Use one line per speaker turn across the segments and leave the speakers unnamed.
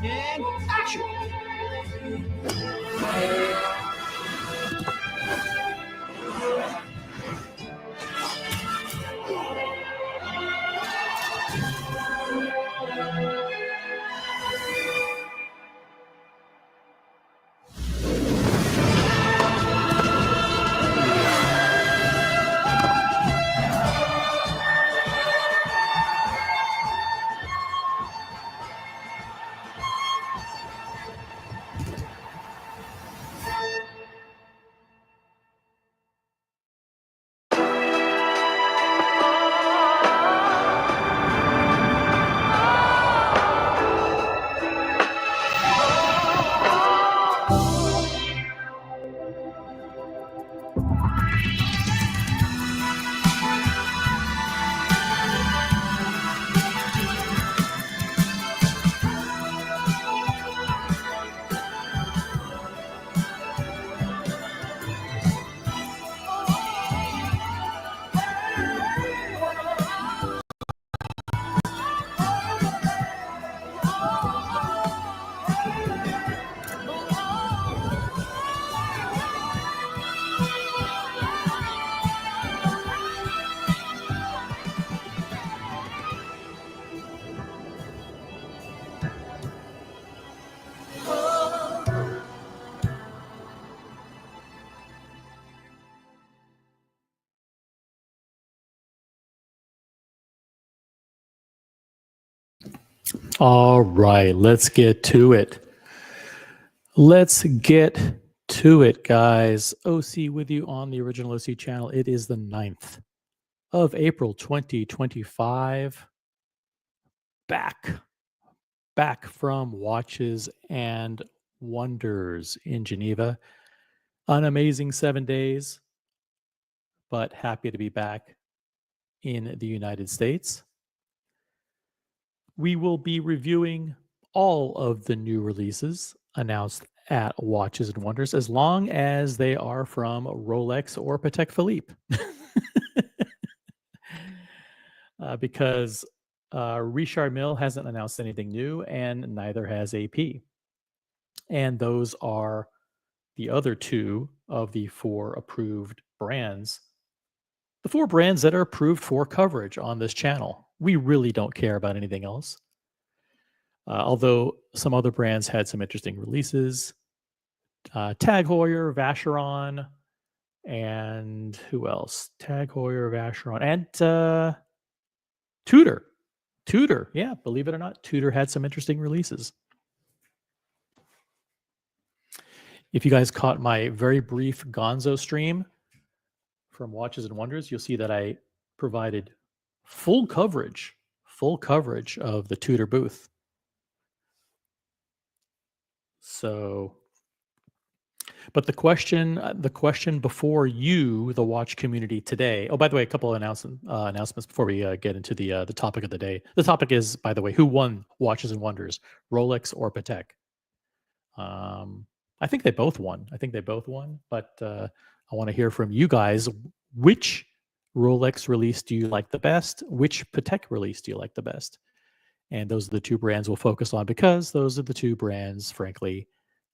And action.
All right, let's get to it. Let's get to it, guys. OC with you on the original OC channel. It is the 9th of April, 2025. Back from Watches and Wonders in Geneva. An amazing 7 days, but happy to be back in the United States. We will be reviewing all of the new releases announced at Watches and Wonders, as long as they are from Rolex or Patek Philippe. Because Richard Mille hasn't announced anything new, and neither has AP. And those are the other two of the 4 approved brands. The 4 brands that are approved for coverage on this channel. We really don't care about anything else. Although some other brands had some interesting releases. Tag Heuer, Vacheron, and who else? Tag Heuer, Vacheron, and Tudor. Tudor, yeah, believe it or not, Tudor had some interesting releases. If you guys caught my very brief Gonzo stream from Watches and Wonders, you'll see that I provided full coverage of the Tudor booth. So, but the question before you, the watch community today. Oh, by the way, a couple of announcements before we get into the topic of the day. The topic is, by the way, who won Watches and Wonders, Rolex or Patek? I think they both won. But I want to hear from you guys. Which Rolex release do you like the best? Which Patek release do you like the best? And those are the 2 brands we'll focus on, because those are the 2 brands, frankly,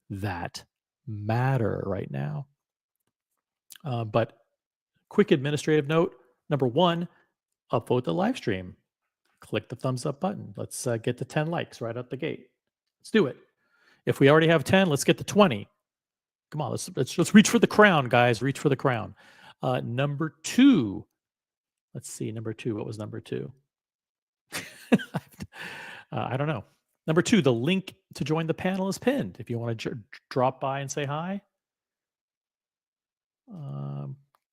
that matter right now. But quick administrative note, number 1, upvote the live stream. Click the thumbs up button. Let's get to 10 likes right out the gate. Let's do it. If we already have 10, let's get to 20. Come on, let's reach for the crown, guys. Reach for the crown. Number 2. Let's see, number 2. What was number 2? I don't know. Number 2, the link to join the panel is pinned. If you want to drop by and say hi,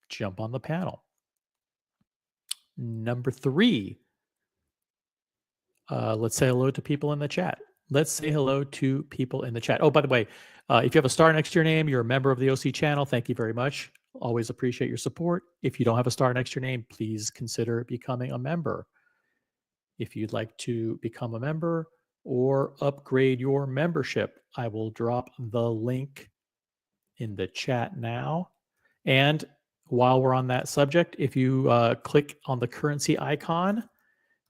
jump on the panel. Number 3, let's say hello to people in the chat. Let's say hello to people in the chat. Oh, by the way, if you have a star next to your name, you're a member of the OC channel. Thank you very much. Always appreciate your support. If you don't have a star next to your name, please consider becoming a member. If you'd like to become a member or upgrade your membership, I will drop the link in the chat now. And while we're on that subject, if you click on the currency icon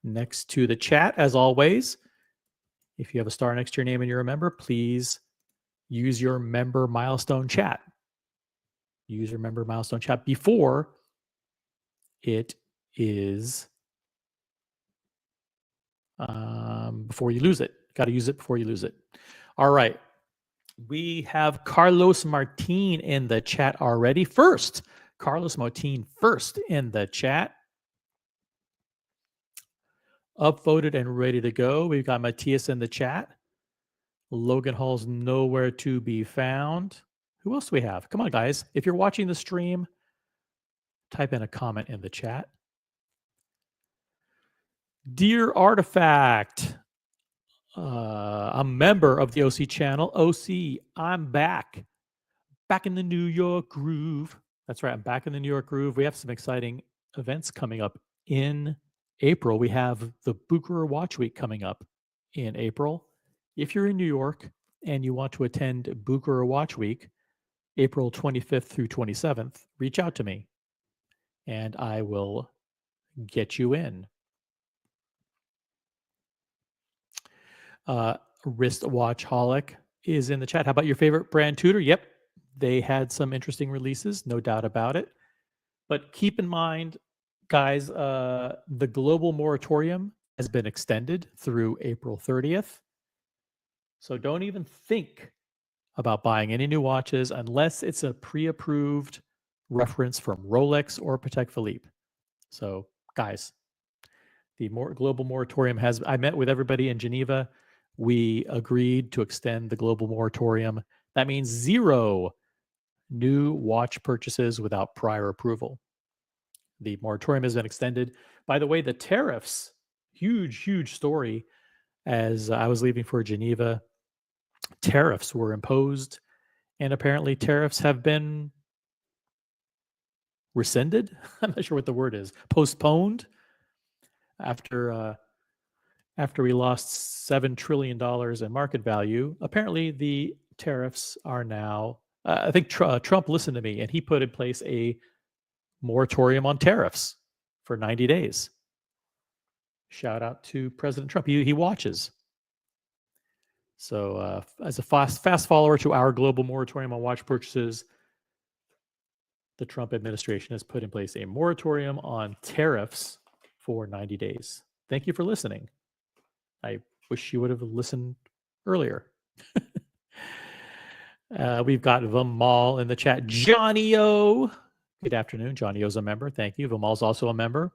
next to the chat, as always, if you have a star next to your name and you're a member, please use your member milestone chat. Use your member milestone chat before it is before you lose it. Got to use it before you lose it. All right. We have Carlos Martin in the chat already. First, Carlos Martin first in the chat. Upvoted and ready to go. We've got Matthias in the chat. Logan Hall's nowhere to be found. Who else do we have? Come on, guys. If you're watching the stream, type in a comment in the chat. Dear Artifact, a member of the OC channel. OC, I'm back. Back in the New York groove. That's right. I'm back in the New York groove. We have some exciting events coming up in April. We have the Bucherer Watch Week coming up in April. If you're in New York and you want to attend Bucherer Watch Week, April 25th through 27th, reach out to me and I will get you in. Wristwatchholic is in the chat. How about your favorite brand, Tudor? Yep, they had some interesting releases, no doubt about it. But keep in mind, guys, the global moratorium has been extended through April 30th. So don't even think about buying any new watches unless it's a pre-approved reference from Rolex or Patek Philippe. So, guys, the global moratorium has, I met with everybody in Geneva. We agreed to extend the global moratorium. That means 0 new watch purchases without prior approval. The moratorium has been extended. By the way, the tariffs, huge story. As I was leaving for Geneva, tariffs were imposed, and apparently tariffs have been rescinded. I'm not sure what the word is. Postponed after we lost $7 trillion in market value. Apparently, the tariffs are now. I think Trump listened to me, and he put in place a moratorium on tariffs for 90 days. Shout out to President Trump. He watches. So as a fast follower to our global moratorium on watch purchases, the Trump administration has put in place a moratorium on tariffs for 90 days. Thank you for listening. I wish you would have listened earlier. We've got Vimal in the chat. Johnny O. Good afternoon. Johnny O's a member. Thank you. Vimal's also a member.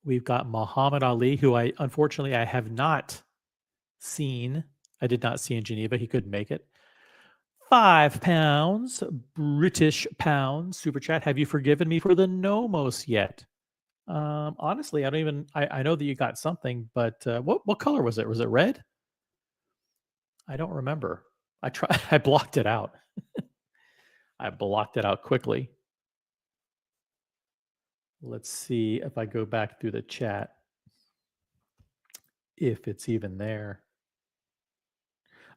We've got Muhammad Ali, who unfortunately I have not seen. I did not see in Geneva. He couldn't make it. £5, British pounds, super chat. Have you forgiven me for the Nomos yet? Honestly, I don't even. I know that you got something, but what color was it? Was it red? I don't remember. I blocked it out. I blocked it out quickly. Let's see if I go back through the chat, if it's even there.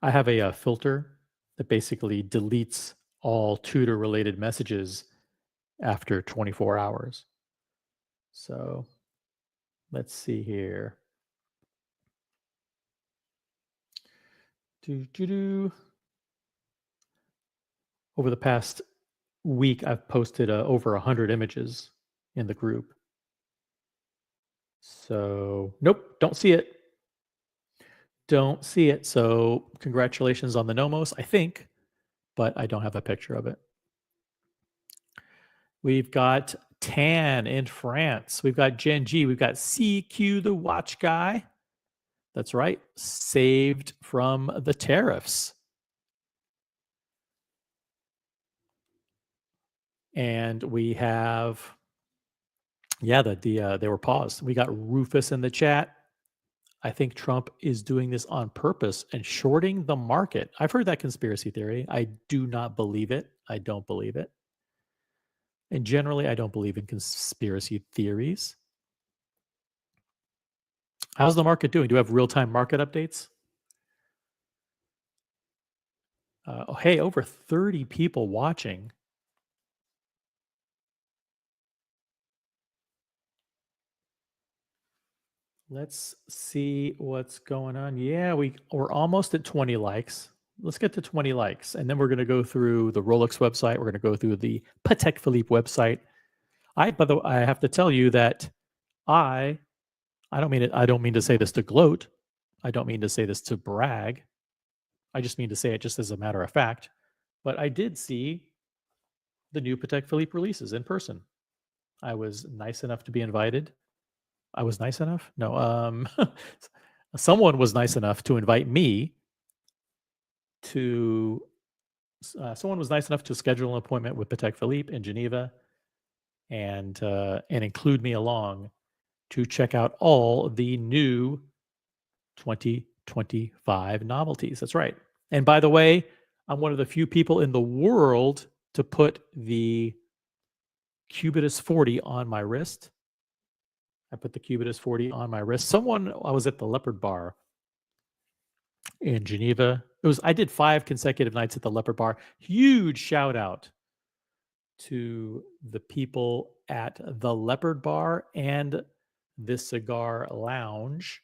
I have a filter that basically deletes all Tudor-related messages after 24 hours. So let's see here. Over the past week, I've posted over 100 images in the group. So nope, don't see it. Don't see it. So congratulations on the Nomos, I think, but I don't have a picture of it. We've got Tan in France. We've got Gen G. We've got CQ, the watch guy. That's right. Saved from the tariffs. And we have, yeah, they were paused. We got Rufus in the chat. I think Trump is doing this on purpose and shorting the market. I've heard that conspiracy theory. I do not believe it. I don't believe it. And generally, I don't believe in conspiracy theories. How's the market doing? Do we have real-time market updates? Hey, over 30 people watching. Let's see what's going on. Yeah, we're almost at 20 likes. Let's get to 20 likes. And then we're going to go through the Rolex website. We're going to go through the Patek Philippe website. By the way, I have to tell you that I don't mean it. I don't mean to say this to gloat. I don't mean to say this to brag. I just mean to say it just as a matter of fact. But I did see the new Patek Philippe releases in person. I was nice enough to be invited. I was nice enough? No, someone was nice enough to invite me to someone was nice enough to schedule an appointment with Patek Philippe in Geneva and include me along to check out all the new 2025 novelties. That's right. And by the way, I'm one of the few people in the world to put the Cubitus 40 on my wrist. I put the Cubitus 40 on my wrist. I was at the Leopard Bar in Geneva. I did 5 consecutive nights at the Leopard Bar. Huge shout out to the people at the Leopard Bar and the Cigar Lounge.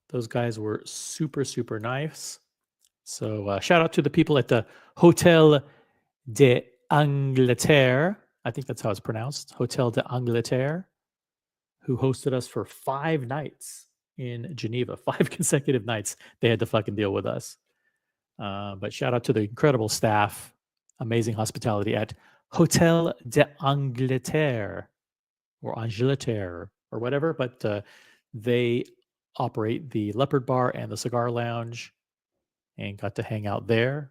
Those guys were super, super nice. So shout out to the people at the Hotel d'Angleterre. I think that's how it's pronounced. Hotel d'Angleterre, who hosted us for 5 nights in Geneva, 5 consecutive nights. They had to fucking deal with us. But shout out to the incredible staff, amazing hospitality at Hotel d'Angleterre or Angleterre or whatever. But they operate the Leopard Bar and the Cigar Lounge and got to hang out there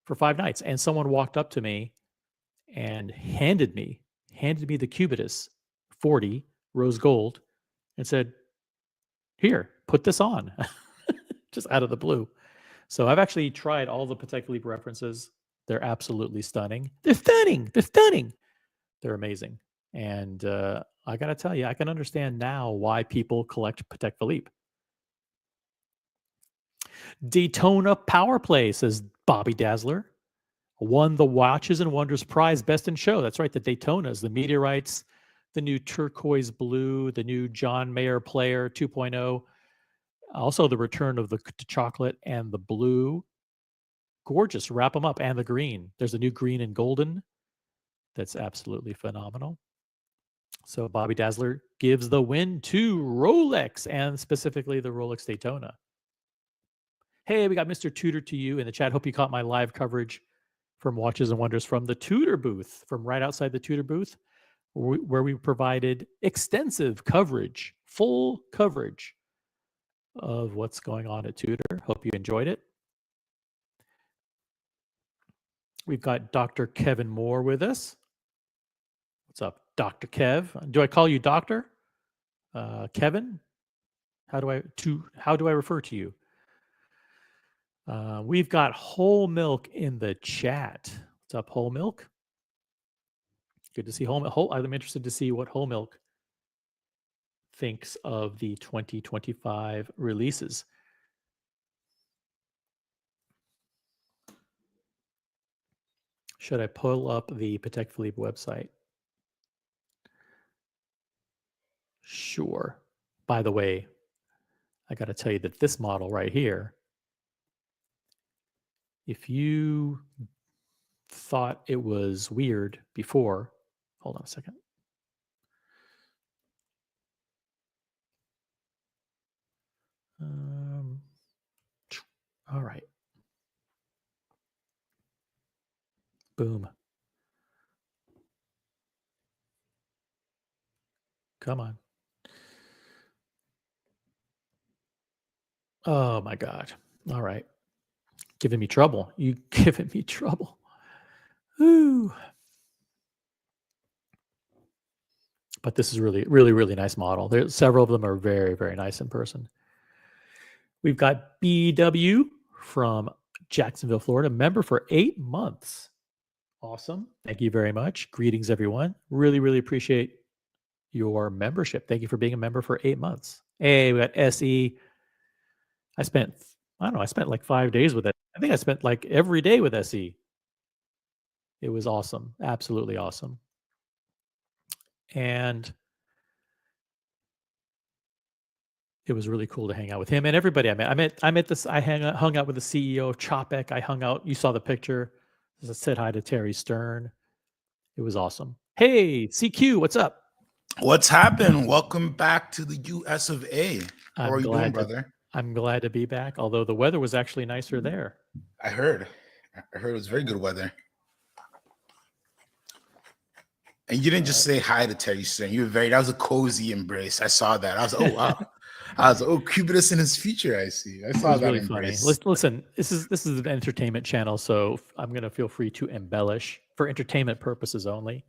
for 5 nights. And someone walked up to me and handed me the Cubitus 40 rose gold and said, "Here, put this on." Just out of the blue. So I've actually tried all the Patek Philippe references. They're absolutely stunning. They're stunning. They're stunning. They're amazing. And I got to tell you, I can understand now why people collect Patek Philippe. Daytona Power Play, says Bobby Dazzler. Won the Watches and Wonders Prize Best in Show. That's right, the Daytonas, the meteorites, the new turquoise blue, the new John Mayer Player 2.0. Also the return of the chocolate and the blue. Gorgeous, wrap them up, and the green. There's a new green and golden that's absolutely phenomenal. So Bobby Dazzler gives the win to Rolex, and specifically the Rolex Daytona. Hey, we got Mr. Tudor to you in the chat. Hope you caught my live coverage from Watches and Wonders from the Tudor booth, from right outside the Tudor booth, where we provided extensive coverage, full coverage of what's going on at Tudor. Hope you enjoyed it. We've got Dr. Kevin Moore with us. What's up, Dr. Kev? Do I call you Doctor? Kevin? How do I refer to you? We've got Whole Milk in the chat. What's up, Whole Milk? Good to see Whole Milk. I'm interested to see what Whole Milk thinks of the 2025 releases. Should I pull up the Patek Philippe website? Sure. By the way, I got to tell you that this model right here, if you thought it was weird before, hold on a second. All right. Boom. Come on. Oh my God. All right. Giving me trouble. You giving me trouble. Ooh. But this is really, really, really nice model. Several of them are very, very nice in person. We've got BW from Jacksonville, Florida, member for 8 months. Awesome. Thank you very much. Greetings, everyone. Really, really appreciate your membership. Thank you for being a member for 8 months. Hey, we got SE. I don't know, I spent like 5 days with it. I think I spent like every day with SE. It was awesome. Absolutely awesome. And it was really cool to hang out with him and everybody I met. I hung out with the CEO of Chopek. I hung out. You saw the picture. I said hi to Terry Stern. It was awesome. Hey, CQ, what's up?
What's happened? Welcome back to the US of A. How are you doing, brother?
I'm glad to be back, although the weather was actually nicer there.
I heard it was very good weather. And you didn't just say hi to Terry Stern. That was a cozy embrace. I saw that. I was like, oh wow. I was like, oh, Cubitus in his future. I see. I saw that
really
embrace.
Funny. Listen, this is an entertainment channel, so I'm gonna feel free to embellish for entertainment purposes only.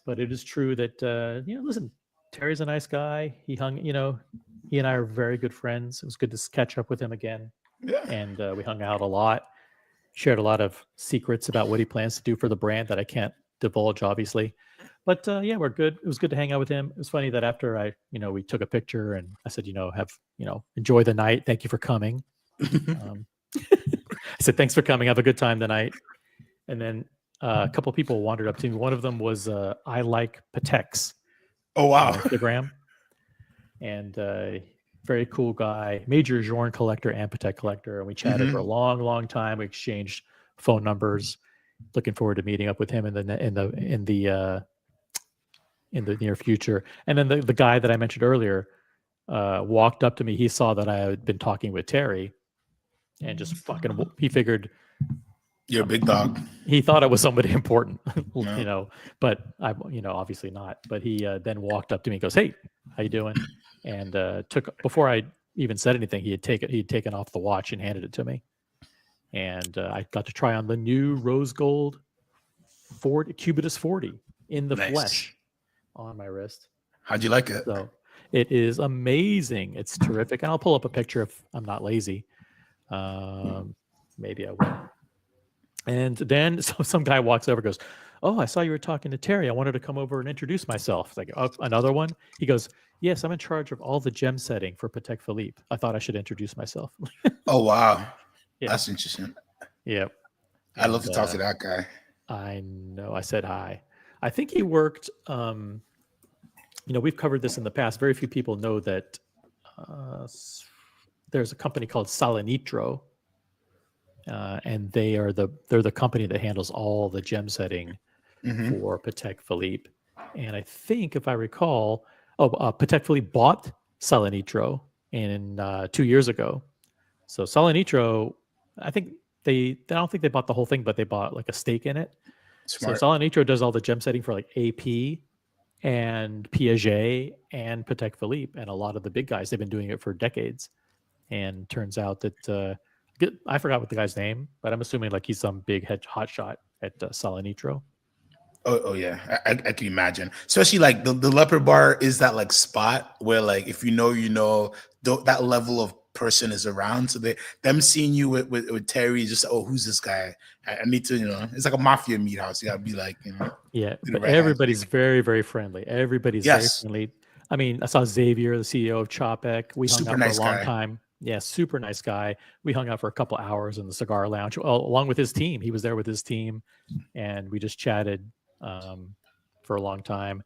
But it is true that listen, Terry's a nice guy. He and I are very good friends. It was good to catch up with him again.
Yeah.
And we hung out a lot, shared a lot of secrets about what he plans to do for the brand that I can't divulge, obviously. But yeah, we're good. It was good to hang out with him. It was funny that after we took a picture and I said, enjoy the night. Thank you for coming. I said, thanks for coming. Have a good time tonight. And then a couple of people wandered up to me. One of them was I like Pateks.
Oh wow!
On Instagram, and very cool guy, major Journe collector and Patek collector, and we chatted for a long, long time. We exchanged phone numbers. Looking forward to meeting up with him in the near future. And then the guy that I mentioned earlier walked up to me. He saw that I had been talking with Terry, and just he figured.
You're a big dog.
He thought I was somebody important, but I, obviously not. But he then walked up to me and goes, "Hey, how you doing?" And before I even said anything, he'd taken off the watch and handed it to me. And I got to try on the new rose gold Cubitus 40 in the flesh on my wrist.
How'd you like it?
So it is amazing. It's terrific. And I'll pull up a picture if I'm not lazy. Maybe I will. And then some guy walks over and goes, "Oh, I saw you were talking to Terry. I wanted to come over and introduce myself." It's like, "Oh, another one?" He goes, "Yes, I'm in charge of all the gem setting for Patek Philippe. I thought I should introduce myself."
Oh, wow.
Yeah.
That's interesting.
Yeah.
I'd love to talk to that guy.
I know. I said hi. I think he worked, we've covered this in the past. Very few people know that there's a company called Salinitro. And they're the company that handles all the gem setting for Patek Philippe. And I think, if I recall, Patek Philippe bought Salinitro in 2 years ago. So Salinitro, I don't think they bought the whole thing, but they bought like a stake in it.
Smart.
So Salinitro does all the gem setting for like AP and Piaget and Patek Philippe, and a lot of the big guys. They've been doing it for decades. And turns out that I forgot what the guy's name, but I'm assuming like he's some big hotshot at Salinitro.
Oh yeah, I can imagine. Especially like the leopard bar is that like spot where like if that level of person is around. So them seeing you with Terry is just, oh, who's this guy? I need to, it's like a mafia meat house. You gotta be like,
yeah, but everybody's very, very friendly. Everybody's very friendly. I mean, I saw Xavier, the CEO of Chopek. We hung out for a long time. Yeah, super nice guy. We hung out for a couple hours in the cigar lounge along with his team. He was there with his team, and we just chatted for a long time.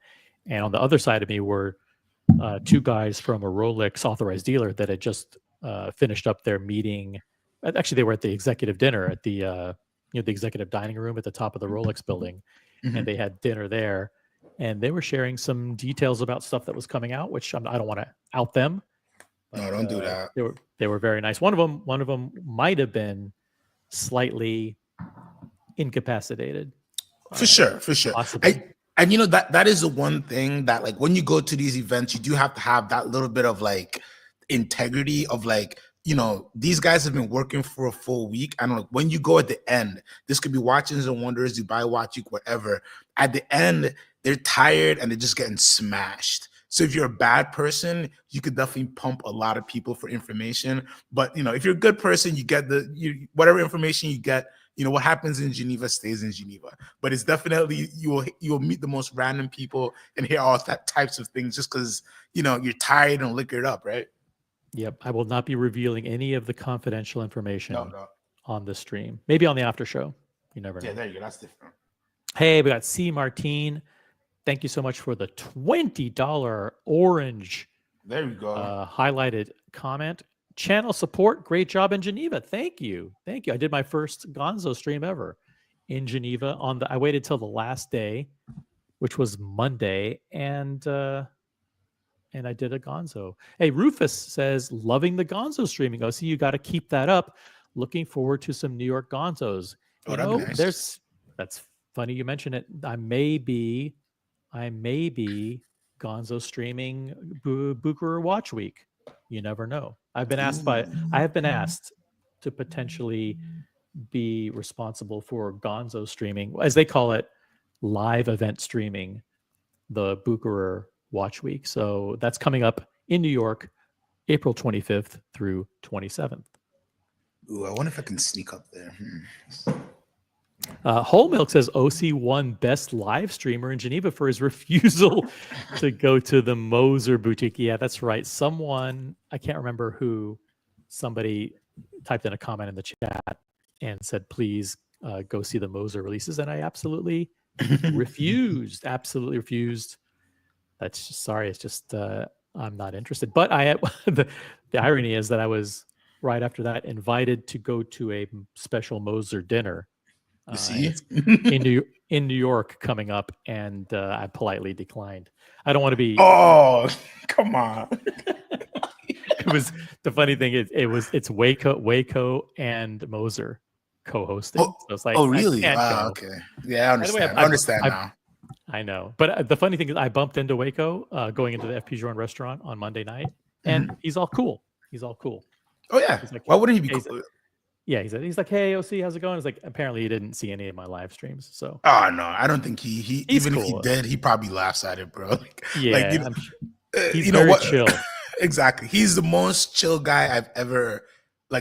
And on the other side of me were two guys from a Rolex authorized dealer that had just finished up their meeting. Actually, they were at the executive dinner at the the executive dining room at the top of the Rolex building, and they had dinner there. And they were sharing some details about stuff that was coming out, which I don't want to out them. But,
no, don't do that.
They were very nice. One of them might have been slightly incapacitated.
For sure.
Possibly.
And that is the one thing that like when you go to these events, you do have to have that little bit of like integrity of like, these guys have been working for a full week. I don't know, when you go at the end, this could be Watches and Wonders, Dubai Watch Week, whatever. At the end, they're tired and they're just getting smashed. So if you're a bad person, you could definitely pump a lot of people for information. But if you're a good person, you get whatever information you get, You know, what happens in Geneva stays in Geneva. But it's definitely you'll meet the most random people and hear all that types of things just because you're tired and liquored up, right?
Yep. I will not be revealing any of the confidential information
No.
on the stream. Maybe on the after show. You never know.
Yeah, there you go. That's different.
Hey, we got C. Martine. Thank you so much for the $20 orange
There we go.
highlighted comment. Channel support. Great job in Geneva. Thank you. Thank you. I did my first Gonzo stream ever in Geneva. I waited till the last day, which was Monday, and I did a Gonzo. Hey, Rufus says, loving the Gonzo streaming. Oh, see, you got to keep that up. Looking forward to some New York Gonzos.
That'd be nice.
That's funny you mention it. I may be Gonzo streaming Bucherer Watch Week. You never know. I have been asked to potentially be responsible for Gonzo streaming, as they call it, live event streaming, the Bucherer Watch Week. So that's coming up in New York, April 25th through 27th.
Ooh, I wonder if I can sneak up there.
Whole Milk says OC won best live streamer in Geneva for his refusal to go to the Moser boutique. Yeah, that's right. Someone, I can't remember who, somebody typed in a comment in the chat and said, please go see the Moser releases. And I absolutely refused. Absolutely refused. That's just, sorry. It's just, I'm not interested. But the irony is that I was right after that invited to go to a special Moser dinner.
You see?
in New York coming up, and I politely declined. I don't want to be.
Oh, come on!
It was the funny thing is it's Waco and Moser co-hosting.
So
it's like,
oh really?
Okay.
Yeah, I understand. I understand now.
I know, but the funny thing is, I bumped into Waco going into the FP Journe restaurant on Monday night, and he's all cool.
Oh yeah. Like, why wouldn't he be cool?
Yeah, he's like, hey, OC, how's it going? It's like, apparently he didn't see any of my live streams. So
oh no, I don't think he even
cool.
If he did, he probably laughs at it, bro.
He's very chill.
Exactly. He's the most chill guy I've ever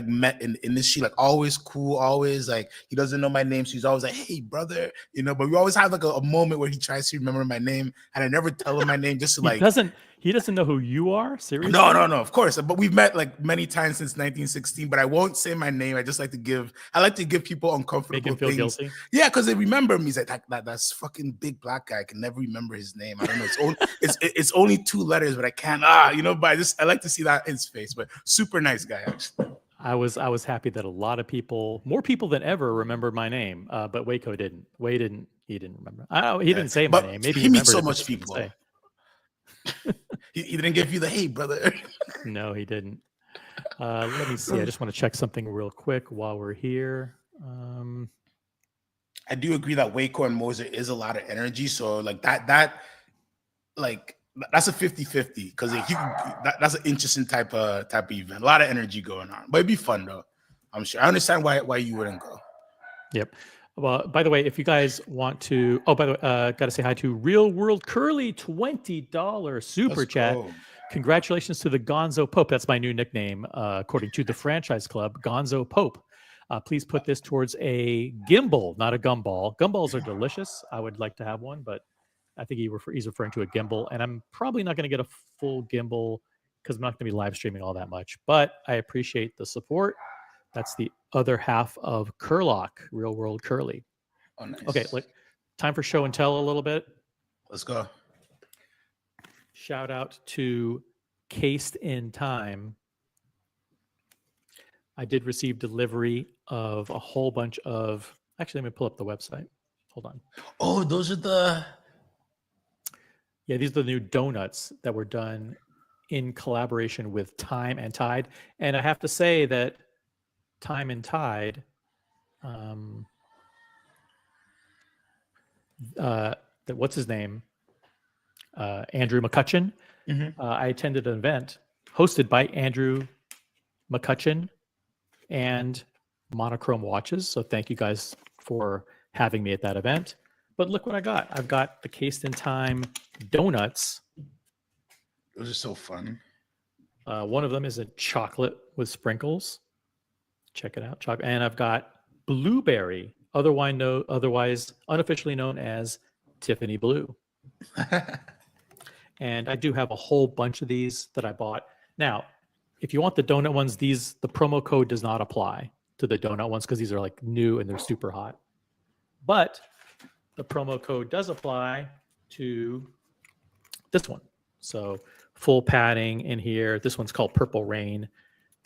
met in the industry. Like always cool, always like he doesn't know my name, so he's always like, hey brother, but we always have like a moment where he tries to remember my name and I never tell him my name just to
he doesn't know who you are? Seriously?
No, of course. But we've met like many times since 1916, but I won't say my name. I just like to give people uncomfortable
Make him feel
things.
Guilty?
Yeah, because they remember me. He's like, that's fucking big black guy. I can never remember his name. I don't know. It's only 2 letters, but I can't, but I like to see that in his face. But super nice guy, actually.
I was happy that a lot of people, more people than ever, remembered my name. But Waco didn't. He didn't remember. He didn't say my name. Maybe
he meets so much people. He didn't give you the hey brother.
No, he didn't. Let me see. I just want to check something real quick while we're here.
I do agree that Waco and Moser is a lot of energy. So like that's a 50-50 because that's an interesting type of event. A lot of energy going on, but it'd be fun though. I'm sure. I understand why you wouldn't go.
Yep. Well, by the way, if you guys want to, by the way, got to say hi to Real World Curly, $20 super chat.
Go.
Congratulations to the Gonzo Pope. That's my new nickname, according to the franchise club, Gonzo Pope. Please put this towards a gimbal, not a gumball. Gumballs are delicious. I would like to have one, but I think he's referring to a gimbal, and I'm probably not going to get a full gimbal because I'm not going to be live streaming all that much. But I appreciate the support. That's the other half of Curlock, Real World Curly.
Oh, nice.
Okay, time for show and tell a little bit.
Let's go.
Shout out to Cased in Time. I did receive delivery of a whole bunch of. Actually, let me pull up the website. Hold on.
Oh, those are the.
Yeah, these are the new donuts that were done in collaboration with Time and Tide. And I have to say that Time and Tide, what's his name? Andrew McCutcheon. I attended an event hosted by Andrew McCutcheon and Monochrome Watches. So thank you guys for having me at that event. But look what I got. I've got the Cased in Time donuts.
Those are so fun.
One of them is a chocolate with sprinkles. Check it out. And I've got Blueberry, otherwise unofficially known as Tiffany Blue. And I do have a whole bunch of these that I bought. Now, if you want the donut ones, the promo code does not apply to the donut ones because these are like new and they're super hot. But the promo code does apply to this one. So full padding in here. This one's called Purple Rain.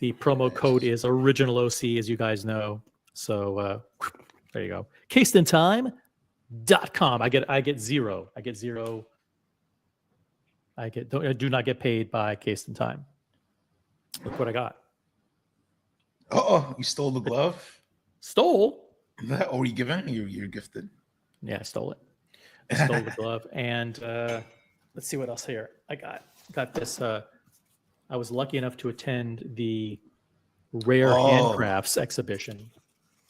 The promo code is Original OC, as you guys know. So there you go. CasedInTime.com. I get zero. I do not get paid by Cased in Time. Look what I got.
Oh, you stole the glove?
Stole?
Or were you given? You're gifted.
Yeah, I stole it. I stole the glove. And let's see what else here. I got this. I was lucky enough to attend the Rare Handcrafts exhibition.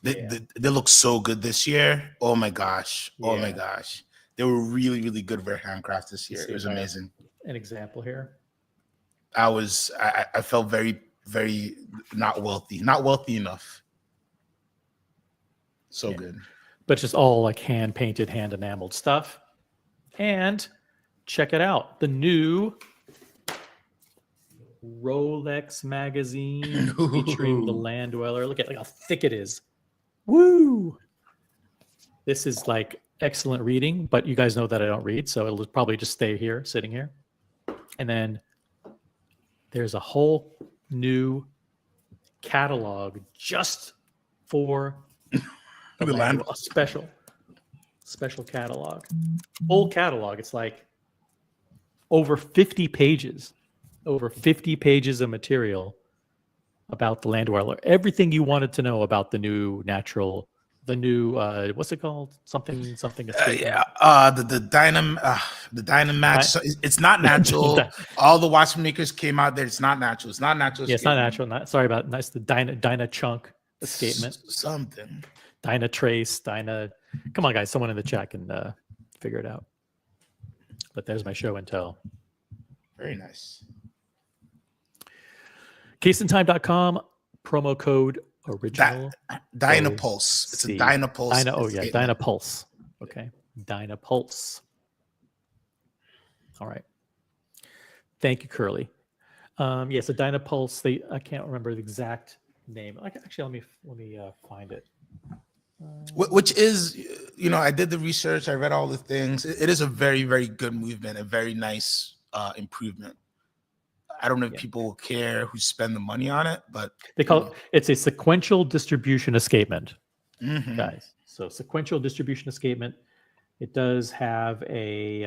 They look so good this year. Oh my gosh. Oh my gosh. They were really, really good Rare Handcrafts this year. It was amazing.
An example here.
I felt very, very not wealthy enough. So good.
But it's just all like hand painted, hand enameled stuff. And check it out. The new Rolex magazine featuring the Land Dweller. Look at how thick it is. Woo! This is like excellent reading, but you guys know that I don't read, so it'll probably just stay here, sitting here. And then there's a whole new catalog just for the Land, a special catalog. Full catalog. It's like over 50 pages of material about the Land Dweller. Everything you wanted to know about the new what's it called? Something.
The Dynamax. So it's not natural. All the watchmakers came out there. It's not natural. It's not natural.
Yeah, it's not natural. Sorry about that's the Dyna Chunk escapement.
Something.
Dyna Trace. Come on, guys. Someone in the chat can figure it out. But there's my show and tell.
Very nice.
CasedInTime.com, promo code original.
Dynapulse. It's a Dynapulse.
Dynapulse. Okay. Dynapulse. All right. Thank you, Curly. Yes, a Dynapulse. I can't remember the exact name. Actually, let me find it.
Which is, I did the research. I read all the things. It is a very, very good movement. A very nice improvement. I don't know if people will care who spend the money on it, but
they call it's a sequential distribution escapement, guys. So sequential distribution escapement. It does have a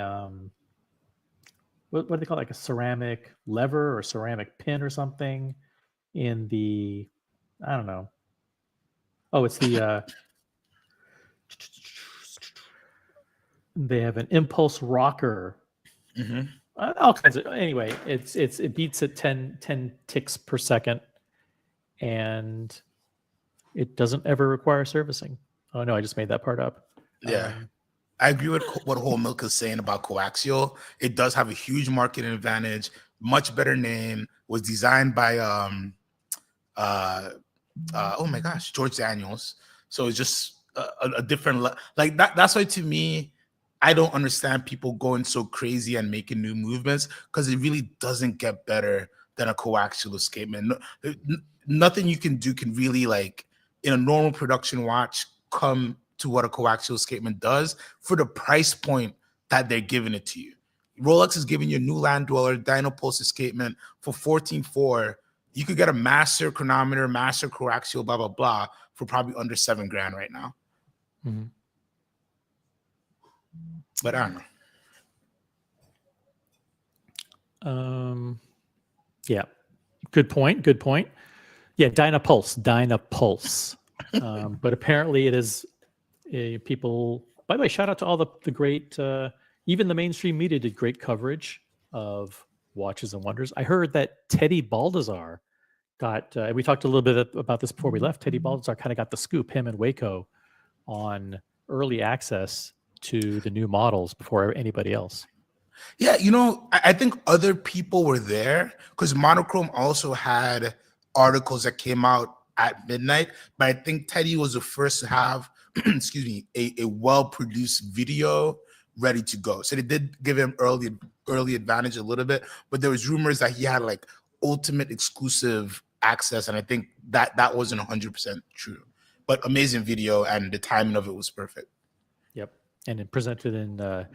what do they call it? Like a ceramic lever or ceramic pin or something in the, I don't know. Oh, it's the they have an impulse rocker. All kinds of, anyway, it beats at 10 ticks per second, and it doesn't ever require servicing. Oh no, I just made that part up.
Yeah. I agree with what Whole Milk is saying about coaxial. It does have a huge marketing advantage, much better name, was designed by oh my gosh, George Daniels. So it's just a different like that. That's why, to me, I don't understand people going so crazy and making new movements, because it really doesn't get better than a coaxial escapement. Nothing you can do can really, like, in a normal production watch, come to what a coaxial escapement does for the price point that they're giving it to you. Rolex is giving you a new Land Dweller Dynapulse escapement for $14,400. You could get a master chronometer, master coaxial, blah, blah, blah, for probably under $7,000 right now. But I don't know.
Yeah. Good point. Yeah, Dynapulse. But apparently it is people. By the way, shout out to all the great, even the mainstream media did great coverage of Watches and Wonders. I heard that Teddy Baldassar got, we talked a little bit about this before we left. Teddy Baldassar kind of got the scoop, him and Waco, on early access to the new models before anybody else.
Yeah, I think other people were there because Monochrome also had articles that came out at midnight. But I think Teddy was the first to have, excuse me, a well-produced video ready to go. So they did give him early advantage a little bit, but there was rumors that he had like ultimate exclusive access, and I think that wasn't 100% true. But amazing video, and the timing of it was perfect.
Yep, and it presented in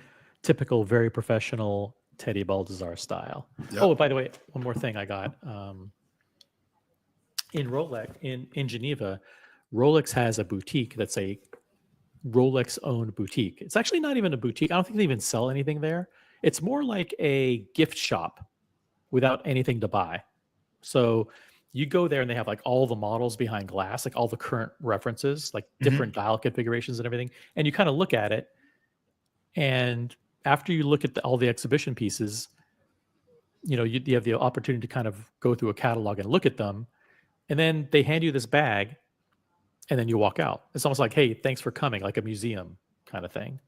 typical, very professional Teddy Baldassar style.
Yep.
Oh, by the way, one more thing I got. In Rolex, in Geneva, Rolex has a boutique that's a Rolex-owned boutique. It's actually not even a boutique. I don't think they even sell anything there. It's more like a gift shop without anything to buy. So you go there and they have like all the models behind glass, like all the current references, like different dial configurations and everything. And you kind of look at it. And after you look at all the exhibition pieces, you know, you have the opportunity to kind of go through a catalog and look at them. And then they hand you this bag and then you walk out. It's almost like, hey, thanks for coming, like a museum kind of thing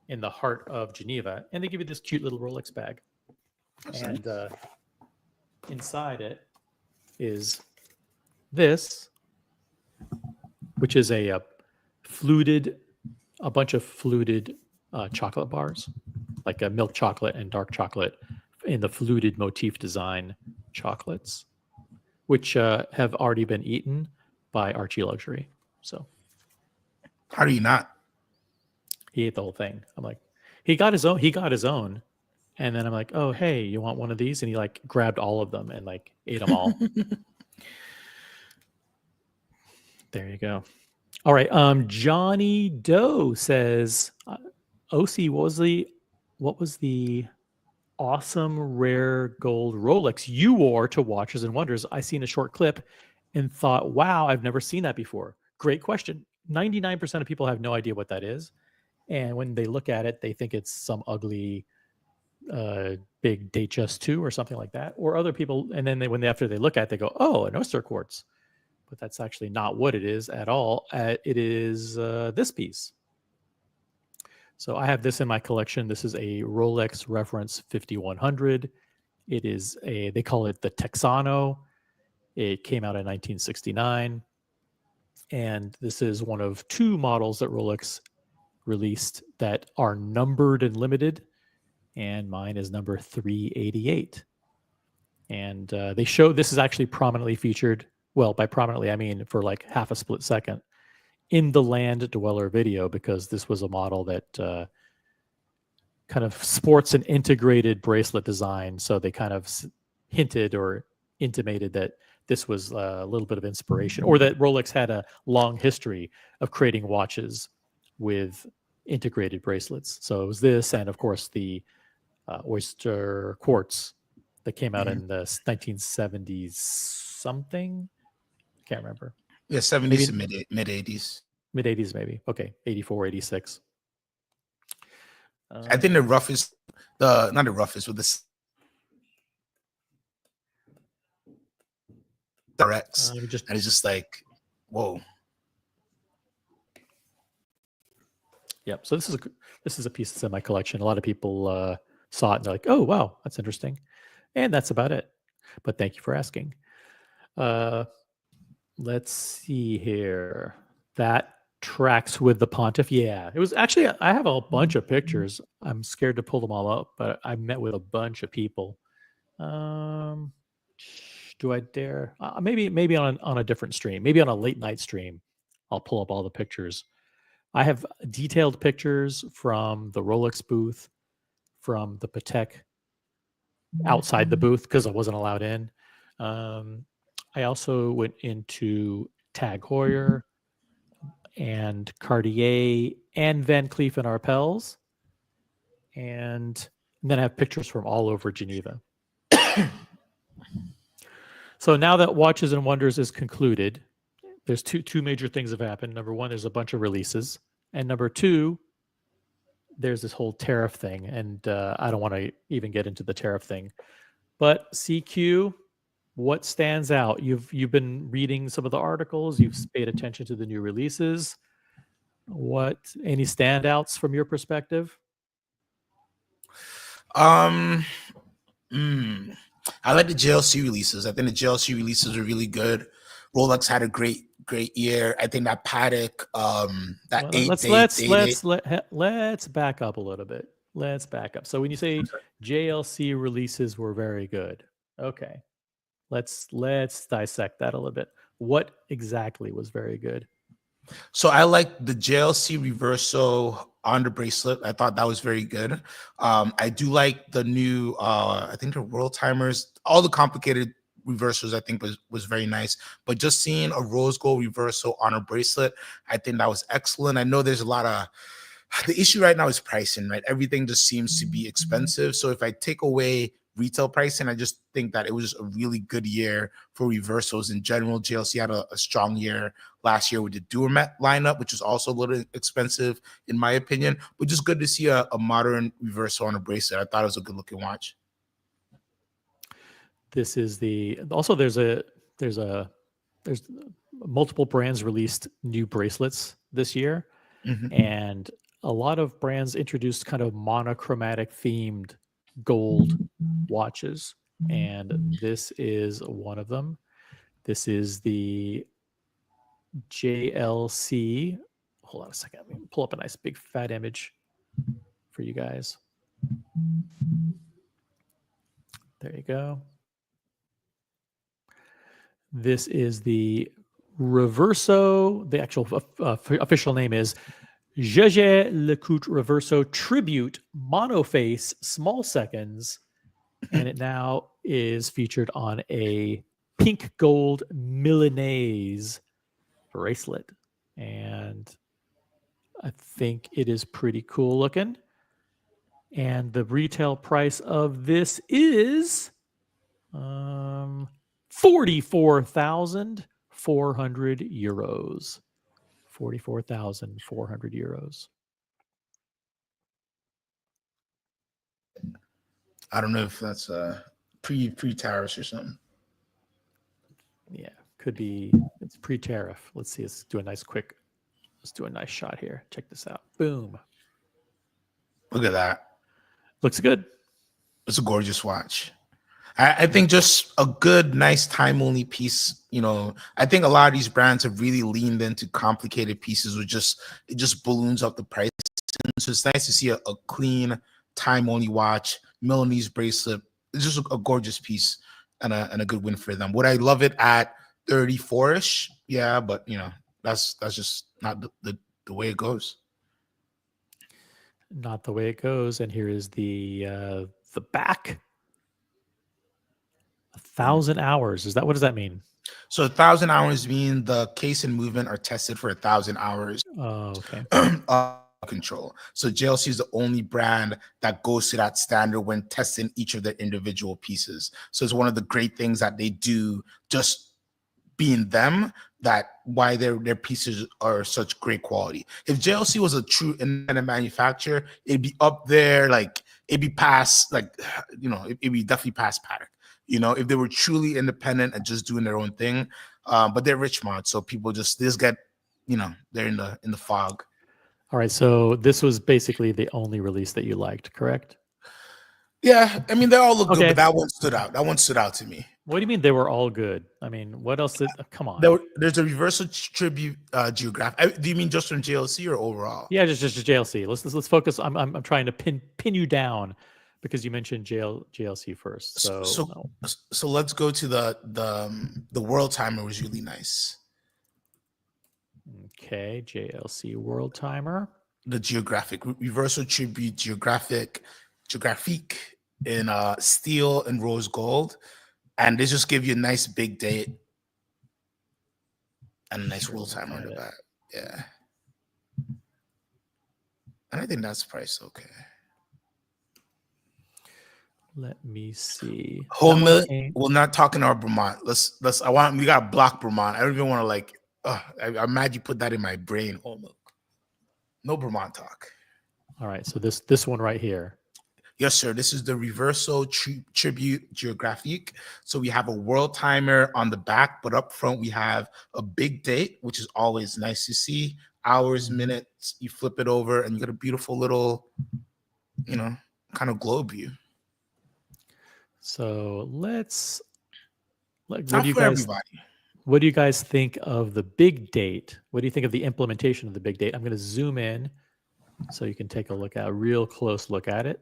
in the heart of Geneva. And they give you this cute little Rolex bag. And inside it is this, which is a bunch of fluted chocolate bars, like a milk chocolate and dark chocolate in the fluted motif design chocolates, which have already been eaten by Archie Luxury. So
how do you not?
He ate the whole thing. I'm like, he got his own. And then I'm like, oh, hey, you want one of these? And he like grabbed all of them and like ate them all. There you go. All right. Johnny Doe says, OC, what was the awesome rare gold Rolex you wore to Watches and Wonders? I seen a short clip and thought, wow, I've never seen that before. Great question. 99% of people have no idea what that is. And when they look at it, they think it's some ugly big Datejust 2 or something like that. Or other people, and then after they look at it, they go, oh, an oyster quartz. But that's actually not what it is at all. It is this piece. So I have this in my collection. This is a Rolex Reference 5100. It is they call it the Texano. It came out in 1969. And this is one of two models that Rolex released that are numbered and limited. And mine is number 388. And they show this is actually prominently featured. Well, by prominently, I mean for like half a split second in the Land Dweller video, because this was a model that kind of sports an integrated bracelet design. So they kind of hinted or intimated that this was a little bit of inspiration, or that Rolex had a long history of creating watches with integrated bracelets. So it was this, and of course the oyster quartz that came out in the 1970s something. Can't remember.
Yeah, 70s to mid 80s.
Mid 80s maybe. Okay, 84, 86.
I think the roughest, not the roughest, but the RX, and it's just like, whoa.
Yep. So this is a piece that's in my collection. A lot of people saw it and they're like, oh wow, that's interesting. And that's about it. But thank you for asking. Let's see here. That tracks with the Pontiff. Yeah, it was actually, I have a bunch of pictures. I'm scared to pull them all up, but I met with a bunch of people. Do I dare? Maybe on a different stream, maybe on a late night stream, I'll pull up all the pictures. I have detailed pictures from the Rolex booth, from the Patek outside the booth because I wasn't allowed in. I also went into Tag Heuer and Cartier and Van Cleef and Arpels. And then I have pictures from all over Geneva. So now that Watches and Wonders is concluded, there's two major things have happened. Number one, there's a bunch of releases. And number two, there's this whole tariff thing. And I don't want to even get into the tariff thing. But CQ, what stands out? You've been reading some of the articles. You've paid attention to the new releases. Any standouts from your perspective?
I like the JLC releases. I think the JLC releases are really good Rolex had a great year. I think that Patek, that
Well,
8-day date.
let's back up a little bit. Let's back up. So when you say JLC releases were very good, okay, let's dissect that a little bit. What exactly was very good?
So I like the JLC reverso on the bracelet. I thought that was very good. I do like the new, I think the world timers, all the complicated reversals I think was very nice. But just seeing a rose gold reversal on a bracelet, I think that was excellent. I know there's a lot of, the issue right now is pricing, right? Everything just seems to be expensive. So if I take away retail pricing, I just think that it was a really good year for reversals in general. JLC had a strong year last year with the Duomet lineup, which was also a little expensive in my opinion, but just good to see a modern reversal on a bracelet. I thought it was a good looking watch.
This is also there's multiple brands released new bracelets this year.
Mm-hmm.
And a lot of brands introduced kind of monochromatic themed gold watches. And this is one of them. This is the JLC. Hold on a second. Let me pull up a nice big fat image for you guys. There you go. This is the Reverso. The actual official name is Jaeger LeCoultre Reverso Tribute Monoface Small Seconds, and it now is featured on a pink gold Milanese bracelet. And I think it is pretty cool looking. And the retail price of this is 44,400 euros. 44,400 euros.
I don't know if that's pre-tariffs or something.
Yeah, could be. It's pre-tariff. Let's see. Let's do a nice shot here. Check this out. Boom.
Look at that.
Looks good.
It's a gorgeous watch. I think just a good, nice time-only piece. You know, I think a lot of these brands have really leaned into complicated pieces, it just balloons up the price. So it's nice to see a clean, time-only watch, Milanese bracelet. It's just a gorgeous piece and a good win for them. Would I love it at 34-ish? Yeah, but you know, that's just not the way it goes.
Not the way it goes. And here is the back. 1,000 hours. What does that mean?
So 1,000 hours mean the case and movement are tested for 1,000 hours.
Oh, okay.
Control. So JLC is the only brand that goes to that standard when testing each of the individual pieces. So it's one of the great things that they do, just being them, that why their pieces are such great quality. If JLC was a true independent manufacturer, it'd be up there, like it'd be past, like, you know, it'd be definitely past Patek. You know, if they were truly independent and just doing their own thing, but they're Richmond, so people just get, you know, they're in the fog.
All right, so this was basically the only release that you liked, correct?
Yeah, I mean they all look good, but that one stood out. That one stood out to me.
What do you mean they were all good? I mean, what else? Come on.
There's a reversal tribute geographic. Do you mean just from JLC or overall?
Yeah, just JLC. Let's focus. I'm trying to pin you down because you mentioned JLC first.
So let's go to the world timer was really nice.
Okay, JLC world timer.
The geographic reversal tribute geographic in steel and rose gold, and they just give you a nice big date and a nice world timer on the back. Yeah, and I think that's priced okay.
Let me see.
Whole million. We're not talking about Vermont. We got to block Vermont. I don't even want to like. I'm mad you put that in my brain. No Vermont talk.
All right. So this one right here.
Yes, sir. This is the Reverso Tribute Geographique. So we have a world timer on the back, but up front we have a big date, which is always nice to see. Hours, minutes. You flip it over, and you get a beautiful little, you know, kind of globe view.
So let's.
Not for everybody.
what do you guys think of the big date? What do you think of the implementation of the big date? I'm going to zoom in so you can take a look at a real close look at it.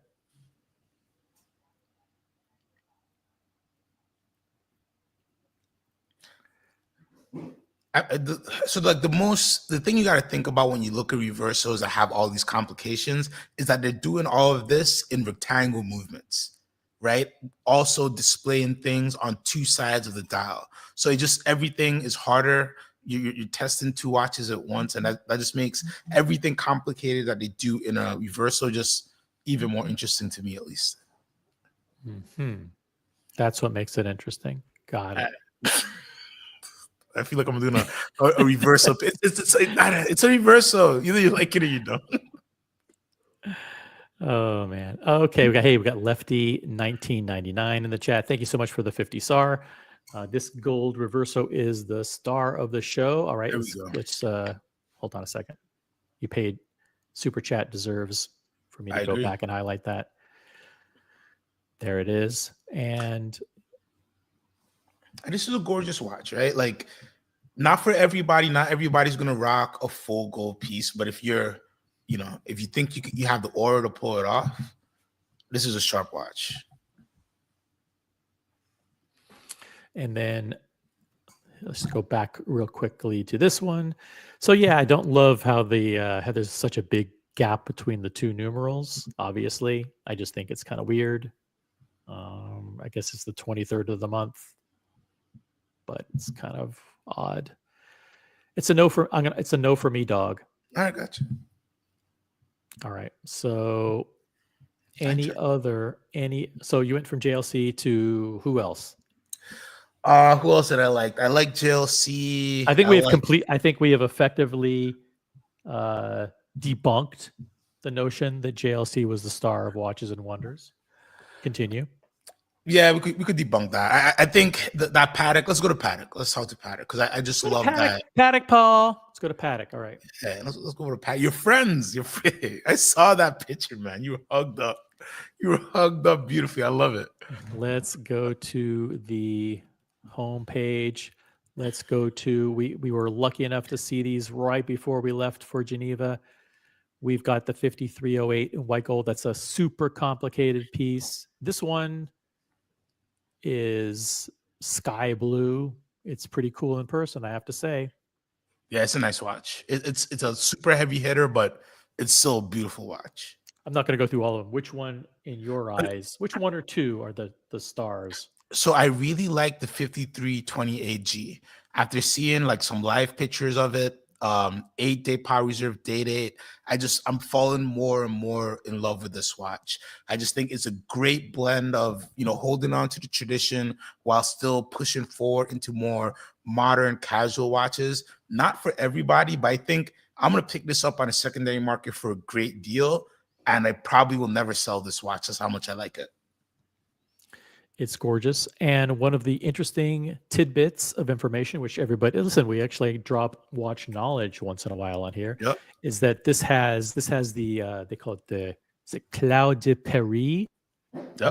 So like the thing you got to think about when you look at reversals that have all these complications is that they're doing all of this in rectangle movements, right? Also displaying things on two sides of the dial. So everything is harder. You're testing two watches at once, and that just makes everything complicated that they do in a reversal just even more interesting to me, at least.
Mm-hmm. That's what makes it interesting. Got it.
I feel like I'm doing a reversal. It's a reversal. Either you like it or you don't.
Oh man. Okay, we got Lefty 1999 in the chat. Thank you so much for the 50 SAR. This gold reverso is the star of the show. All right, let's hold on a second. You paid. Super chat deserves for me to go back and highlight that. There it is. And
this is a gorgeous watch, right? Like, not for everybody. Not everybody's gonna rock a full gold piece, but if you're, if you think you have the aura to pull it off, this is a sharp watch.
And then let's go back real quickly to this one. So yeah, I don't love how how there's such a big gap between the two numerals. Obviously, I just think it's kind of weird. I guess it's the 23rd of the month, but it's kind of odd. It's a no for it's a no for me, dog.
I got you.
All right. So so you went from JLC to who else?
Who else did I like? I like JLC.
I think we have effectively debunked the notion that JLC was the star of Watches and Wonders. Continue.
Yeah, we could debunk that. I think that Patek. Let's go to Patek. Let's talk to Patek because I just love that.
Patek, Paul. Let's go to Patek. All right.
Yeah, let's go to Patek. Your friends. I saw that picture, man. You were hugged up. You were hugged up beautifully. I love it.
Let's go to the home page. Let's go to we were lucky enough to see these right before we left for Geneva. We've got the 5308 in white gold. That's a super complicated piece. This one is sky blue. It's pretty cool in person, I have to say.
Yeah, it's a nice watch. It's a super heavy hitter, but it's still a beautiful watch.
I'm not going to go through all of them. Which one, in your eyes, which one or two are the stars?
So I really like the 5328G. After seeing like some live pictures of it, 8-day power reserve date. I'm falling more and more in love with this watch. I just think it's a great blend of, holding on to the tradition while still pushing forward into more modern casual watches. Not for everybody, but I think I'm going to pick this up on a secondary market for a great deal. And I probably will never sell this watch. That's how much I like it.
It's gorgeous. And one of the interesting tidbits of information, which everybody, listen, we actually drop watch knowledge once in a while on here, is that this has the, they call it Cloud de Paris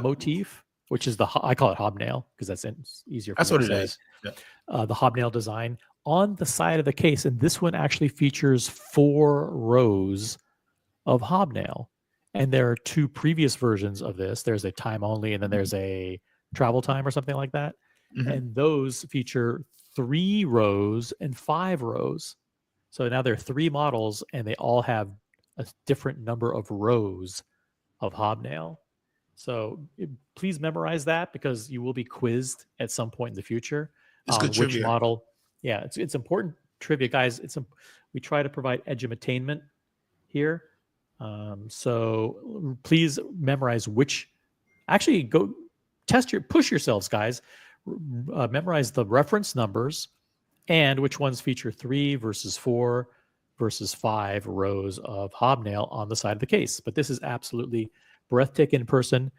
motif, which is I call it hobnail because that's easier for me to say. It is. Yeah. The hobnail design on the side of the case. And this one actually features 4 rows of hobnail. And there are 2 previous versions of this. There's a time only, and then there's a travel time or something like that. Mm-hmm. And those feature 3 rows and 5 rows. So now there are 3 models, and they all have a different number of rows of hobnail. So please memorize that because you will be quizzed at some point in the future.
It's good
which
trivia.
Model. Yeah, it's important trivia, guys. We try to provide edutainment here. So please memorize which. Actually, go push yourselves, guys. Memorize the reference numbers and which ones feature 3 versus 4 versus 5 rows of hobnail on the side of the case. But this is absolutely breathtaking in person.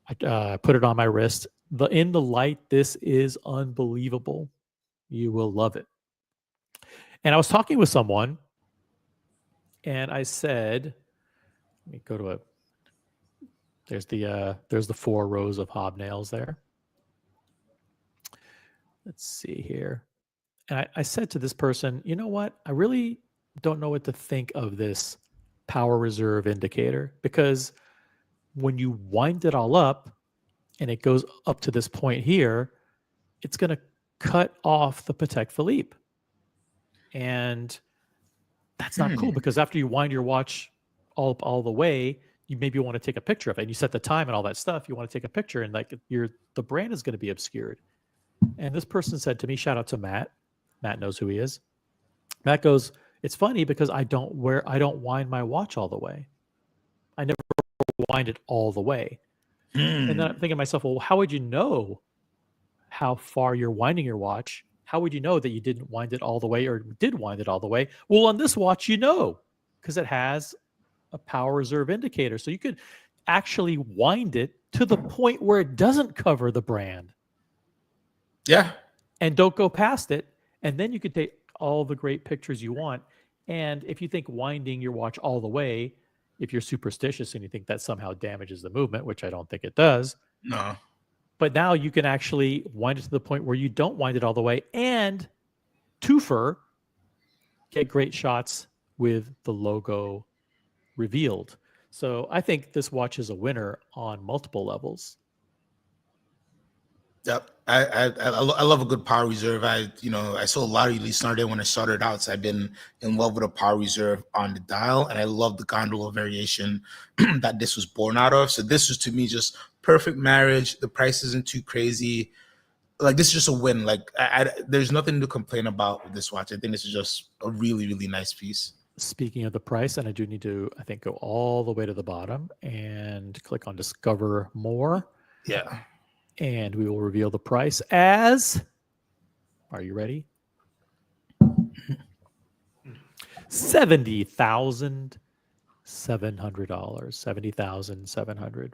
I put it on my wrist. In the light, this is unbelievable. You will love it. And I was talking with someone, and I said, let me go to there's the 4 rows of hobnails there. Let's see here. And I said to this person, you know what? I really don't know what to think of this power reserve indicator, because when you wind it all up and it goes up to this point here, it's going to cut off the Patek Philippe. And that's not cool, because after you wind your watch all the way, you maybe want to take a picture of it and you set the time and all that stuff. You want to take a picture, and like the brand is going to be obscured. And this person said to me, shout out to Matt. Matt knows who he is. Matt goes, it's funny because I don't wind my watch all the way. I never wind it all the way. And then I'm thinking to myself, well, how would you know how far you're winding your watch? How would you know that you didn't wind it all the way or did wind it all the way? Well, on this watch, you know, because it has a power reserve indicator. So you could actually wind it to the point where it doesn't cover the brand.
Yeah.
And don't go past it. And then you could take all the great pictures you want. And if you think winding your watch all the way, if you're superstitious and you think that somehow damages the movement, which I don't think it does.
No.
But now you can actually wind it to the point where you don't wind it all the way, and twofer, get great shots with the logo revealed. So I think this watch is a winner on multiple levels.
Yep. I love a good power reserve. I saw a lot of release started when I started out. So I've been in love with a power reserve on the dial, and I love the gondola variation that this was born out of. So this was, to me, just perfect marriage. The price isn't too crazy. Like, this is just a win. Like, there's nothing to complain about with this watch. I think this is just a really, really nice piece.
Speaking of the price, and I do need to, I think, go all the way to the bottom and click on Discover More.
Yeah.
And we will reveal the price as, are you ready? $70,700. $70,700.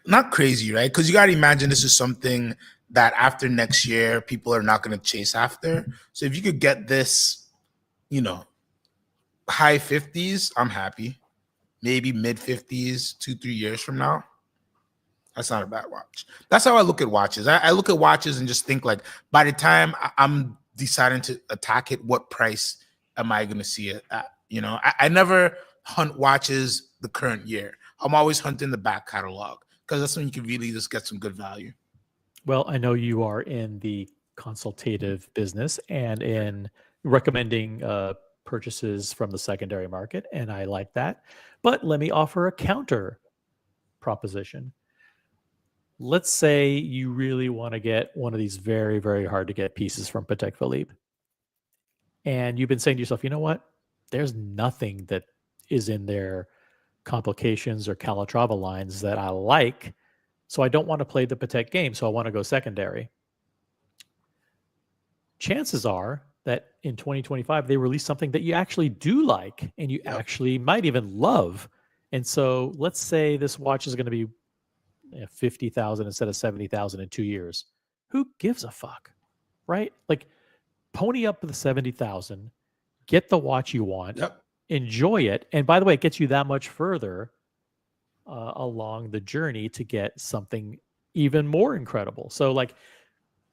Not crazy, right? Because you got to imagine this is something that after next year, people are not going to chase after. So if you could get this, high 50s, I'm happy. Maybe mid 50s, 2-3 years from now. That's not a bad watch. That's how I look at watches. I look at watches and just think, like, by the time I'm deciding to attack it, what price am I going to see it at? I never hunt watches the current year. I'm always hunting the back catalog, because that's when you can really just get some good value.
Well, I know you are in the consultative business and in recommending purchases from the secondary market, and I like that. But let me offer a counter proposition. Let's say you really want to get one of these very, very hard to get pieces from Patek Philippe. And you've been saying to yourself, you know what? There's nothing that is in their complications or Calatrava lines that I like. So I don't want to play the Patek game. So I want to go secondary. Chances are that in 2025, they release something that you actually do like and you actually might even love. And so let's say this watch is going to be 50,000 instead of 70,000 in 2 years. Who gives a fuck, right? Like, pony up the 70,000, get the watch you want, enjoy it, and by the way, it gets you that much further along the journey to get something even more incredible. So, like,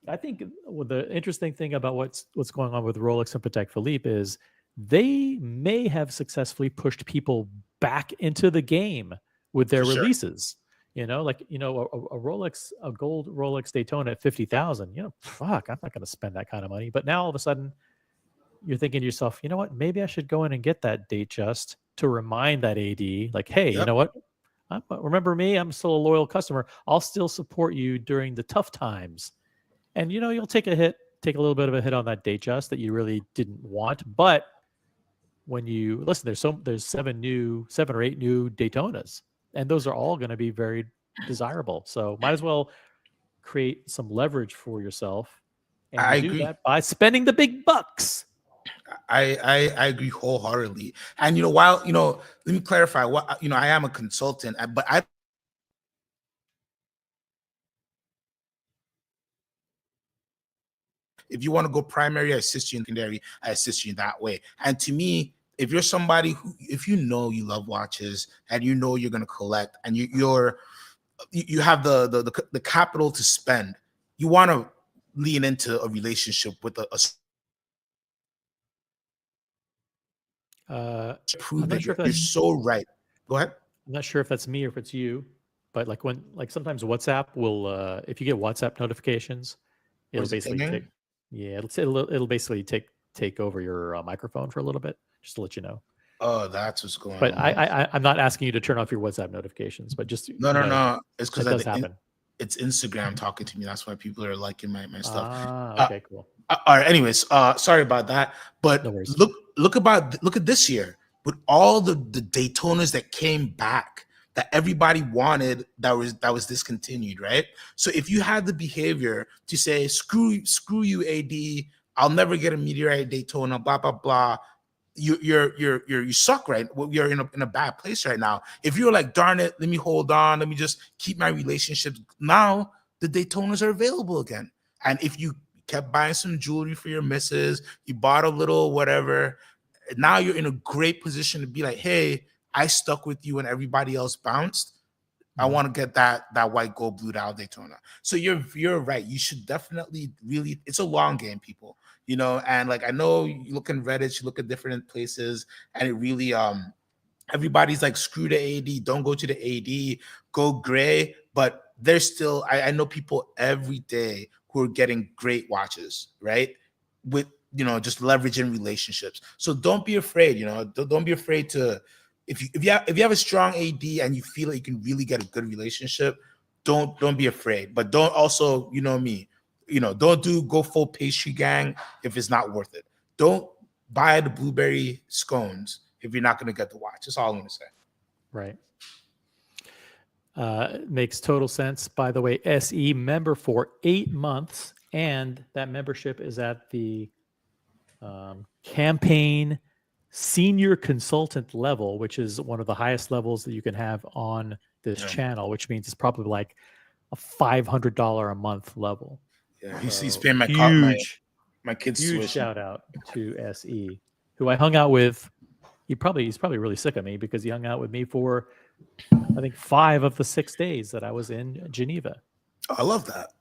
I think the interesting thing about what's going on with Rolex and Patek Philippe is they may have successfully pushed people back into the game with their releases. A Rolex, a gold Rolex Daytona at 50,000, fuck, I'm not going to spend that kind of money. But now all of a sudden you're thinking to yourself, you know what, maybe I should go in and get that Datejust to remind that AD, like, hey, you know what? Remember me? I'm still a loyal customer. I'll still support you during the tough times. And, you'll take a little bit of a hit on that Datejust that you really didn't want. But when you listen, there's 7 or 8 new Daytonas. And those are all going to be very desirable. So might as well create some leverage for yourself. And
I
do
agree.
that by spending the big bucks.
I agree wholeheartedly. And, while, let me clarify what, I am a consultant, but if you want to go primary, I assist you in secondary, I assist you that way. And to me, if you're somebody who, if you love watches and you're going to collect and you have the capital to spend, you want to lean into a relationship with a prove
I'm
that
not sure if
you're
that's
so right. Go ahead.
I'm not sure if that's me or if it's you, but like sometimes WhatsApp will if you get WhatsApp notifications,
Or
it'll
is it
basically
pinging?
it'll basically take over your microphone for a little bit, just to let you know.
Oh, that's what's going
But
on.
I'm not asking you to turn off your WhatsApp notifications, but just
No. It's because
that does happen.
it's Instagram talking to me. That's why people are liking my stuff.
Okay, cool.
All right. Anyways, sorry about that. But
No worries.
look at this year with all the Daytonas that came back that everybody wanted that was discontinued, right? So if you had the behavior to say screw you, AD, I'll never get a meteorite Daytona, blah blah blah. You suck, right? Well, you're in a bad place right now. If you're like, darn it, let me hold on, let me just keep my relationships. Now the Daytonas are available again, and if you kept buying some jewelry for your missus, you bought a little whatever, now you're in a great position to be like, hey, I stuck with you when everybody else bounced. I want to get that white gold blue dial Daytona. So you're right. You should definitely really. It's a long game, people. And like I know you look in Reddit, you look at different places, and it really everybody's like screw the AD, don't go to the AD, go gray. But there's still I know people every day who are getting great watches, right? With just leveraging relationships. So don't be afraid. Don't be afraid to if you have a strong AD and you feel like you can really get a good relationship, don't be afraid. But don't also, me, don't go full pastry gang if it's not worth it. Don't buy the blueberry scones if you're not going to get the watch. That's all I'm going to say.
Right. Makes total sense. By the way, SE member for 8 months, and that membership is at the campaign senior consultant level, which is one of the highest levels that you can have on this channel, which means it's probably like a $500 a month level.
Yeah, he's paying my kids'
huge
tuition.
shout out to SE, who I hung out with. He's probably really sick of me because he hung out with me for I think 5 of the 6 days that I was in Geneva.
Oh, I love that.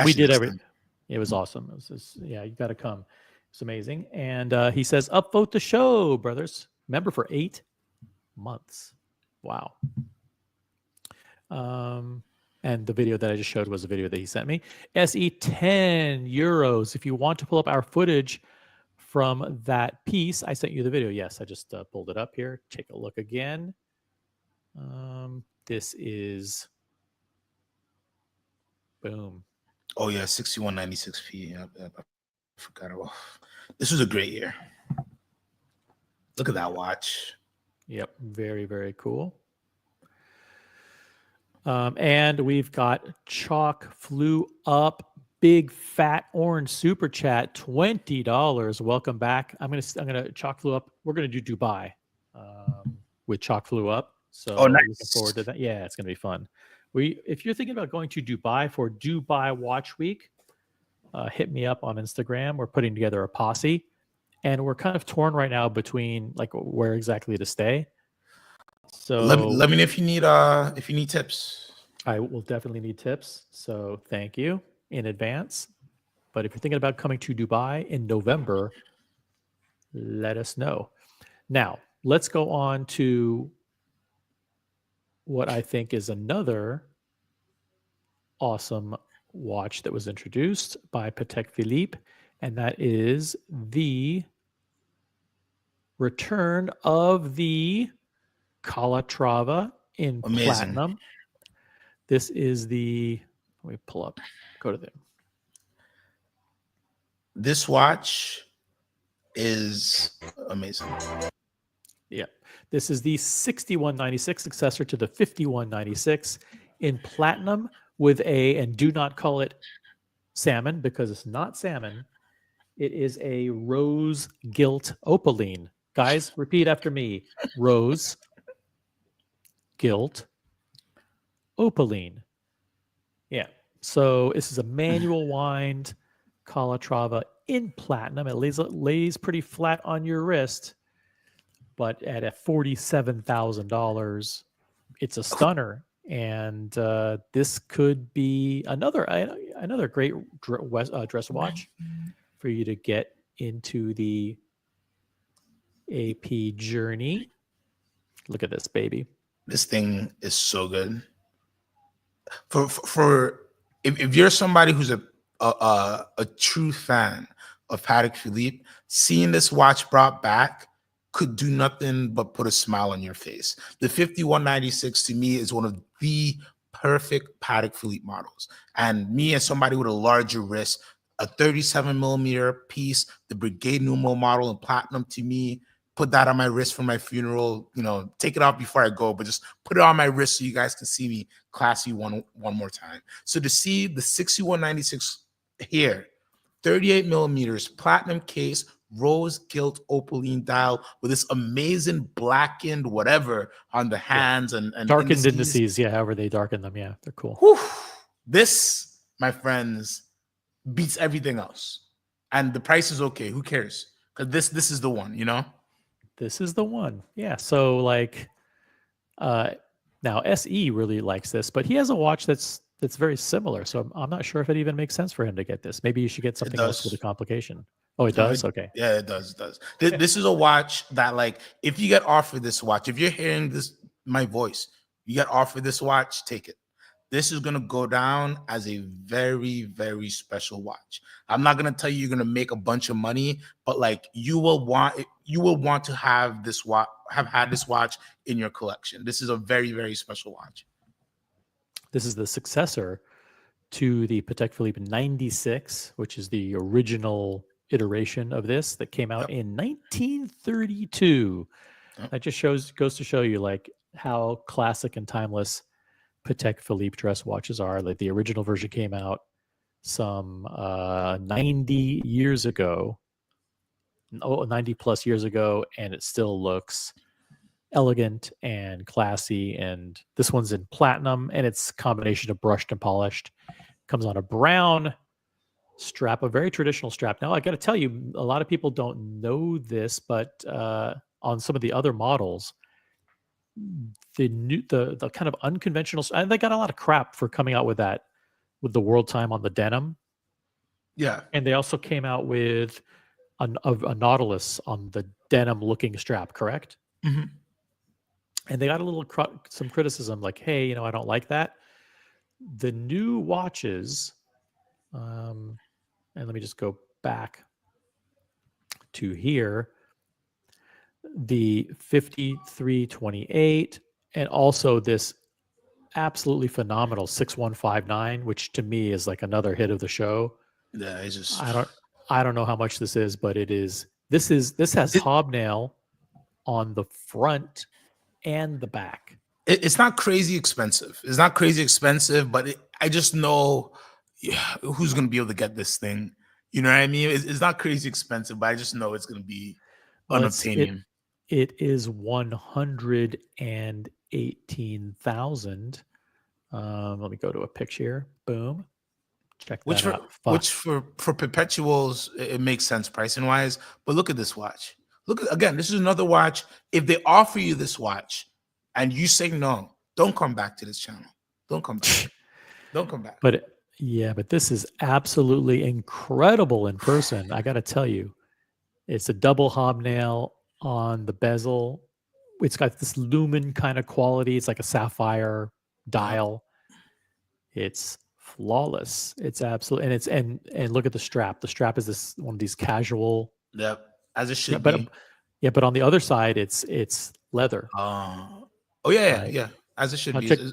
We did everything. It was awesome. It was just, yeah, you got to come. It's amazing. And he says, upvote the show, brothers. Member for 8 months. Wow. And the video that I just showed was a video that he sent me. SE 10 euros. If you want to pull up our footage from that piece, I sent you the video. Yes, I just pulled it up here. Take a look again. This is boom.
Oh yeah, 6196p. I forgot about. This was a great year. Look at that watch.
Yep, very, very cool. And we've got Chalk flew up, big fat orange super chat, $20. Welcome back. I'm gonna Chalk flew up. We're gonna do Dubai with Chalk flew up. So
nice.
Looking forward to that. Yeah, it's gonna be fun. If you're thinking about going to Dubai for Dubai Watch Week, hit me up on Instagram. We're putting together a posse, and we're kind of torn right now between like where exactly to stay. So
let me know if you need tips.
I will definitely need tips. So thank you in advance. But if you're thinking about coming to Dubai in November, let us know. Now, let's go on to what I think is another awesome watch that was introduced by Patek Philippe, and that is the return of the Calatrava in platinum. This is the, let me pull up, go to them.
This watch is amazing.
Yeah. This is the 6196 successor to the 5196 in platinum with and do not call it salmon because it's not salmon. It is a rose gilt opaline. Guys, repeat after me. Rose gilt opaline. Yeah. So this is a manual wind Calatrava in platinum. It lays pretty flat on your wrist, but at $47,000, it's a stunner. And this could be another. I another great dress watch for you to get into the AP journey. Look at this baby.
This thing is so good. For if you're somebody who's a true fan of Patek Philippe, seeing this watch brought back could do nothing but put a smile on your face. The 5196 to me is one of the perfect Patek Philippe models. And me as somebody with a larger wrist, a 37 millimeter piece, the Brigade numeral model in platinum, to me, put that on my wrist for my funeral, take it off before I go, but just put it on my wrist so you guys can see me classy one more time. So to see the 6196 here, 38 millimeters, platinum case, rose gilt opaline dial with this amazing blackened whatever on the hands and
darkened indices. Yeah, however they darken them. Yeah, they're cool.
Whew. This, my friends, beats everything else. And the price is okay. Who cares? Because this is the one,
This is the one. Yeah. So now SE really likes this, but he has a watch that's very similar. So I'm not sure if it even makes sense for him to get this. Maybe you should get something else with a complication. Oh, it does? Okay.
Yeah, it does. This is a watch that, if you get offered this watch, if you're hearing my voice, you get offered this watch, take it. This is going to go down as a very, very special watch. I'm not going to tell you you're going to make a bunch of money, but you will want to have this watch, have had this watch in your collection. This is a very, very special watch.
This is the successor to the Patek Philippe 96, which is the original iteration of this that came out in 1932. That just goes to show you how classic and timeless Patek Philippe dress watches are. The original version came out some 90 years ago, 90 plus years ago, and it still looks elegant and classy. And this one's in platinum, and it's a combination of brushed and polished. Comes on a brown strap, a very traditional strap. Now, I got to tell you, a lot of people don't know this, but on some of the other models, the kind of unconventional, and they got a lot of crap for coming out with that, with the world time on the denim.
Yeah.
And they also came out with a Nautilus on the denim looking strap, correct?
Mm-hmm.
And they got a little some criticism hey, I don't like that. The new watches, and let me just go back to here, the 5328, and also this absolutely phenomenal 6159, which to me is another hit of the show.
Yeah, it's just
I don't know how much this is, but this has hobnail on the front and the back.
It's not crazy expensive. It's not crazy expensive, but I just know who's going to be able to get this thing. You know what I mean? It's not crazy expensive, but I just know it's going to be unobtainium.
It is 118,000. Let me go to a picture here. Boom. Check that out.
Which for perpetuals, it makes sense pricing wise. But look at this watch. Again, this is another watch. If they offer you this watch and you say no, don't come back to this channel. Don't come back. Don't come back.
But this is absolutely incredible in person. I got to tell you, it's a double hobnail on the bezel. It's got this lumen kind of quality. It's like a sapphire dial. It's flawless. It's absolutely, and look at the strap. The strap is this one of these casual.
Yep, as it should be.
But on the other side, it's leather.
Yeah, as it should be.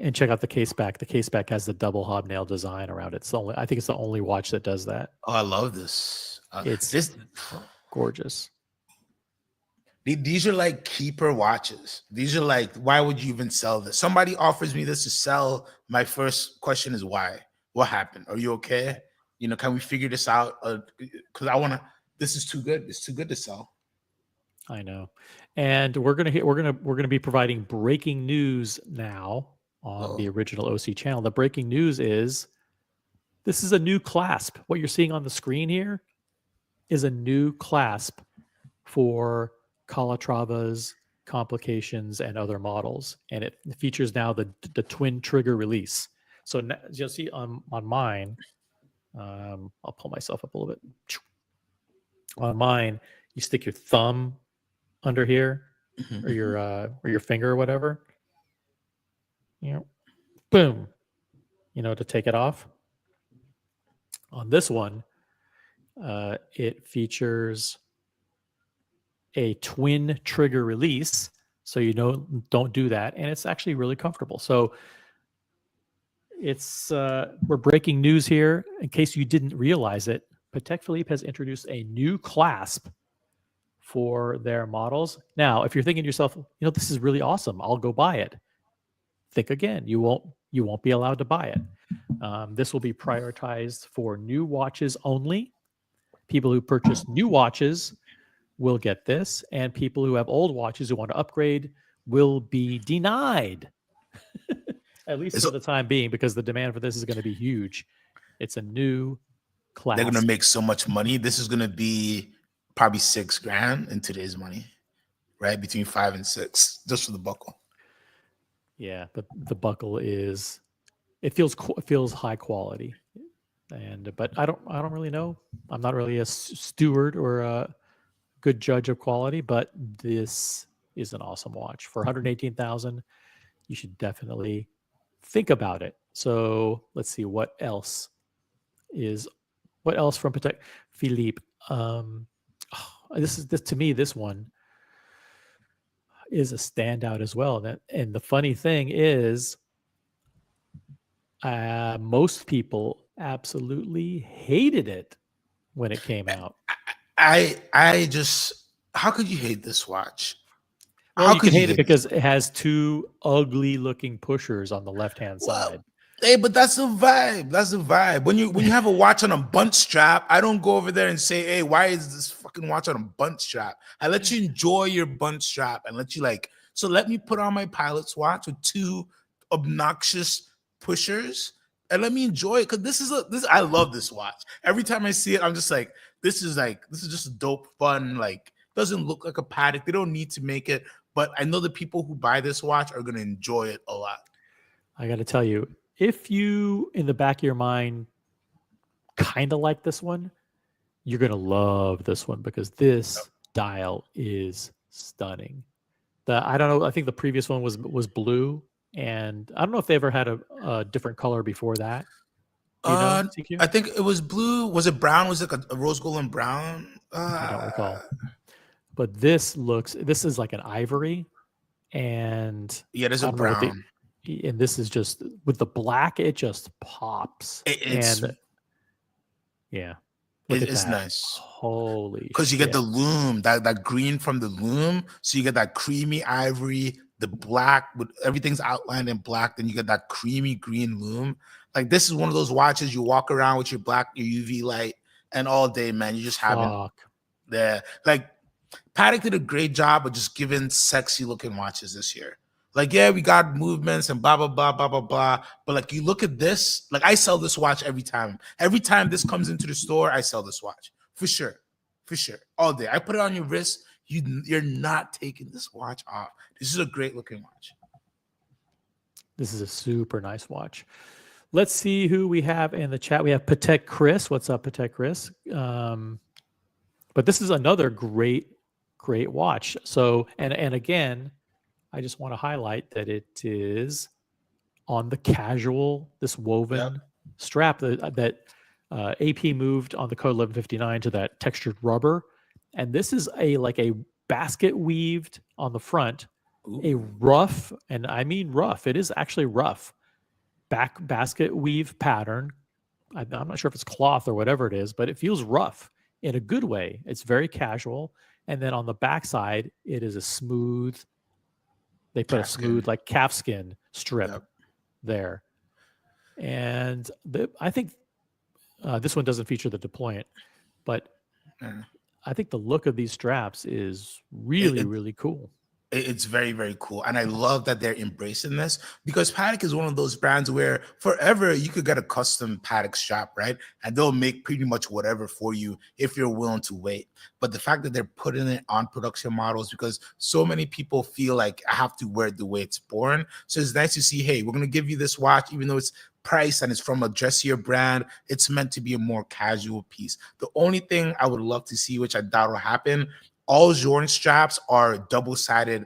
And check out the case back. The case back has the double hobnail design around it. I think it's the only watch that does that.
Oh, I love this.
It's gorgeous.
These are keeper watches. These are why would you even sell this? Somebody offers me this to sell. My first question is why? What happened? Are you okay? Can we figure this out? Because this is too good. It's too good to sell.
I know. And we're gonna be providing breaking news now on the original OC channel. The breaking news is this is a new clasp. What you're seeing on the screen here is a new clasp for Calatravas, Complications, and other models. And it features now the twin trigger release. So now, you'll see on mine, I'll pull myself up a little bit. On mine, you stick your thumb under here, or your finger or whatever. You know, boom. You know, to take it off. On this one, it features a twin trigger release, so you don't do that, and it's actually really comfortable. So it's we're breaking news here. In case you didn't realize it, Patek Philippe has introduced a new clasp for their models. Now, if you're thinking to yourself, this is really awesome, I'll go buy it. Think again. You won't be allowed to buy it. This will be prioritized for new watches only. People who purchase new watches will get this, and people who have old watches who want to upgrade will be denied. At least for the time being, because the demand for this is going to be huge. It's a new class.
They're going to make so much money. This is going to be probably $6,000 in today's money, right? Between 5 and 6, just for the buckle.
Yeah, but the buckle it feels high quality, but I don't really know. I'm not really a steward or a good judge of quality, but this is an awesome watch for $118,000. You should definitely think about it. So let's see what else from Patek Philippe. This to me, this one is a standout as well. And the funny thing is, most people absolutely hated it when it came out.
I just, how could you hate this watch?
Well, you can hate it because it has two ugly looking pushers on the left-hand side.
Hey, but that's the vibe. That's the vibe. When you have a watch on a bunch strap, I don't go over there and say, hey, why is this fucking watch on a bunch strap? I let you enjoy your bunch strap and let you so let me put on my pilot's watch with two obnoxious pushers and let me enjoy it. Because I love this watch. Every time I see it, I'm just like, this is just dope, fun, doesn't look like a Patek. They don't need to make it, but I know the people who buy this watch are going to enjoy it a lot.
I got to tell you, if you, in the back of your mind, kind of like this one, you're going to love this one because this dial is stunning. I don't know. I think the previous one was blue, and I don't know if they ever had a different color before that. Do you know, CQ?
I think it was blue. Was it brown? Was it a rose gold and brown?
I don't recall. But this is like an ivory, and
there's a brown.
And this is just with the black, it just pops.
It's nice.
Holy,
because you get the loom, that green from the loom, so you get that creamy ivory, the black with everything's outlined in black. Then you get that creamy green loom. This is one of those watches you walk around with your UV light, and all day, man, you just have it there. Patek did a great job of just giving sexy looking watches this year. We got movements and blah, blah, blah, blah, blah, blah. But you look at this, I sell this watch every time. Every time this comes into the store, I sell this watch. For sure. All day. I put it on your wrist. You're not taking this watch off. This is a great looking watch.
This is a super nice watch. Let's see who we have in the chat. We have Patek Chris. What's up, Patek Chris? But this is another great watch. So, and again, I just want to highlight that it is on the casual, this woven strap that AP moved on the code 1159 to that textured rubber. And this is a basket weaved on the front, a rough, and I mean rough, it is actually rough, basket weave pattern. I'm not sure if it's cloth or whatever it is, but it feels rough in a good way. It's very casual. And then on the backside, it is a smooth, they put a smooth calfskin strip there. And I think this one doesn't feature the deployant, but I think the look of these straps is really cool.
It's very, very cool. And I love that they're embracing this, because Patek is one of those brands where forever you could get a custom Patek strap, right? And they'll make pretty much whatever for you if you're willing to wait. But the fact that they're putting it on production models, because so many people feel like I have to wear it the way it's born. So it's nice to see, hey, we're going to give you this watch, even though it's price and it's from a dressier brand, it's meant to be a more casual piece. The only thing I would love to see, which I doubt will happen, all Jordan straps are double-sided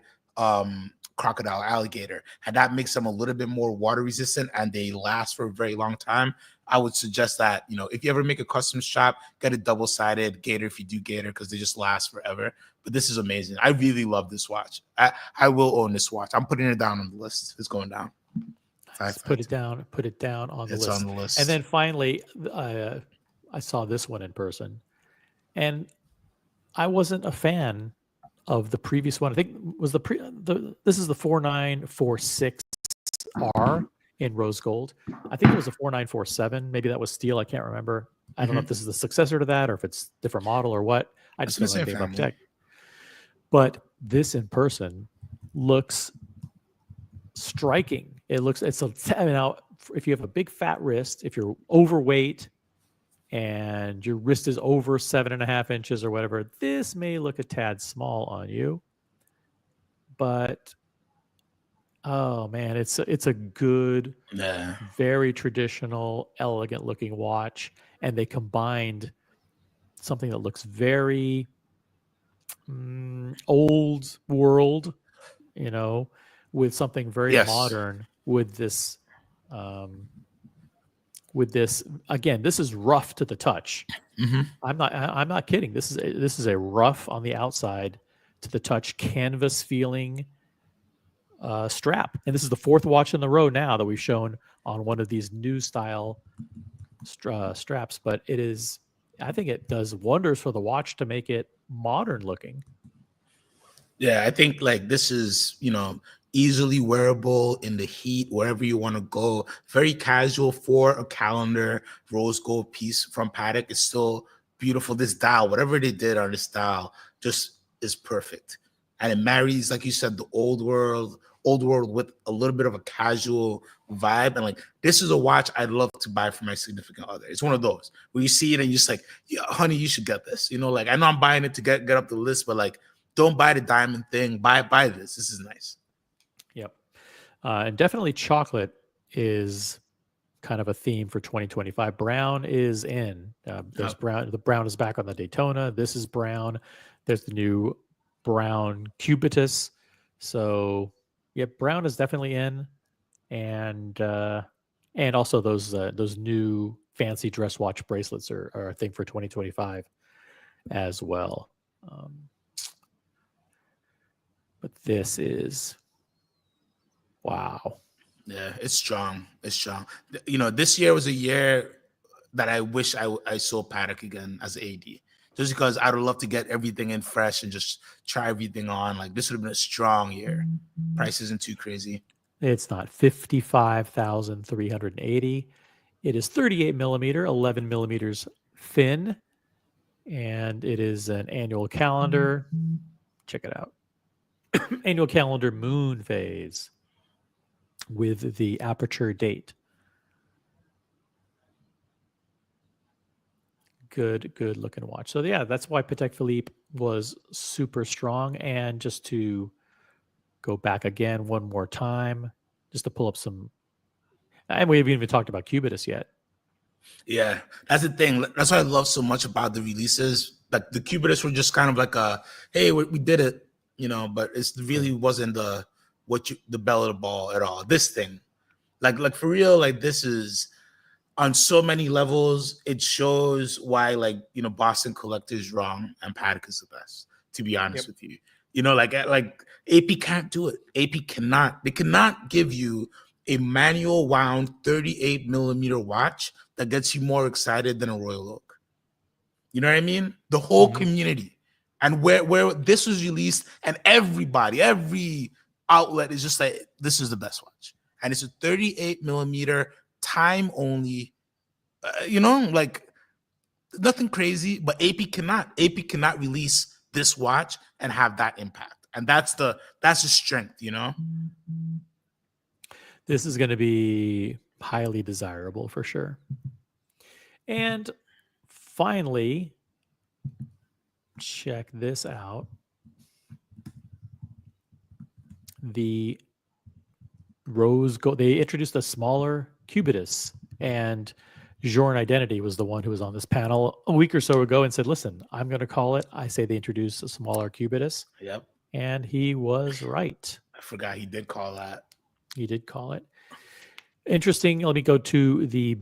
crocodile alligator, and that makes them a little bit more water resistant and they last for a very long time. I would suggest that, if you ever make a custom strap, get a double-sided gator if you do gator, because they just last forever. But this is amazing. I really love this watch. I will own this watch. I'm putting it down on the list. It's going down.
Put it down on the list.
It's on the list.
And then finally, I saw this one in person, and I wasn't a fan of the previous one. I think was this is the 4946R in rose gold. I think it was a 4947. Maybe that was steel. I can't remember. I don't know if this is the successor to that or if it's a different model or what. I just know anything about Patek. But this in person looks striking. Now, if you have a big fat wrist, if you're overweight and your wrist is over 7.5 inches or whatever, this may look a tad small on you. But oh man, it's a good, very traditional, elegant looking watch, and they combined something that looks very old world, with something very modern. With this, again, this is rough to the touch. I'm not kidding. This is a rough on the outside to the touch, canvas feeling strap. And this is the fourth watch in the row now that we've shown on one of these new style straps. But I think it does wonders for the watch to make it modern looking.
Yeah, I think this is, easily wearable in the heat, wherever you want to go. Very casual for a calendar rose gold piece from Patek. It's still beautiful. This dial, whatever they did on this dial, just is perfect. And it marries, like you said, the old world with a little bit of a casual vibe. And this is a watch I'd love to buy for my significant other. It's one of those where you see it and you're just like, yeah, honey, you should get this. I know I'm buying it to get up the list, but don't buy the diamond thing. Buy this. This is nice.
Yep. And definitely chocolate is kind of a theme for 2025. Brown is in. There's brown. The brown is back on the Daytona. This is brown. There's the new brown Cubitus. So, yeah, brown is definitely in, and also those new fancy dress watch bracelets are a thing for 2025 as well. But this is. Wow.
Yeah, it's strong. It's strong. This year was a year that I wish I saw Patek again as AD. Just because I would love to get everything in fresh and just try everything on. This would have been a strong year. Price isn't too crazy.
It's not 55,380. It is 38 millimeter, 11 millimeters thin, and it is an annual calendar. Check it out. Annual calendar moon phase with the aperture date. Good looking watch. So yeah, that's why Patek Philippe was super strong. And just to go back again one more time, just to pull up some, and we haven't even talked about Cubitus yet.
Yeah, that's the thing. That's what I love so much about the releases. The Cubitus were just kind of hey, we did it, but it really wasn't the bell of the ball at all. This thing, for real, this is on so many levels. It shows why Boston Collector is wrong and Patek is the best, to be honest with you. AP can't do it. AP cannot. They cannot give you a manual wound 38 millimeter watch that gets you more excited than a Royal Oak. You know what I mean? The whole community. And where this was released, and every outlet is just this is the best watch. And it's a 38 millimeter time only, nothing crazy, but AP cannot release this watch and have that impact. And that's the strength,
This is going to be highly desirable for sure. And finally, check this out. The rose gold, they introduced a smaller Cubitus. And Journe Identity was the one who was on this panel a week or so ago and said, listen, I'm going to call it. I say they introduced a smaller Cubitus.
Yep.
And he was right.
I forgot he did call that.
He did call it. Interesting. Let me go to the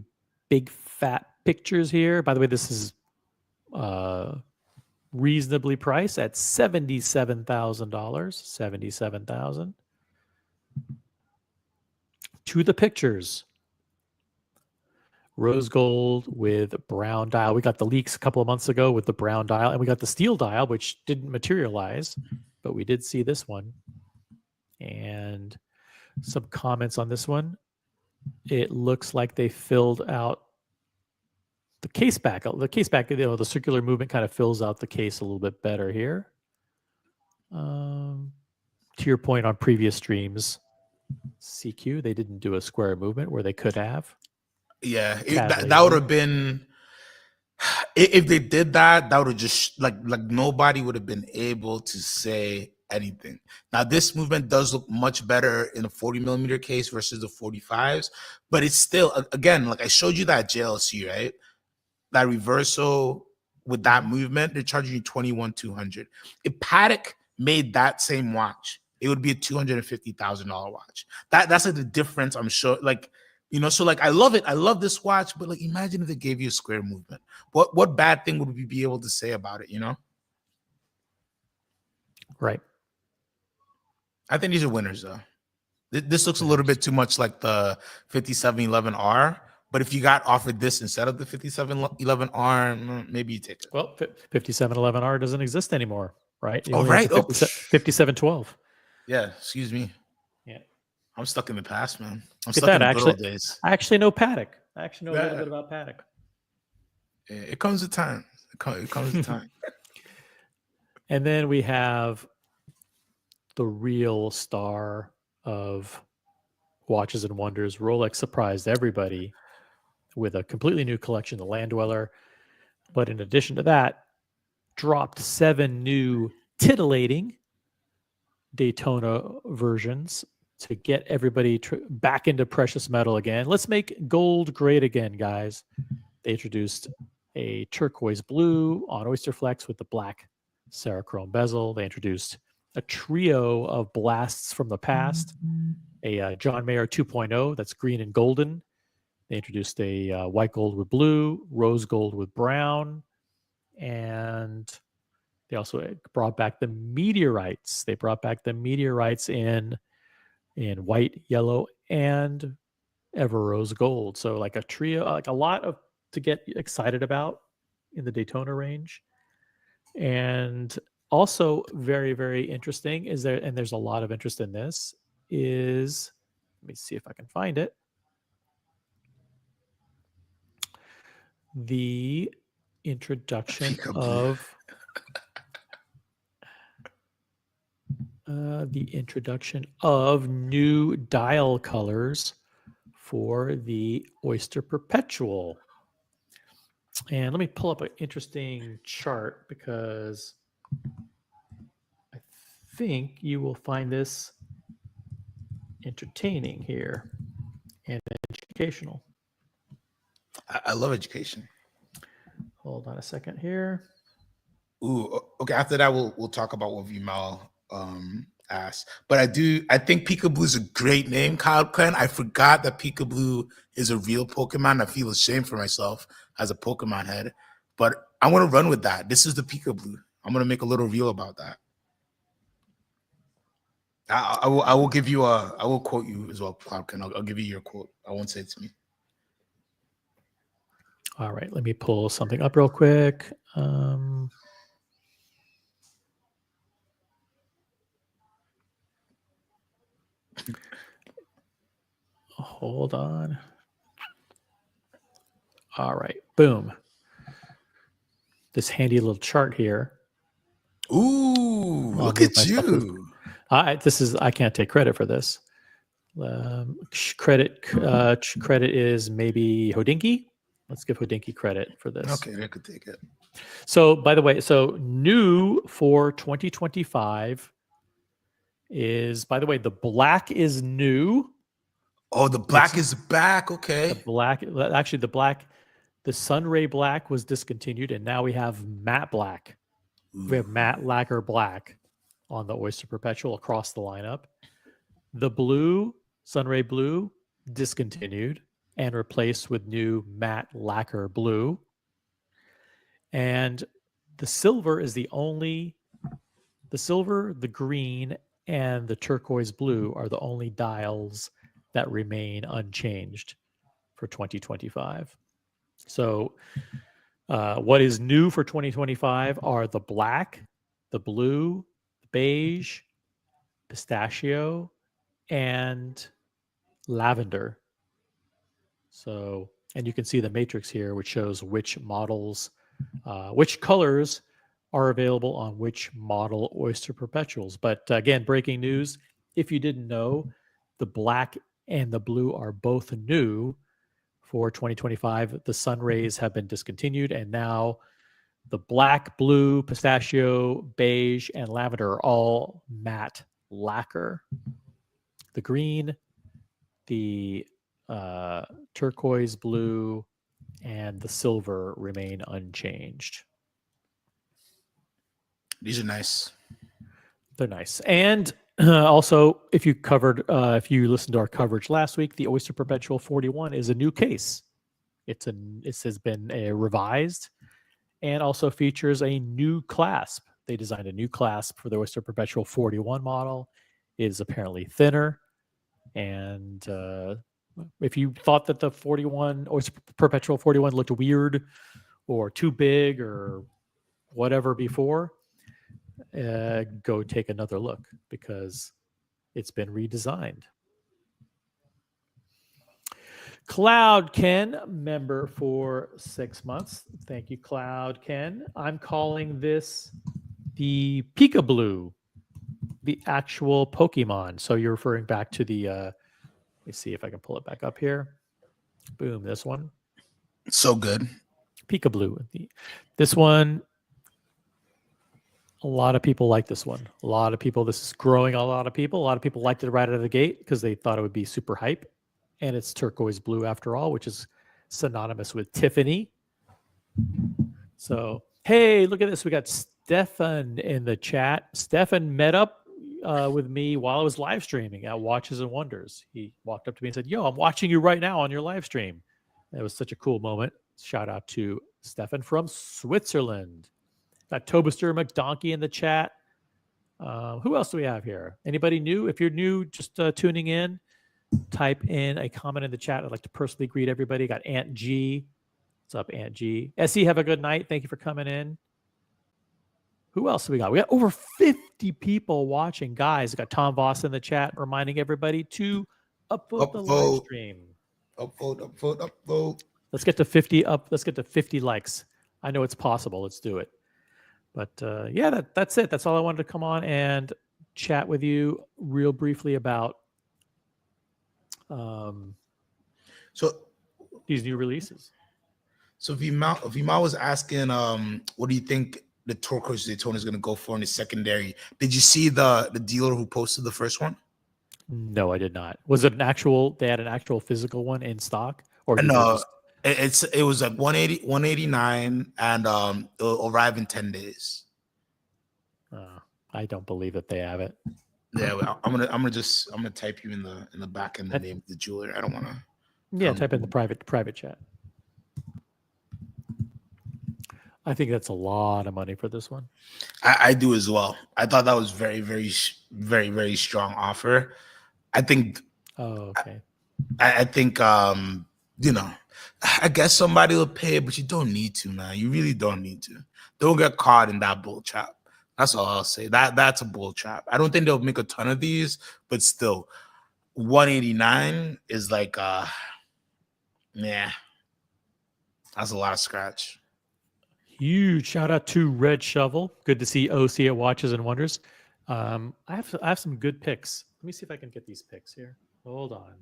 big fat pictures here. By the way, this is reasonably priced at $77,000. $77,000. To the pictures. Rose gold with brown dial. We got the leaks a couple of months ago with the brown dial, and we got the steel dial, which didn't materialize, but we did see this one. And some comments on this one. It looks like they filled out the case back. The case back, the circular movement kind of fills out the case a little bit better here. To your point on previous streams, CQ, they didn't do a square movement where they could have.
Yeah, that would have been, if they did that, that would have just like nobody would have been able to say anything. Now this movement does look much better in a 40 millimeter case versus the 45s, but it's still, again, like I showed you that JLC, right? That reversal with that movement, they're charging you $21,200. If Patek made that same watch, it would be a $250,000 watch. That's like the difference, I'm sure. Like, you know, so like I love it. I love this watch, but like imagine if they gave you a square movement. What bad thing would we be able to say about it, you know?
Right.
I think these are winners though. This looks a little bit too much like the 5711R, but if you got offered this instead of the 5711R, maybe you take it.
Well, 5711R doesn't exist anymore, right?
Oh, right.
5712.
Yeah, excuse me.
Yeah.
I'm stuck in the past, man. I'm
Look
stuck
at
in
that.
the good old days.
I actually know Patek. I actually know a little bit about Patek.
Yeah, it comes with time. It comes with time.
And then we have the real star of Watches and Wonders. Rolex surprised everybody with a completely new collection, the Land Dweller. But in addition to that, dropped 7 new titillating Daytona versions to get everybody back into precious metal again. Let's make gold great again, guys. They introduced a turquoise blue on Oyster Flex with the black Cerachrome bezel. They introduced a trio of blasts from the past, a John Mayer 2.0 that's green and golden. They introduced a white gold with blue, rose gold with brown, and they also brought back the meteorites. They brought back the meteorites in white, yellow, and ever rose gold. So like a trio, like a lot of to get excited about in the Daytona range. And also very, very interesting is there, and there's a lot of interest in this, is, let me see if I can find it. The introduction of new dial colors for the Oyster Perpetual. And let me pull up an interesting chart because I think you will find this entertaining here and educational.
I love education.
Hold on a second here.
Ooh, okay. After that, we'll talk about what Vimal asked. But I think Peekaboo is a great name, Kyle Ken. I forgot that Peekaboo is a real Pokemon. I feel ashamed for myself as a Pokemon head, but I want to run with that. This is the Peekaboo. I'm gonna make a little reel about that. I will give you I will quote you as well, Cloud Ken. I'll give you your quote. I won't say it to me.
All right, let me pull something up real quick. Hold on. All right, boom. This handy little chart here.
Ooh, look at you.
I can't take credit for this. Credit is maybe Hodinkee. Let's give Hodinkee credit for this.
Okay, I could take it.
So, by the way, so new for 2025 is, by the way, the black is new.
Oh, the black is back. Okay.
The Sunray black was discontinued, and now we have matte black. We have matte lacquer black on the Oyster Perpetual across the lineup. The blue, Sunray blue, discontinued and replaced with new matte lacquer blue. And the silver is the silver, the green, and the turquoise blue are the only dials that remain unchanged for 2025. So what is new for 2025 are the black, the blue, beige, pistachio, and lavender. So, and you can see the matrix here, which shows which models, which colors are available on which model Oyster Perpetuals. But again, breaking news, if you didn't know, the black and the blue are both new for 2025. The Sunrays have been discontinued, and now the black, blue, pistachio, beige, and lavender are all matte lacquer. The green, the turquoise blue, and the silver remain unchanged.
These are nice.
They're nice. And also, if you listened to our coverage last week, the Oyster Perpetual 41 is a new case. It has been revised and also features a new clasp. They designed a new clasp for the Oyster Perpetual 41 model. It is apparently thinner. And if you thought that the 41 Oyster Perpetual 41 looked weird or too big or whatever before, go take another look because it's been redesigned. Cloud Ken, member for 6 months. Thank you, Cloud Ken. I'm calling this the Pika Blue, the actual Pokemon. So you're referring back to the, let me see if I can pull it back up here. Boom, this one.
So good.
Pika Blue. This one, a lot of people like this one. A lot of people, this is growing a lot of people. A lot of people liked it right out of the gate because they thought it would be super hype. And it's turquoise blue after all, which is synonymous with Tiffany. So, hey, look at this. We got Stefan in the chat. Stefan met up with me while I was live streaming at Watches and Wonders. He walked up to me and said, "Yo, I'm watching you right now on your live stream." It was such a cool moment. Shout out to Stefan from Switzerland. Got Tobister McDonkey in the chat. Who else do we have here? Anybody new? If you're new, just tuning in, type in a comment in the chat. I'd like to personally greet everybody. Got Aunt G. What's up, Aunt G? Essie, have a good night. Thank you for coming in. Who else do we got? We got over 50 people watching. Guys, we got Tom Voss in the chat reminding everybody to upvote the live stream.
Upvote.
Let's get to 50 up. Let's get to 50 likes. I know it's possible. Let's do it. But yeah, that's it. That's all I wanted to come on and chat with you real briefly about
so
these new releases.
So Vima was asking, what do you think the turquoise Daytona is going to go for in the secondary? Did you see the dealer who posted the first one?
No, I did not. Was it an actual? They had an actual physical one in stock, or
no? It was like 189, and it'll arrive in 10 days.
I don't believe that they have it.
Yeah, well, I'm gonna type you in the back end the name of the jeweler. I don't want to.
Yeah, type in the private chat. I think that's a lot of money for this one.
I do as well. I thought that was very, very, very, very strong offer. I think.
Oh, okay.
I think I guess somebody will pay, but you don't need to, man. You really don't need to. Don't get caught in that bull trap. That's all I'll say. That's a bull trap. I don't think they'll make a ton of these, but still, 189 is like, yeah, that's a lot of scratch.
Huge shout out to Red Shovel. Good to see OC at Watches and Wonders. I have some good picks. Let me see if I can get these picks here. Hold on.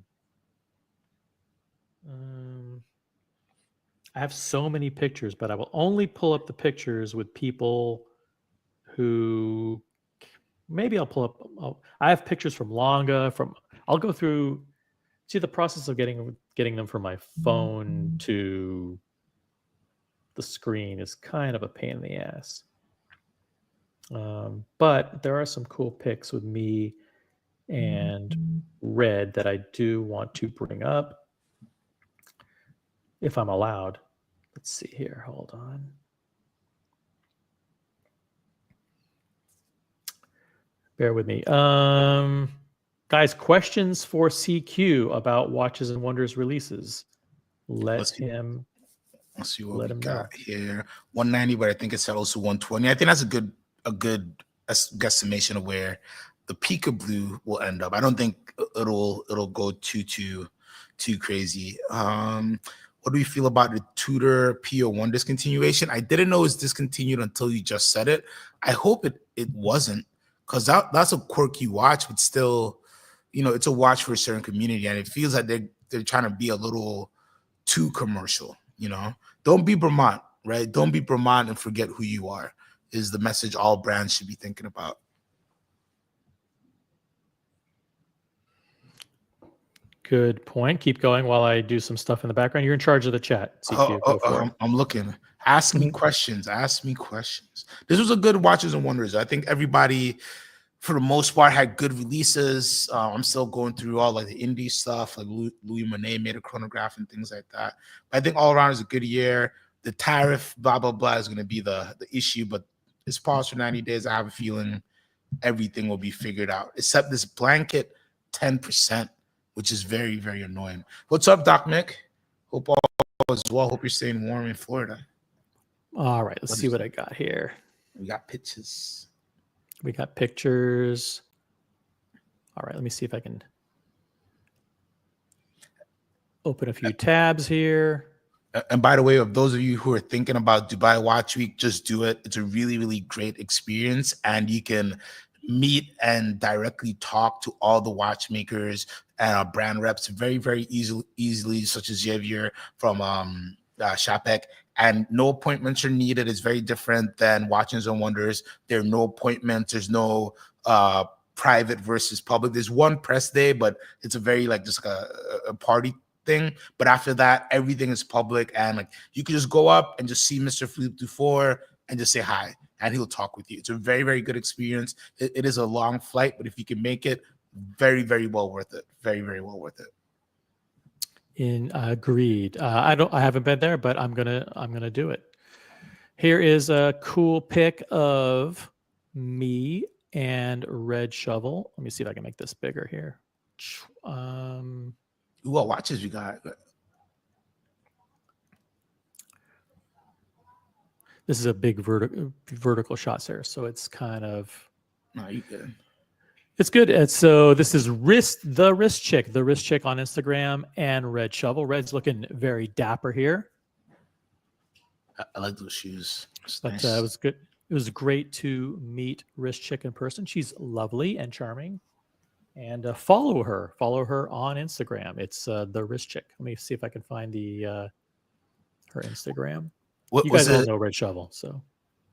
I have so many pictures, but I will only pull up the pictures with people who maybe I'll pull up. I have pictures from Longa. I'll go through See, the process of getting them from my phone to the screen is kind of a pain in the ass. But there are some cool pics with me and Red that I do want to bring up if I'm allowed. Let's see here. Hold on. Bear with me. Guys, questions for CQ about Watches and Wonders releases.
Let's see what
let
we
him
got here. 190, but I think it's also 120. I think that's a good guesstimation of where the Pika Blue will end up. I don't think it'll go too crazy. What do we feel about the Tudor PO1 discontinuation? I didn't know it was discontinued until you just said it. I hope it wasn't, because that's a quirky watch, but still, it's a watch for a certain community, and it feels like they're trying to be a little too commercial. Don't be Vermont, right? Don't be Vermont and forget who you are, is the message all brands should be thinking about.
Good point. Keep going while I do some stuff in the background. You're in charge of the chat, CQ. Go for it.
I'm looking. Ask me questions. This was a good Watches and Wonders. I think everybody, for the most part, had good releases. I'm still going through all like the indie stuff, like Louis Monet made a chronograph and things like that. But I think all around is a good year. The tariff, blah, blah, blah, is going to be the issue, but it's paused for 90 days. I have a feeling everything will be figured out, except this blanket 10%, which is very, very annoying. What's up, Doc Mick? Hope all is well. Hope you're staying warm in Florida.
All right, let's see what I got here.
We got pictures.
We got pictures. All right, let me see if I can open a few tabs here.
And by the way, of those of you who are thinking about Dubai Watch Week, just do it. It's a really, really great experience, and you can meet and directly talk to all the watchmakers and brand reps very, very easily, such as Javier from Shapek. And no appointments are needed. It's very different than Watches and Wonders. There are no appointments. There's no private versus public. There's one press day, but it's a very just like a party thing. But after that, everything is public, and like you can just go up and just see Mr. Philippe Dufour and just say hi, and he'll talk with you. It's a very, very good experience. It is a long flight, but if you can make it, very, very well worth it. Very, very well worth it.
Agreed. I haven't been there, but I'm gonna do it. Here is a cool pic of me and Red Shovel. Let me see if I can make this bigger here.
What watches you got?
This is a big vertical shot there, so it's kind of.
No, you good.
It's good. And so this is the wrist chick on Instagram, and Red Shovel. Red's looking very dapper here.
I like those shoes.
But
Nice.
it was good. It was great to meet Wrist Chick in person. She's lovely and charming. And follow her on Instagram. It's the Wrist Chick. Let me see if I can find her Instagram. You guys all know Red Shovel. So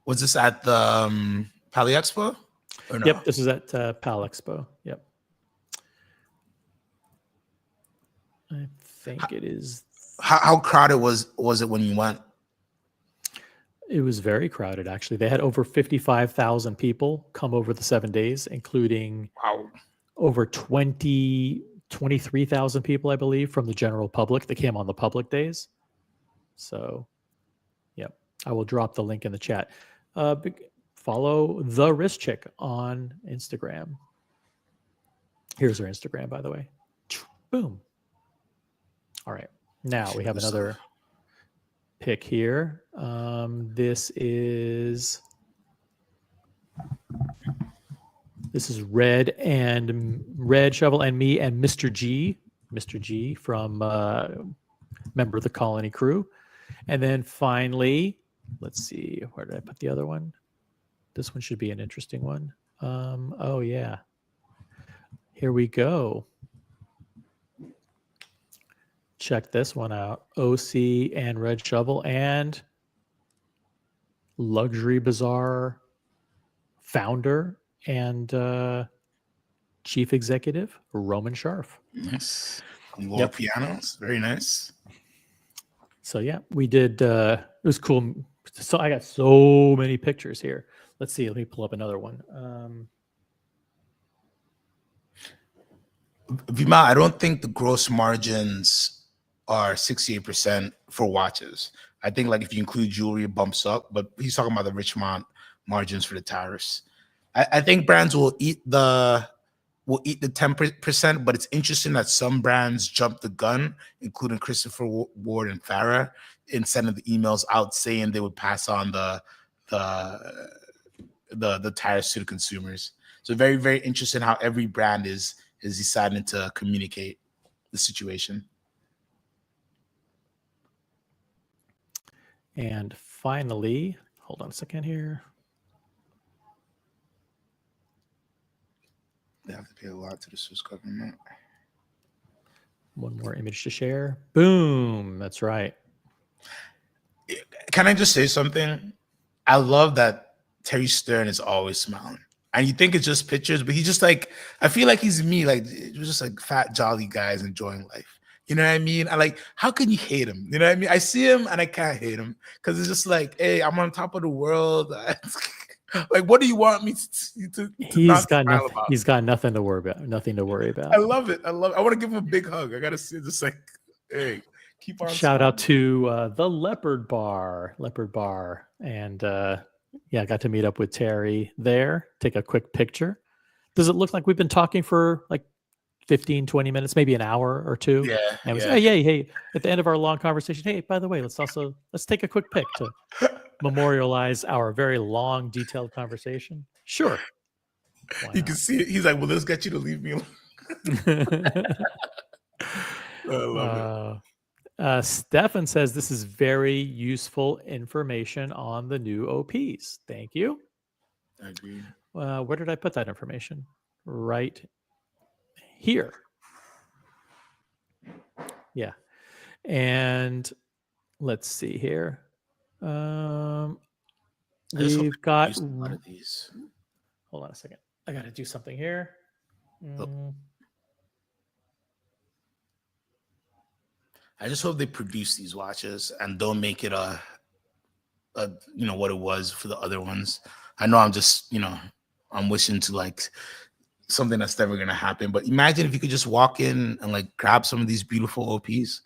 was this at the Pali Expo? Or no?
Yep, this is at Pal Expo. Yep. I think it is.
How crowded was it when you went?
It was very crowded, actually. They had over 55,000 people come over the 7 days, including over 23,000 people, I believe, from the general public that came on the public days. So, yep, I will drop the link in the chat. Follow the Wrist Chick on Instagram. Here's her Instagram, by the way. Boom. All right. Now we have another pick here. This is Red Shovel and me and Mr. G from member of the Colony crew. And then finally, let's see, where did I put the other one? This one should be an interesting one. Oh yeah. Here we go. Check this one out. OC and Red Shovel and Luxury Bazaar founder and chief executive, Roman Scharf.
Yes. Wall pianos, very nice.
So yeah, we did. It was cool. So I got so many pictures here. Let's see. Let me pull up another one.
Vima, I don't think the gross margins are 68% for watches. I think like if you include jewelry, it bumps up. But he's talking about the Richmond margins for the tariffs. I think brands will eat the 10%, but it's interesting that some brands jumped the gun, including Christopher Ward and Farah, in sending the emails out saying they would pass on the tariffs to the consumers. So very, very interesting how every brand is deciding to communicate the situation.
And finally, hold on a second here.
They have to pay a lot to the Swiss government.
One more image to share. Boom. That's right.
Can I just say something? I love that Terry Stern is always smiling. And you think it's just pictures, but he's just like, I feel like he's me, like just like fat, jolly guys enjoying life. You know what I mean? I like, how can you hate him? You know what I mean? I see him and I can't hate him because it's just like, hey, I'm on top of the world. Like, what do you want me to
He's got nothing. About? He's got nothing to worry about. Nothing to worry about.
I love it. I want to give him a big hug. I gotta see, just like, hey, keep on.
Shout out to the Leopard Bar, and yeah, I got to meet up with Terry there. Take a quick picture. Does it look like we've been talking for like 15, 20 minutes, maybe an hour or two?
Yeah.
And hey, at the end of our long conversation, hey, by the way, let's take a quick pic to memorialize our very long, detailed conversation. Sure.
You can see it. He's like, well, let's get you to leave me alone. I love it.
Stefan says this is very useful information on the new OPs. Thank you.
I agree.
Where did I put that information? Right here. Yeah. And let's see here. We've got a lot of these. Hold on a second. I got to do something here.
I just hope they produce these watches and don't make it a what it was for the other ones. I know I'm just, I'm wishing to like something that's never going to happen. But imagine if you could just walk in and like grab some of these beautiful OPs.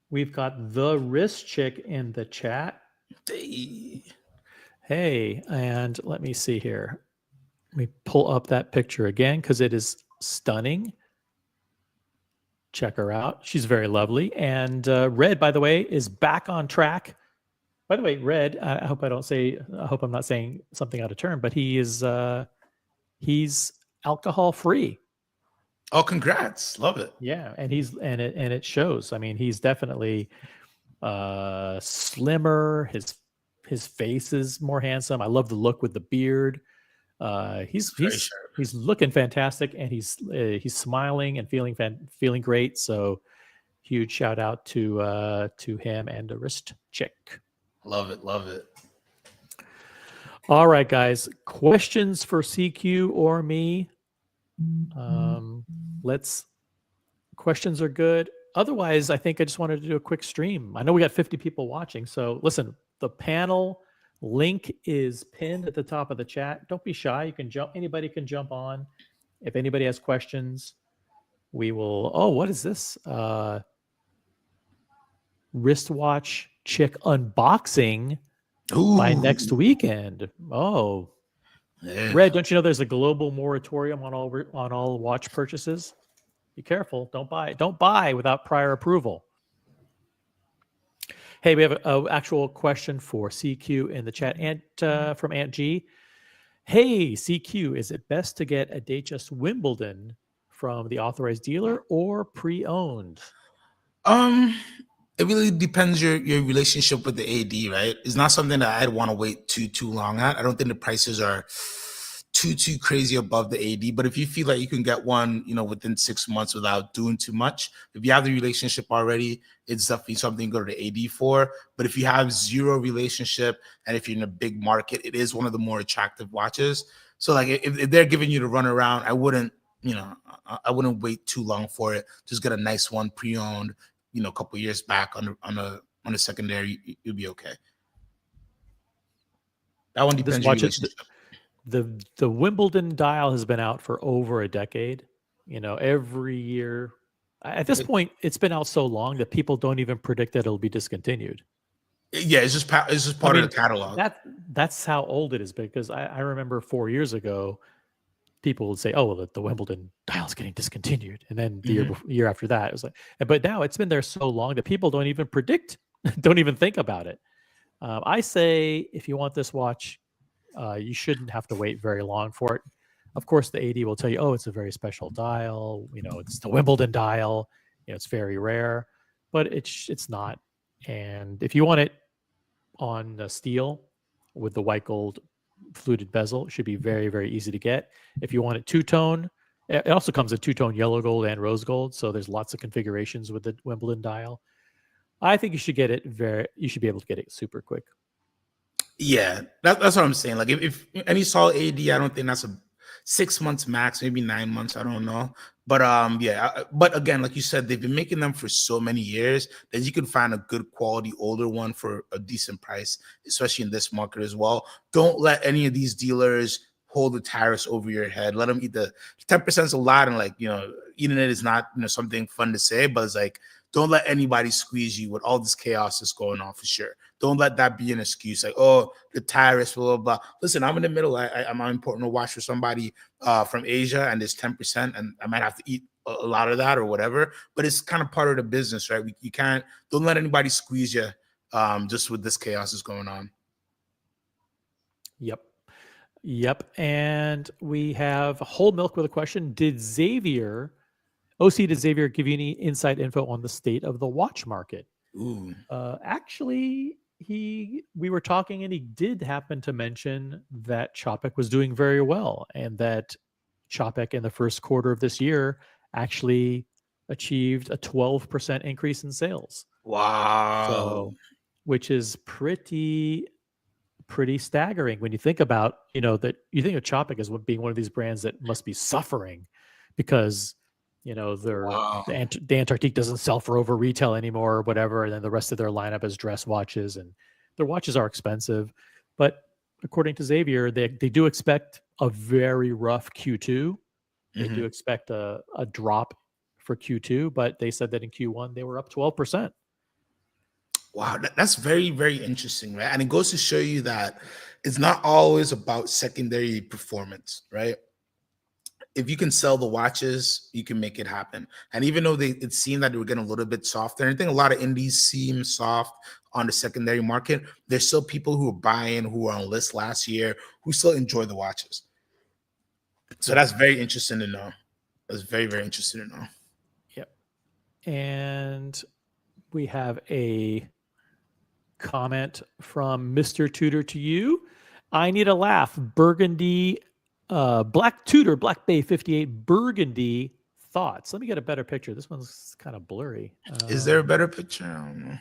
We've got the wrist chick in the chat. Hey, and let me see here. Let me pull up that picture again because it is stunning. Check her out. She's very lovely. And Red, by the way, is back on track. By the way, Red, I hope I'm not saying something out of turn, but he's alcohol free.
Oh, congrats. Love it.
Yeah, and it shows. I mean, he's definitely slimmer. His face is more handsome. I love the look with the beard. He's looking fantastic, and he's smiling and feeling great. So huge shout out to him and the wrist chick.
Love it.
All right, guys. Questions for CQ or me? Questions are good. Otherwise, I think I just wanted to do a quick stream. I know we got 50 people watching, so listen. The panel link is pinned at the top of the chat. Don't be shy. You can jump. Anybody can jump on. If anybody has questions, we will. Oh, what is this? Wristwatch chick unboxing by next weekend. Oh, yeah. Red, don't you know there's a global moratorium on all watch purchases? Be careful. Don't buy without prior approval. Hey, we have an actual question for CQ in the chat from Aunt G. Hey, CQ, is it best to get a Datejust Wimbledon from the authorized dealer or pre-owned?
It really depends your relationship with the AD, right? It's not something that I'd want to wait too long at. I don't think the prices are too crazy above the AD, but if you feel like you can get one, within 6 months without doing too much, if you have the relationship already, it's definitely something to go to the AD for. But if you have zero relationship and if you're in a big market, it is one of the more attractive watches. So like if they're giving you the run around, I wouldn't I wouldn't wait too long for it. Just get a nice one pre-owned, a couple years back on a secondary, you'll be okay. That one
This
depends on
watch,
your relationship.
the Wimbledon dial has been out for over a decade. Every year. At this point, it's been out so long that people don't even predict that it'll be discontinued.
Yeah, it's just part of the catalog.
That's how old it is, because I remember 4 years ago, people would say, "Oh, well, the Wimbledon dial's getting discontinued," and then the year after that, it was like. But now it's been there so long that people don't even predict, don't even think about it. I say, if you want this watch, you shouldn't have to wait very long for it. Of course, the AD will tell you, "Oh, it's a very special dial. It's the Wimbledon dial. It's very rare," but it's not. And if you want it on steel with the white gold fluted bezel, it should be very, very easy to get. If you want it two-tone, it also comes in two-tone yellow gold and rose gold, so there's lots of configurations with the Wimbledon dial. I think you should get it you should be able to get it super quick.
Yeah, that's what I'm saying. Like if any solid AD, I don't think that's a 6 months max, maybe 9 months. I don't know. But but again, like you said, they've been making them for so many years that you can find a good quality older one for a decent price, especially in this market as well. Don't let any of these dealers hold the tariffs over your head. Let them eat the 10% is a lot, and eating it is not something fun to say, but it's like, don't let anybody squeeze you with all this chaos that's going on, for sure. Don't let that be an excuse. Like, oh, the tariffs, blah, blah, blah. Listen, I'm in the middle. I'm importing a watch for somebody from Asia, and there's 10%, and I might have to eat a lot of that or whatever. But it's kind of part of the business, right? Don't let anybody squeeze you just with this chaos that's going on.
Yep. And we have Whole Milk with a question. Did Xavier give you any inside info on the state of the watch market?
Ooh.
Actually, we were talking, and he did happen to mention that Chopek was doing very well, and that Chopek in the first quarter of this year actually achieved a 12% increase in sales.
Wow.
So, which is pretty staggering when you think about, that you think of Chopek as being one of these brands that must be suffering because, the Antarctique doesn't sell for over retail anymore or whatever. And then the rest of their lineup is dress watches, and their watches are expensive. But according to Xavier, they do expect a very rough Q2. They do expect a drop for Q2, but they said that in Q1, they were up 12%.
Wow, that's very, very interesting, right? And it goes to show you that it's not always about secondary performance, right? If you can sell the watches, you can make it happen. And even though it seemed that they were getting a little bit softer, and I think a lot of indies seem soft on the secondary market, there's still people who are buying, who were on lists last year, who still enjoy the watches. So that's very interesting to know. That's very, very interesting to know.
Yep. And we have a comment from Mr. Tudor to you. I need a laugh. Burgundy, Black Tudor, Black Bay 58 Burgundy thoughts. Let me get a better picture. This one's kind of blurry.
Is there a better picture? I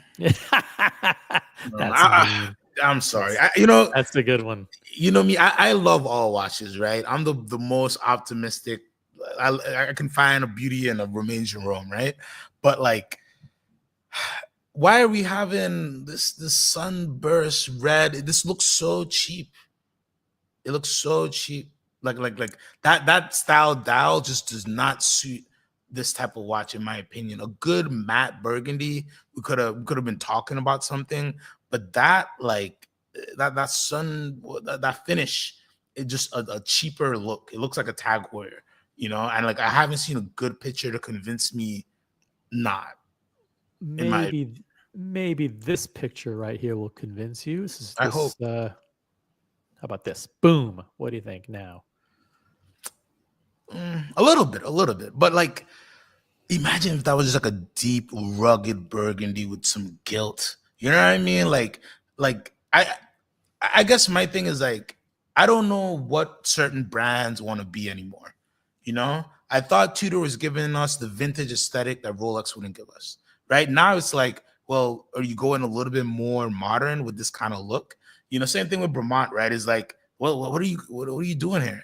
don't know. I'm sorry.
That's a good one.
You know me. I love all watches, right? I'm the most optimistic. I can find a beauty in a remains in Rome, right? But why are we having this sunburst red? This looks so cheap. It looks so cheap. Like that style dial just does not suit this type of watch, in my opinion. A good matte burgundy, we could have been talking about something, but that finish, it just a cheaper look. It looks like a Tag Heuer, and I haven't seen a good picture to convince me not.
Maybe this picture right here will convince you.
I hope.
How about this? Boom. What do you think now?
A little bit. But imagine if that was just a deep, rugged burgundy with some gilt. You know what I mean? I guess my thing is I don't know what certain brands want to be anymore. I thought Tudor was giving us the vintage aesthetic that Rolex wouldn't give us. Right now, it's well, are you going a little bit more modern with this kind of look? Same thing with Bremont, right? Is well, what are you doing here?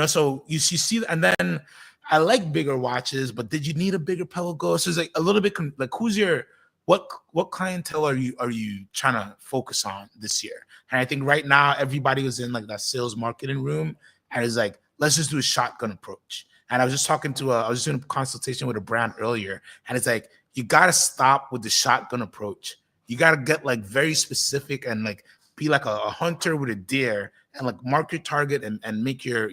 So you see, and then I like bigger watches, but did you need a bigger Pebble Go? So it's like a little bit like who's your what clientele are you trying to focus on this year? And I think right now everybody was in like that sales marketing room and it's like, let's just do a shotgun approach. And I was just talking to I was doing a consultation with a brand earlier, and it's like you gotta stop with the shotgun approach. You gotta get like very specific and like be like a hunter with a deer and like mark your target and make your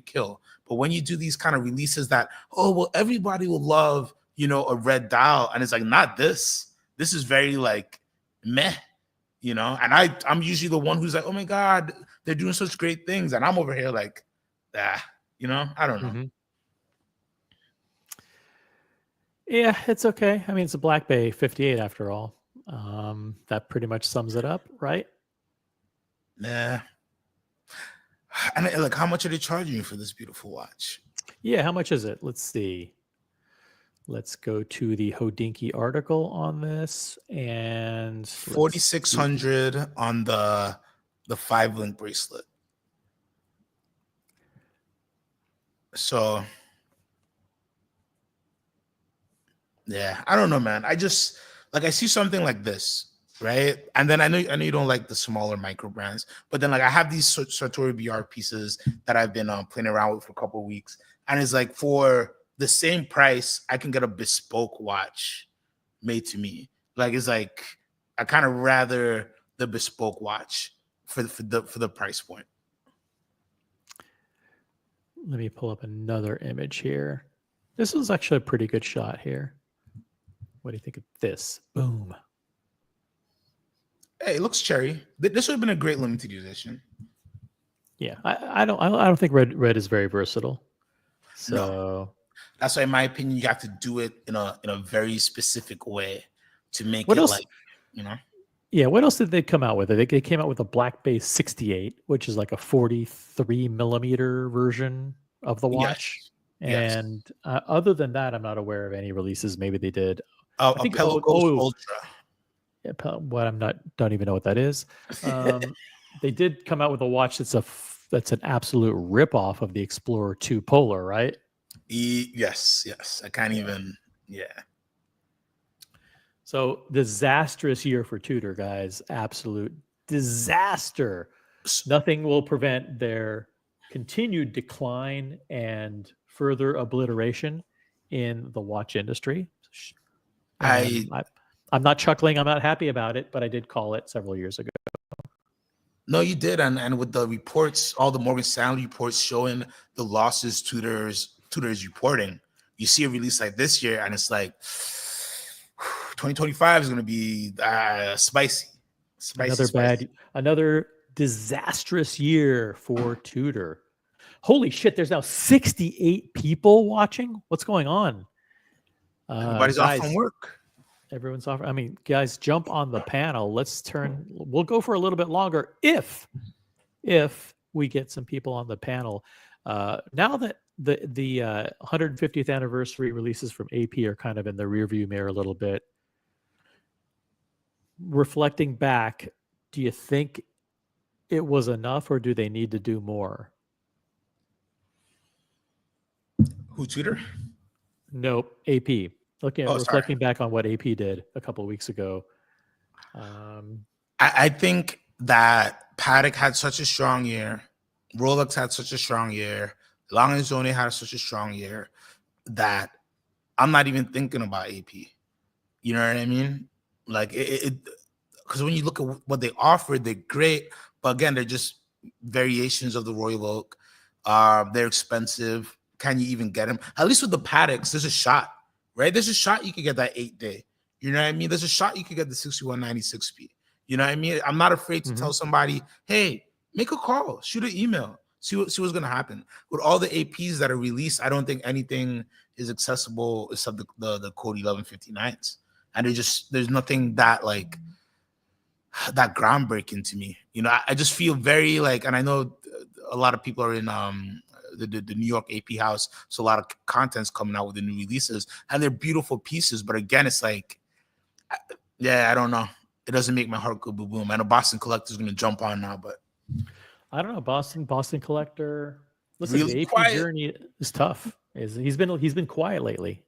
kill. But when you do these kind of releases that, oh well, everybody will love, a red dial, and it's like not this. This is very like meh, and I'm usually the one who's like, oh my god, they're doing such great things, and I'm over here like, I don't know.
Mm-hmm. Yeah, it's okay. I mean, it's a Black Bay 58 after all. That pretty much sums it up, right?
Nah. And like, how much are they charging you for this beautiful watch?
Yeah, how much is it? Let's see. Let's go to the Hodinkee article on this, and
4,600 on the 5-link bracelet. So yeah, I don't know, man. I just like I see something like this, right? And then I know you don't like the smaller micro brands, but then like I have these Sartori BR pieces that I've been playing around with for a couple of weeks, and it's like for the same price, I can get a bespoke watch made to me. Like it's like I kind of rather the bespoke watch for the price point.
Let me pull up another image here. This was actually a pretty good shot here. What do you think of this? Boom.
Hey, it looks cherry. This would have been a great limited edition.
Yeah, I don't think red is very versatile. So
no. That's why, in my opinion, you have to do it in a very specific way to make
what
it
else,
like,
Yeah, what else did they come out with? They came out with a Black Bay 68, which is like a 43 millimeter version of the watch.
Yes.
And other than that, I'm not aware of any releases. Maybe they did.
A Pelagos Ultra.
Yeah, don't even know what that is. They did come out with a watch that's an absolute ripoff of the Explorer 2 Polar, right?
Yes. I can't even. Yeah.
So disastrous year for Tudor, guys. Absolute disaster. Nothing will prevent their continued decline and further obliteration in the watch industry. I'm not chuckling. I'm not happy about it, but I did call it several years ago.
No, you did, and with the reports, all the Morgan Stanley reports showing the losses Tudor's reporting, you see a release like this year, and it's like 2025 is going to be spicy.
Another disastrous year for Tudor. Holy shit! There's now 68 people watching. What's going on?
Everybody's off from work.
Everyone's off. I mean, guys, jump on the panel. We'll go for a little bit longer if we get some people on the panel. Now that the 150th anniversary releases from AP are kind of in the rearview mirror a little bit, reflecting back, do you think it was enough, or do they need to do more?
Who, Tudor?
Nope, AP. Reflecting back on what AP did a couple of weeks ago.
I think that Patek had such a strong year. Rolex had such a strong year. Lange had such a strong year that I'm not even thinking about AP. You know what I mean? Like because when you look at what they offered, they're great. But again, they're just variations of the Royal Oak. They're expensive. Can you even get them? At least with the Pateks, there's a shot. Right? There's a shot you could get that 8-day. You know what I mean? There's a shot you could get the 6196P. You know what I mean? I'm not afraid to tell somebody, hey, make a call, shoot an email, see what's going to happen. With all the APs that are released, I don't think anything is accessible except the Code 1159s. And there's nothing that like that groundbreaking to me. I just feel very like, and I know a lot of people are in the New York AP house, so a lot of content's coming out with the new releases, and they're beautiful pieces. But again, it's like, I don't know. It doesn't make my heart go boom boom. I know Boston Collector is going to jump on now, but
I don't know. Boston Collector. Listen,
really
the AP
quiet.
journey is tough. He's been quiet lately.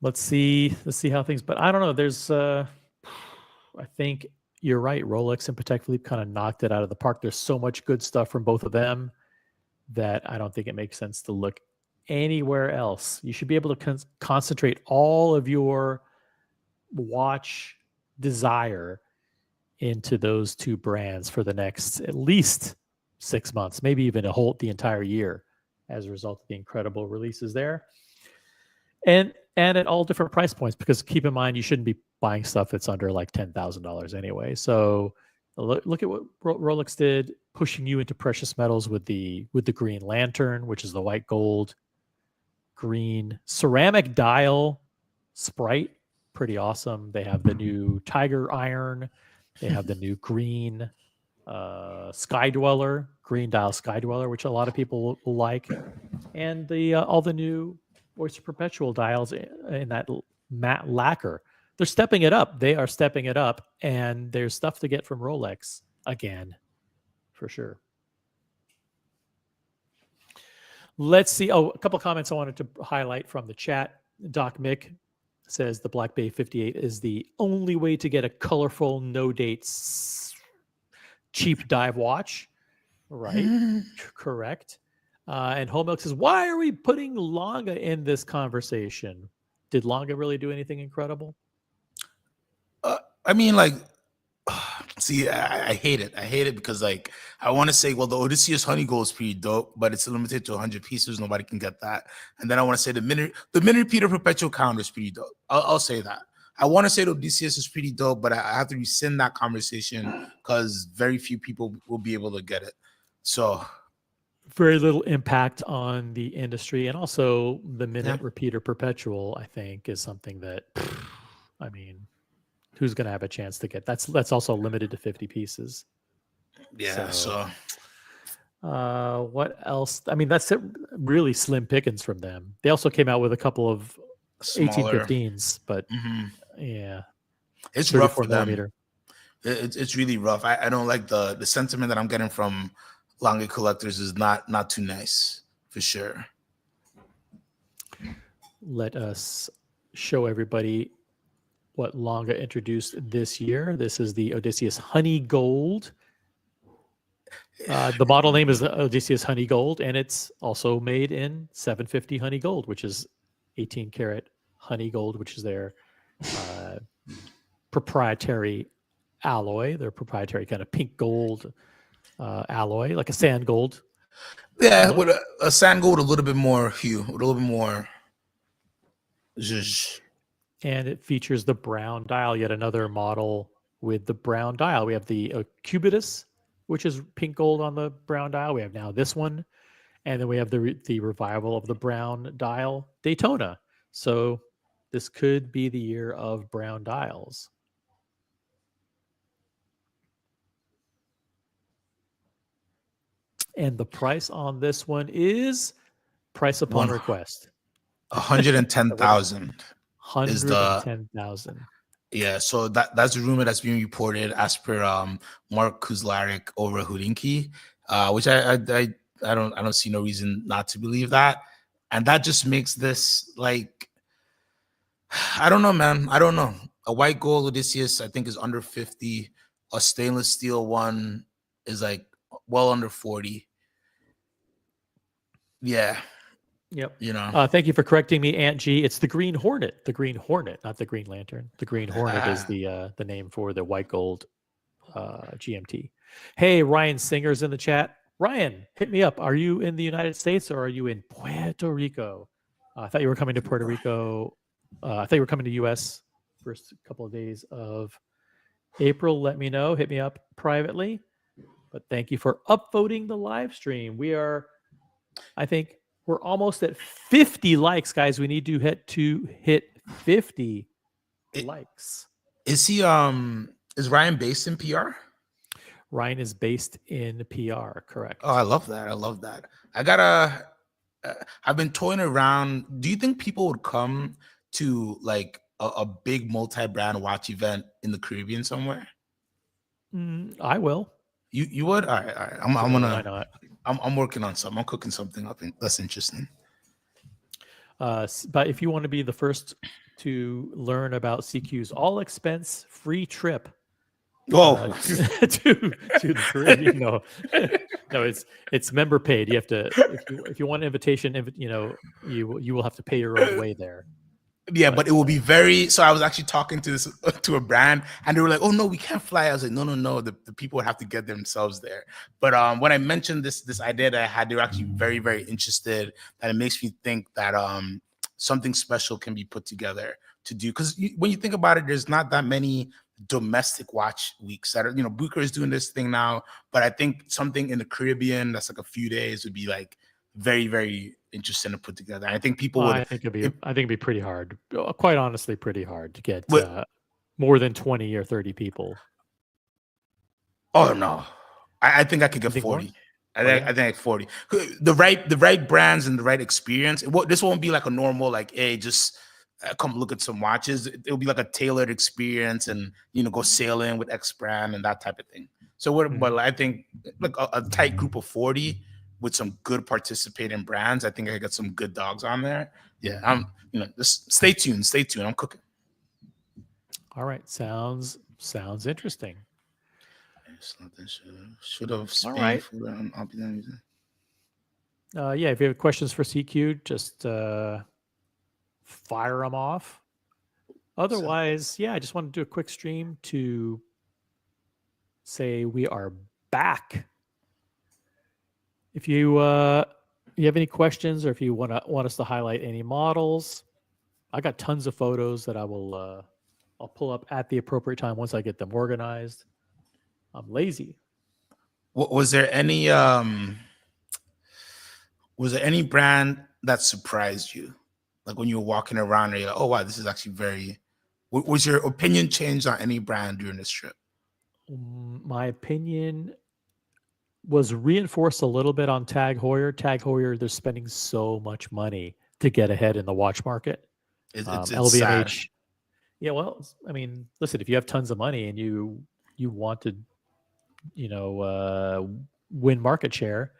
Let's see how things. But I don't know. There's I think you're right. Rolex and Patek Philippe kind of knocked it out of the park. There's so much good stuff from both of them that I don't think it makes sense to look anywhere else. You should be able to concentrate all of your watch desire into those two brands for the next at least 6 months, maybe even the entire year, as a result of the incredible releases there, and at all different price points. Because keep in mind, you shouldn't be buying stuff that's under like $10,000 anyway. So look at what Rolex did, pushing you into precious metals with the green lantern, which is the white gold, green ceramic dial Sprite, pretty awesome. They have the new Tiger Iron. They have the new green Sky Dweller, green dial Sky Dweller, which a lot of people will like, and the all the new Oyster Perpetual dials in that matte lacquer. They're stepping it up. They are stepping it up, and there's stuff to get from Rolex again, for sure. Let's see. Oh, a couple comments I wanted to highlight from the chat. Doc Mick says the Black Bay 58 is the only way to get a colorful, no dates, cheap dive watch. Right. Correct. And Home Milk says, why are we putting Longa in this conversation? Did Longa really do anything incredible?
I mean, like, see, I hate it. I hate it because, like, I want to say, well, the Odysseus Honey Gold is pretty dope, but it's limited to 100 pieces. Nobody can get that. And then I want to say the mini repeater perpetual count is pretty dope. I'll say that. I want to say the Odysseus is pretty dope, but I have to rescind that conversation because very few people will be able to get it. So
very little impact on the industry. And also the minute repeater perpetual, I think, is something that, I mean, who's going to have a chance to get that's also limited to 50 pieces.
Yeah. So
what else? I mean, that's it, really slim pickings from them. They also came out with a couple of smaller 1815s, but yeah,
it's rough for them. It's really rough. I don't like the sentiment that I'm getting from Longa collectors is not too nice, for sure.
Let us show everybody what Longa introduced this year. This is the Odysseus Honey Gold. The model name is the Odysseus Honey Gold, and it's also made in 750 Honey Gold, which is 18 karat Honey Gold, which is their proprietary alloy, their proprietary kind of pink gold alloy, like a sand gold.
Yeah, with a sand gold, a little bit more hue, with a little bit more zhuzh.
And it features the brown dial, yet another model with the brown dial. We have the Cubitus, which is pink gold on the brown dial. We have now this one. And then we have the revival of the brown dial Daytona. So this could be the year of brown dials. And the price on this one is price upon request.
110,000.
110,000.
Yeah, so that's a rumor that's being reported as per Mark Kuzlaric over Hudinki, which I don't see no reason not to believe that, and that just makes this like, I don't know, man. I don't know. A white gold Odysseus I think is under 50. A stainless steel one is like well under 40. Yeah.
Yep.
You know.
Thank you for correcting me, Aunt G. It's the Green Hornet. The Green Hornet, not the Green Lantern. The Green Hornet is the name for the white gold GMT. Hey, Ryan Singer's in the chat. Ryan, hit me up. Are you in the United States or are you in Puerto Rico? I thought you were coming to Puerto Rico. I thought you were coming to U.S. first couple of days of April. Let me know. Hit me up privately. But thank you for upvoting the live stream. We are, I think, we're almost at 50 likes, guys. We need to hit 50 likes.
Is he is Ryan based in PR?
Ryan is based in PR, correct.
Oh, I love that. I love that. I've been toying around. Do you think people would come to like a big multi-brand watch event in the Caribbean somewhere?
I will.
You would? All right. I'm
Why
gonna.
not?
I'm working on something. I'm cooking something up. That's interesting.
But if you want to be the first to learn about CQ's all expense free trip
Whoa.
to the Caribbean, no, it's member paid. You have to if you want an invitation, you will have to pay your own way there.
Yeah, but it will be very. So I was actually talking to a brand, and they were like, "Oh no, we can't fly." I was like, "No. The people would have to get themselves there." But when I mentioned this idea that I had, they were actually very, very interested. And it makes me think that something special can be put together to do. Because when you think about it, there's not that many domestic watch weeks that are. Bucher is doing this thing now, but I think something in the Caribbean that's like a few days would be like very, very interesting to put together. I think people would.
I think it'd be pretty hard. Quite honestly, pretty hard to get
But,
more than 20 or 30 people.
Oh no, I think I could get 40. I think 40. The right brands and the right experience. This won't be like a normal like, hey, just come look at some watches. It'll be like a tailored experience, and go sailing with X brand and that type of thing. So but I think like a tight group of 40 with some good participating brands. I think I got some good dogs on there. Yeah, just stay tuned. I'm cooking.
All right, sounds interesting.
Should have
All right. Yeah, if you have questions for CQ, just fire them off. Otherwise, yeah, I just want to do a quick stream to say we are back. If you have any questions, or if you want us to highlight any models, I got tons of photos that I'll pull up at the appropriate time once I get them organized. I'm lazy.
Was there any brand that surprised you, like when you were walking around and you're like, oh wow, this is actually very. Was your opinion changed on any brand during this trip?
My opinion was reinforced a little bit on Tag Heuer. Tag Heuer, they're spending so much money to get ahead in the watch market.
It's
LVMH.
sad.
Yeah, well, I mean, listen, if you have tons of money and you want to, win market share,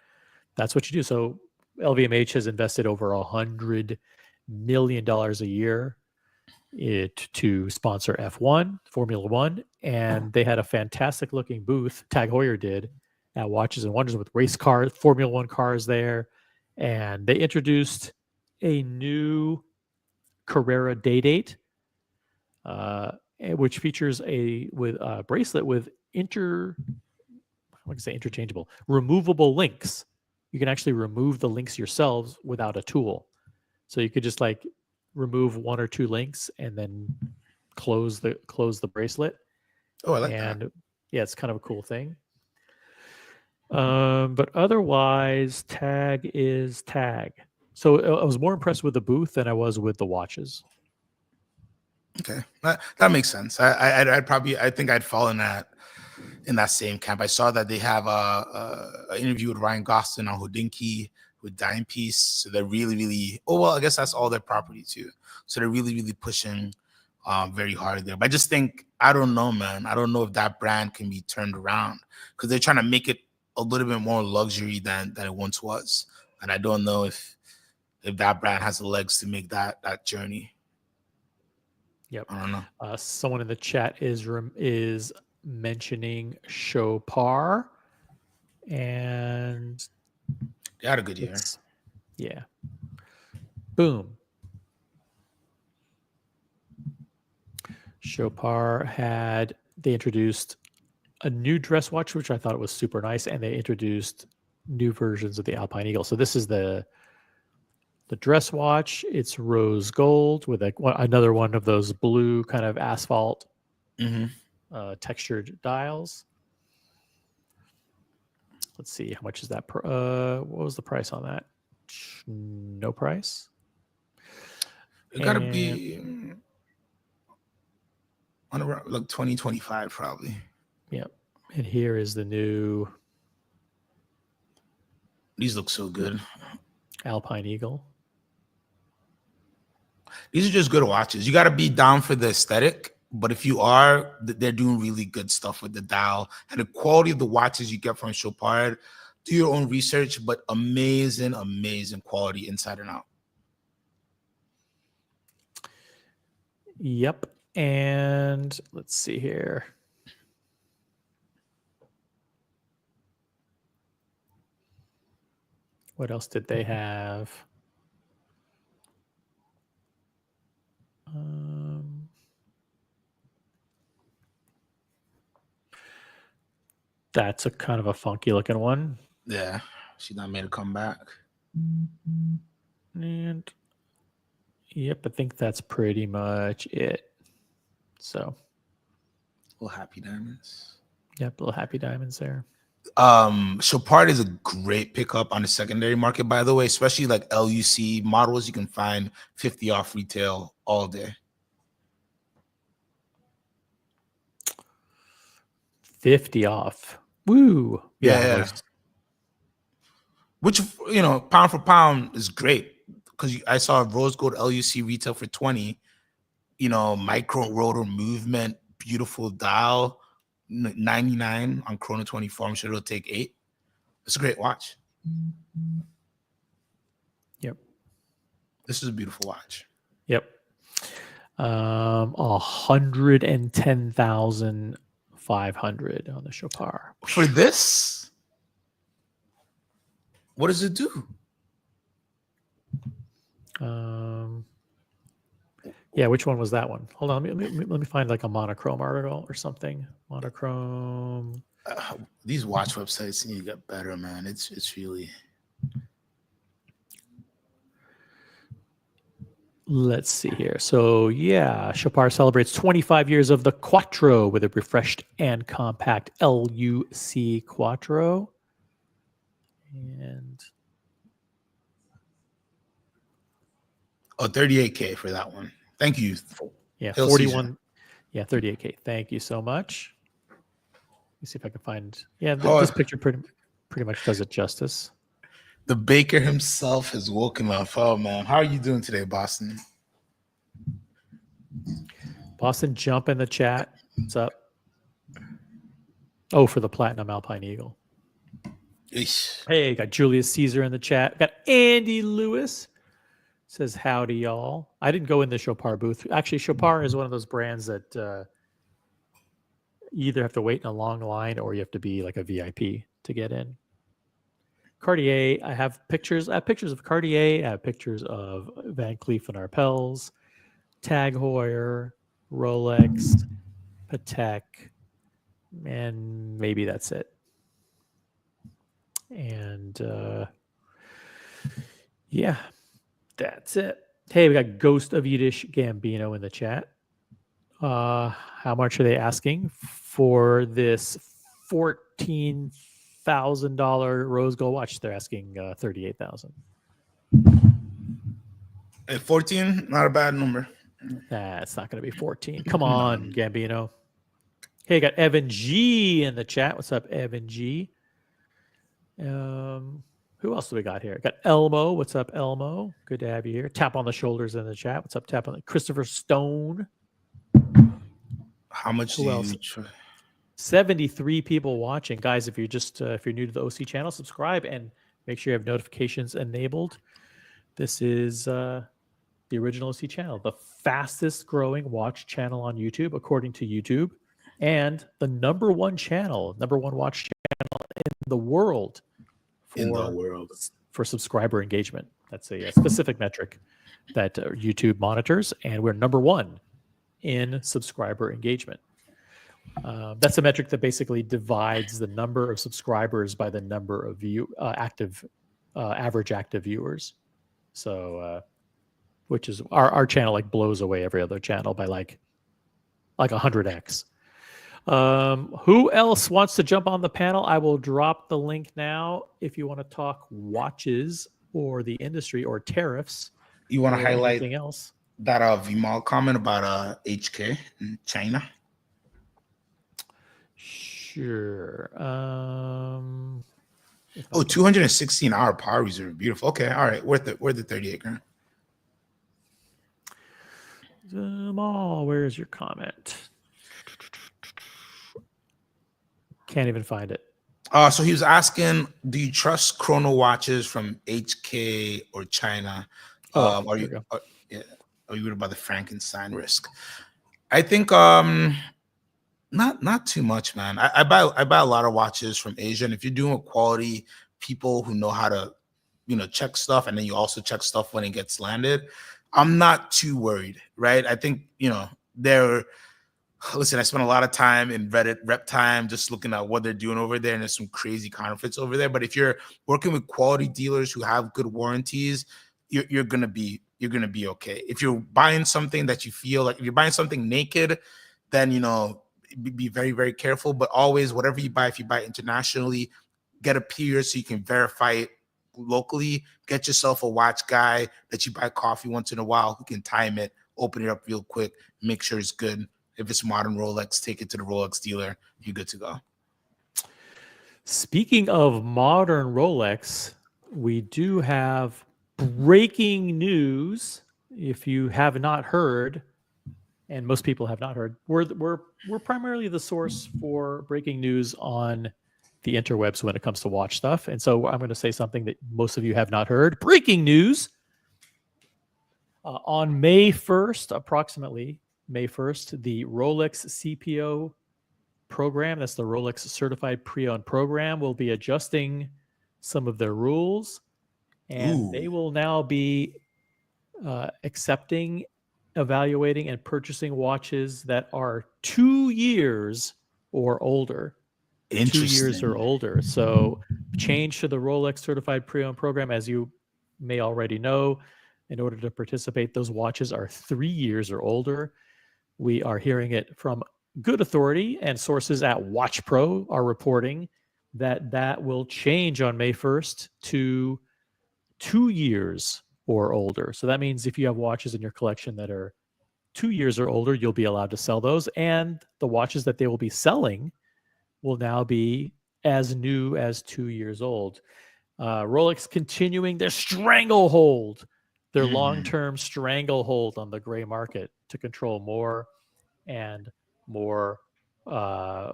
that's what you do. So LVMH has invested over $100 million a year to sponsor F1, Formula One, and they had a fantastic looking booth. Tag Heuer did at Watches and Wonders with race cars, Formula One cars there, and they introduced a new Carrera day date, which features a bracelet with interchangeable, removable links. You can actually remove the links yourselves without a tool. So you could just like remove one or two links and then close the bracelet.
Oh, I like that.
Yeah, it's kind of a cool thing. But otherwise, Tag is Tag. So I was more impressed with the booth than I was with the watches.
Okay, that makes sense. I think I'd fall in that same camp. I saw that they have an interview with Ryan Gosling on Hodinkee with Dime Piece. So they're really, really. Oh well, I guess that's all their property too. So they're really, really pushing very hard there. But I just think I don't know, man. I don't know if that brand can be turned around because they're trying to make it a little bit more luxury than it once was, and I don't know if that brand has the legs to make that journey.
Yep.
I don't know.
Someone in the chat is mentioning Chopard, and
they had a good year.
Yeah. Boom. Chopard they introduced a new dress watch, which I thought was super nice, and they introduced new versions of the Alpine Eagle. So this is the dress watch. It's rose gold with another one of those blue kind of asphalt textured dials. Let's see, how much is that? What was the price on that? No price.
It gotta be on around like 2025 probably.
Yep. And here is the new.
These look so good.
Alpine Eagle.
These are just good watches. You got to be down for the aesthetic, but if you are, they're doing really good stuff with the dial and the quality of the watches you get from Chopard. Do your own research, but amazing quality inside and out.
Yep. And let's see here. What else did they have? That's a kind of a funky looking one.
Yeah, she not made a comeback.
And yep, I think that's pretty much it. So,
Little happy diamonds.
Yep, little happy diamonds there.
Chopard is a great pickup on the secondary market, by the way, especially like LUC models. You can find 50 off retail all day.
50 off. Woo.
Yeah. Which, you know, pound for pound is great because I saw rose gold LUC retail for 20, you know, micro rotor movement, beautiful dial, 99 on Chrono 24. I'm sure it'll take 8. It's a great watch.
Yep.
This is a beautiful watch.
Yep. 110,500 on the Chopard.
For this, what does it do?
Yeah, which one was that one? Hold on, let me find like a monochrome article or something. Monochrome.
These watch websites need to get better, man. It's really.
Let's see here. So yeah, Chopard celebrates 25 years of the Quattro with a refreshed and compact LUC Quattro. And
38K for that one. Thank you.
Yeah,
Hail
41.
Caesar.
Yeah, 38K. Thank you so much. Let me see if I can find. Yeah, this picture pretty much does it justice.
The baker himself has woken up. Oh man, how are you doing today, Boston?
Boston, jump in the chat. What's up? Oh, for the Platinum Alpine Eagle.
Eesh.
Hey, got Julius Caesar in the chat. Got Andy Lewis. Says howdy, y'all. I didn't go in the Chopard booth. Actually, Chopard is one of those brands that you either have to wait in a long line or you have to be like a VIP to get in. Cartier, I have pictures. I have pictures of Cartier. I have pictures of Van Cleef and Arpels, Tag Heuer, Rolex, Patek, and maybe that's it. And yeah, that's it. Hey, we got Ghost of Yiddish Gambino in the chat. How much are they asking for this $14,000 rose gold watch? They're asking $38,000.
At 14, not a bad number.
Nah, it's not going to be 14. Come on, Gambino. Hey, got Evan G in the chat. What's up, Evan G? Who else do we got here? Got Elmo. What's up, Elmo? Good to have you here. Tap on the shoulders in the chat. What's up, tap on the Christopher Stone?
How much
Who else? 73 people watching. Guys, if you're just if you're new to the OC channel, subscribe and make sure you have notifications enabled. This is the original OC channel, the fastest growing watch channel on YouTube, according to YouTube, and the number one watch channel in the world for subscriber engagement. That's a specific metric that YouTube monitors, and we're number one in subscriber engagement. That's a metric that basically divides the number of subscribers by the number of average active viewers. So, which is our channel like blows away every other channel by like 100x. Who else wants to jump on the panel? I will drop the link now if you want to talk watches or the industry or tariffs.
You want to highlight
anything else?
That Vimal comment about HK in China?
Sure.
216-hour power reserve. Beautiful. Okay, all right. Worth it. Worth the 38 grand.
Jamal, where's your comment? Can't even find it.
So he was asking, do you trust chrono watches from HK or China?
Oh,
Are
there
you
we go.
yeah, are you worried about the Frankenstein risk? I think not too much, man. I buy a lot of watches from Asia, and if you're doing with quality people who know how to, check stuff, and then you also check stuff when it gets landed, I'm not too worried, right? I think they're listen. I spent a lot of time in Reddit rep time just looking at what they're doing over there, and there's some crazy counterfeits over there. But if you're working with quality dealers who have good warranties, you're gonna be okay. If you're buying something that you feel like, if you're buying something naked, then be very, very careful. But always, whatever you buy, if you buy internationally, get a peer so you can verify it locally. Get yourself a watch guy that you buy coffee once in a while who can time it, open it up real quick, make sure it's good. If it's modern Rolex, take it to the Rolex dealer. You're good to go.
Speaking of modern Rolex, we do have breaking news. If you have not heard, and most people have not heard, we're primarily the source for breaking news on the interwebs when it comes to watch stuff. And so I'm going to say something that most of you have not heard. Breaking news. On May 1st, approximately May 1st, the Rolex CPO program, that's the Rolex Certified Pre-Owned Program, will be adjusting some of their rules, and they will now be accepting, evaluating, and purchasing watches that are 2 years or older. 2 years or older. So change to the Rolex Certified Pre-Owned Program, as you may already know. In order to participate, those watches are 3 years or older. We are hearing it from good authority, and sources at Watch Pro are reporting that will change on May 1st to 2 years or older. So that means if you have watches in your collection that are 2 years or older, you'll be allowed to sell those. And the watches that they will be selling will now be as new as 2 years old. Rolex continuing their stranglehold, their long-term stranglehold on the gray market to control more and more, a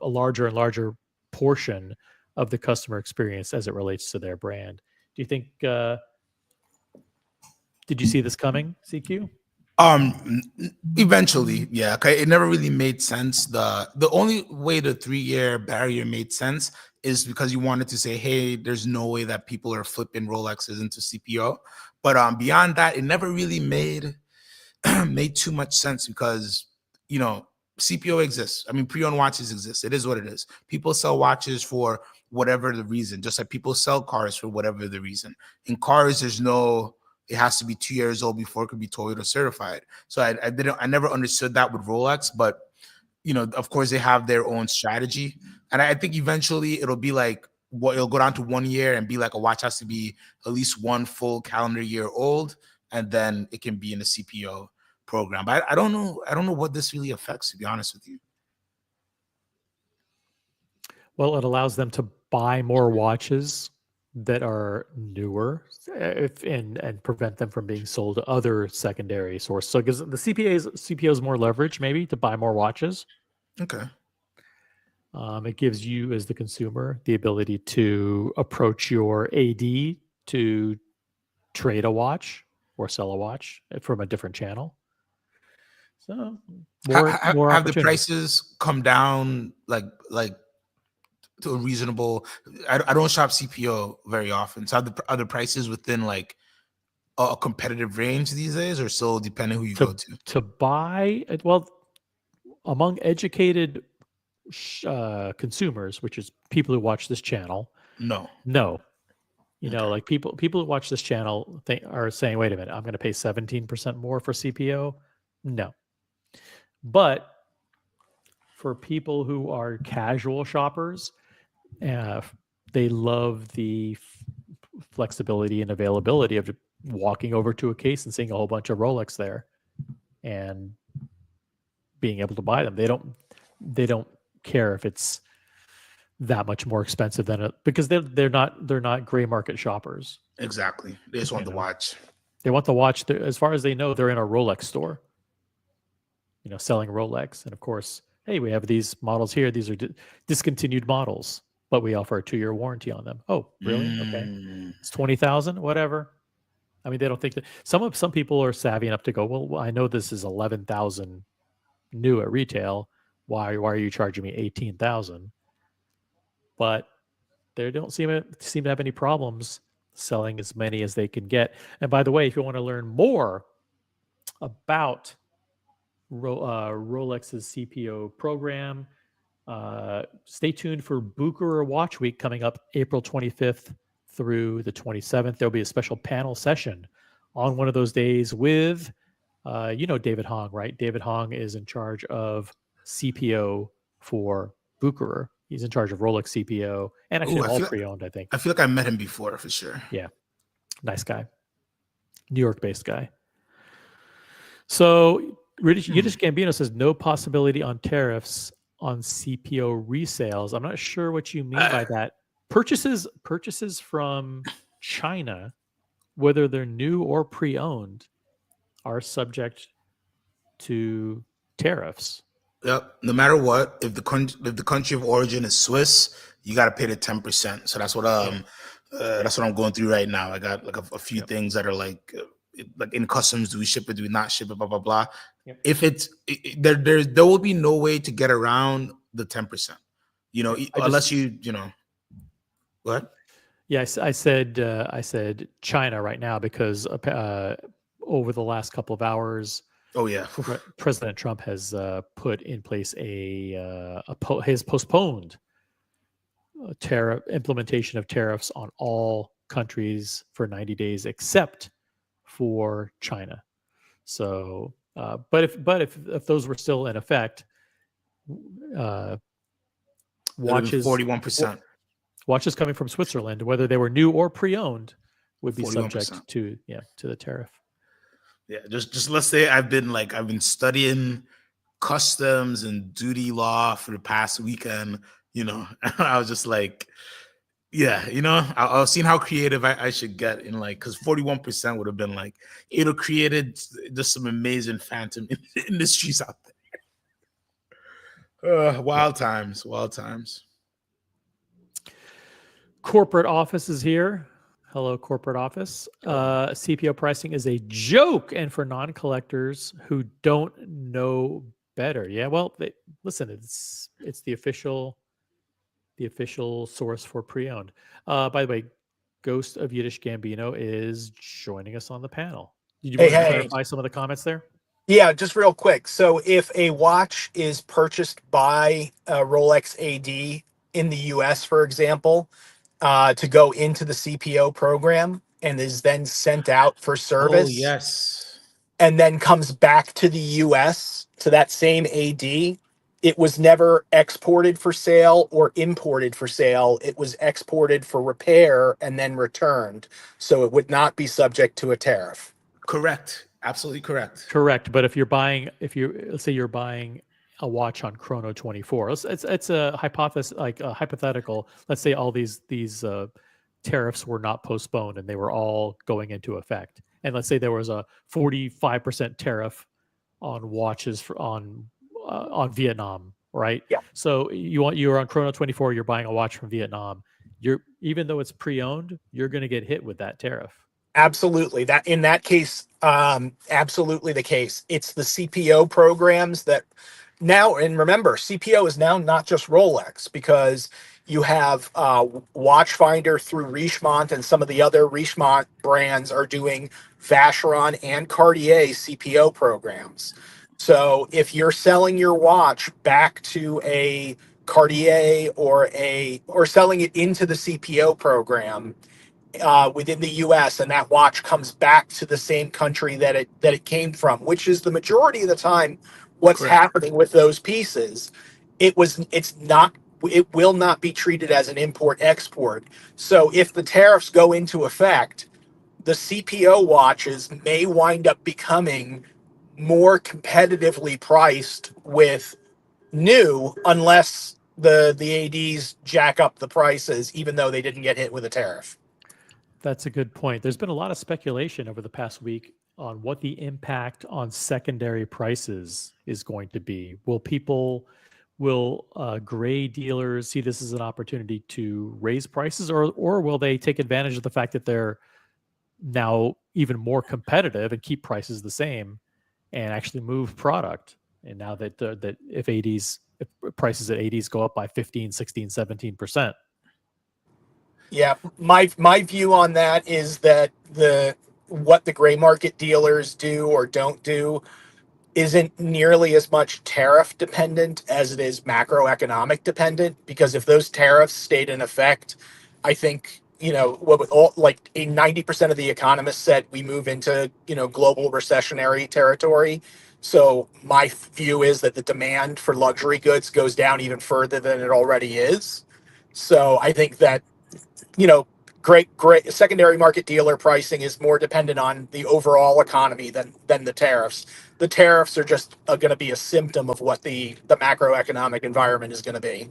larger and larger portion of the customer experience as it relates to their brand. Do you think? Did you see this coming, CQ?
Eventually, yeah. Okay, it never really made sense. The only way the 3-year barrier made sense is because you wanted to say, hey, there's no way that people are flipping Rolexes into CPO. But beyond that, it never really made too much sense because CPO exists. I mean, pre-owned watches exist. It is what it is. People sell watches for whatever the reason, just like people sell cars for whatever the reason. In cars, it has to be 2 years old before it could be Toyota certified. So I never understood that with Rolex, but of course they have their own strategy. And I think eventually it'll be like, it'll go down to 1 year and be like a watch has to be at least 1 full calendar year old, and then it can be in a CPO program. But I don't know. I don't know what this really affects, to be honest with you.
Well, it allows them to buy more watches that are newer, and prevent them from being sold to other secondary sources. So because the CPO is more leverage, maybe, to buy more watches.
Okay.
It gives you, as the consumer, the ability to approach your AD to trade a watch or sell a watch from a different channel. So more
Have the
opportunity.
prices come down like to a reasonable? I don't shop CPO very often. So are the prices within like a competitive range these days, or still depending who you go to?
To buy, well, among educated consumers, which is people who watch this channel,
No.
Like people who watch this channel are saying, wait a minute, I'm going to pay 17% more for CPO. No. But for people who are casual shoppers, they love the flexibility and availability of walking over to a case and seeing a whole bunch of Rolex there and being able to buy them. They don't care if it's that much more expensive than it, because they're not gray market shoppers.
Exactly. They just want the watch.
They want the watch. As far as they know, they're in a Rolex store, selling Rolex. And of course, hey, we have these models here. These are discontinued models. but we offer a 2-year warranty on them. Oh, really? Okay.
Mm.
It's 20,000, whatever. I mean, they don't think that some people are savvy enough to go, well, I know this is 11,000 new at retail. Why are you charging me 18,000? But they don't seem to have any problems selling as many as they can get. And by the way, if you want to learn more about Rolex's CPO program, stay tuned for Bucher Watch Week coming up April 25th through the 27th. There'll be a special panel session on one of those days with, David Hong, right? David Hong is in charge of CPO for Bucher. He's in charge of Rolex CPO and actually all pre-owned, I think.
I feel like I met him before for sure.
Yeah. Nice guy. New York-based guy. So Yiddish Gambino says no possibility on tariffs on CPO resales. I'm not sure what you mean by that. Purchases from China, whether they're new or pre-owned, are subject to tariffs.
Yep. No matter what, if the country of origin is Swiss, you got to pay the 10%. So that's what I'm going through right now. I got like a few things that are like in customs. Do we ship it? Do we not ship it? Blah blah blah.
Yep.
If there will be no way to get around the 10%. Unless you what?
Yeah, I said China right now because over the last couple of hours.
Oh yeah,
President Trump has put in place has postponed implementation of tariffs on all countries for 90 days except for China. So, but if those were still in effect, watches
41%.
Watches coming from Switzerland, whether they were new or pre-owned, would be
41%.
subject to the tariff.
Yeah, just let's say I've been studying customs and duty law for the past weekend. I was just like, yeah, I was seeing how creative I should get in because 41% would have been it would have created just some amazing phantom industries out there. Wild times.
Corporate office is here. Hello, corporate office. CPO pricing is a joke, and for non-collectors who don't know better. Yeah, well, listen, it's the official source for pre-owned. By the way, Ghost of Yiddish Gambino is joining us on the panel. Did you want to clarify some of the comments there?
Yeah, just real quick. So if a watch is purchased by Rolex AD in the US, for example, to go into the CPO program and is then sent out for service.
Oh, yes.
And then comes back to the US to that same AD, it was never exported for sale or imported for sale. It was exported for repair and then returned. So it would not be subject to a tariff.
Correct. Absolutely correct.
Correct. But let's say you're buying a watch on Chrono 24. It's a hypothesis, like a hypothetical. Let's say all these tariffs were not postponed and they were all going into effect. And let's say there was a 45% tariff on watches on Vietnam, right?
Yeah.
So you're on Chrono 24. You're buying a watch from Vietnam. Even though it's pre-owned, you're going to get hit with that tariff.
Absolutely. That in that case, absolutely the case. It's the CPO programs that now, and remember, CPO is now not just Rolex, because you have Watchfinder through Richemont, and some of the other Richemont brands are doing Vacheron and Cartier CPO programs. So if you're selling your watch back to a Cartier or selling it into the CPO program within the U.S., and that watch comes back to the same country that it came from, which is the majority of the time what's
Correct.
happening with those pieces. It will not be treated as an import-export. So if the tariffs go into effect, the CPO watches may wind up becoming more competitively priced with new, unless the ADs jack up the prices, even though they didn't get hit with a tariff.
That's a good point. There's been a lot of speculation over the past week on what the impact on secondary prices is going to be. Will will gray dealers see this as an opportunity to raise prices, or will they take advantage of the fact that they're now even more competitive and keep prices the same and actually move product? And now that that if prices at 80s go up by 15, 16, 17%.
Yeah, my view on that is that what the gray market dealers do or don't do isn't nearly as much tariff dependent as it is macroeconomic dependent. Because if those tariffs stayed in effect, I think, what with all, like, 90% of the economists said we move into, global recessionary territory. So my view is that the demand for luxury goods goes down even further than it already is. So I think that, great secondary market dealer pricing is more dependent on the overall economy than the tariffs. The tariffs are just going to be a symptom of what the macroeconomic environment is going to be.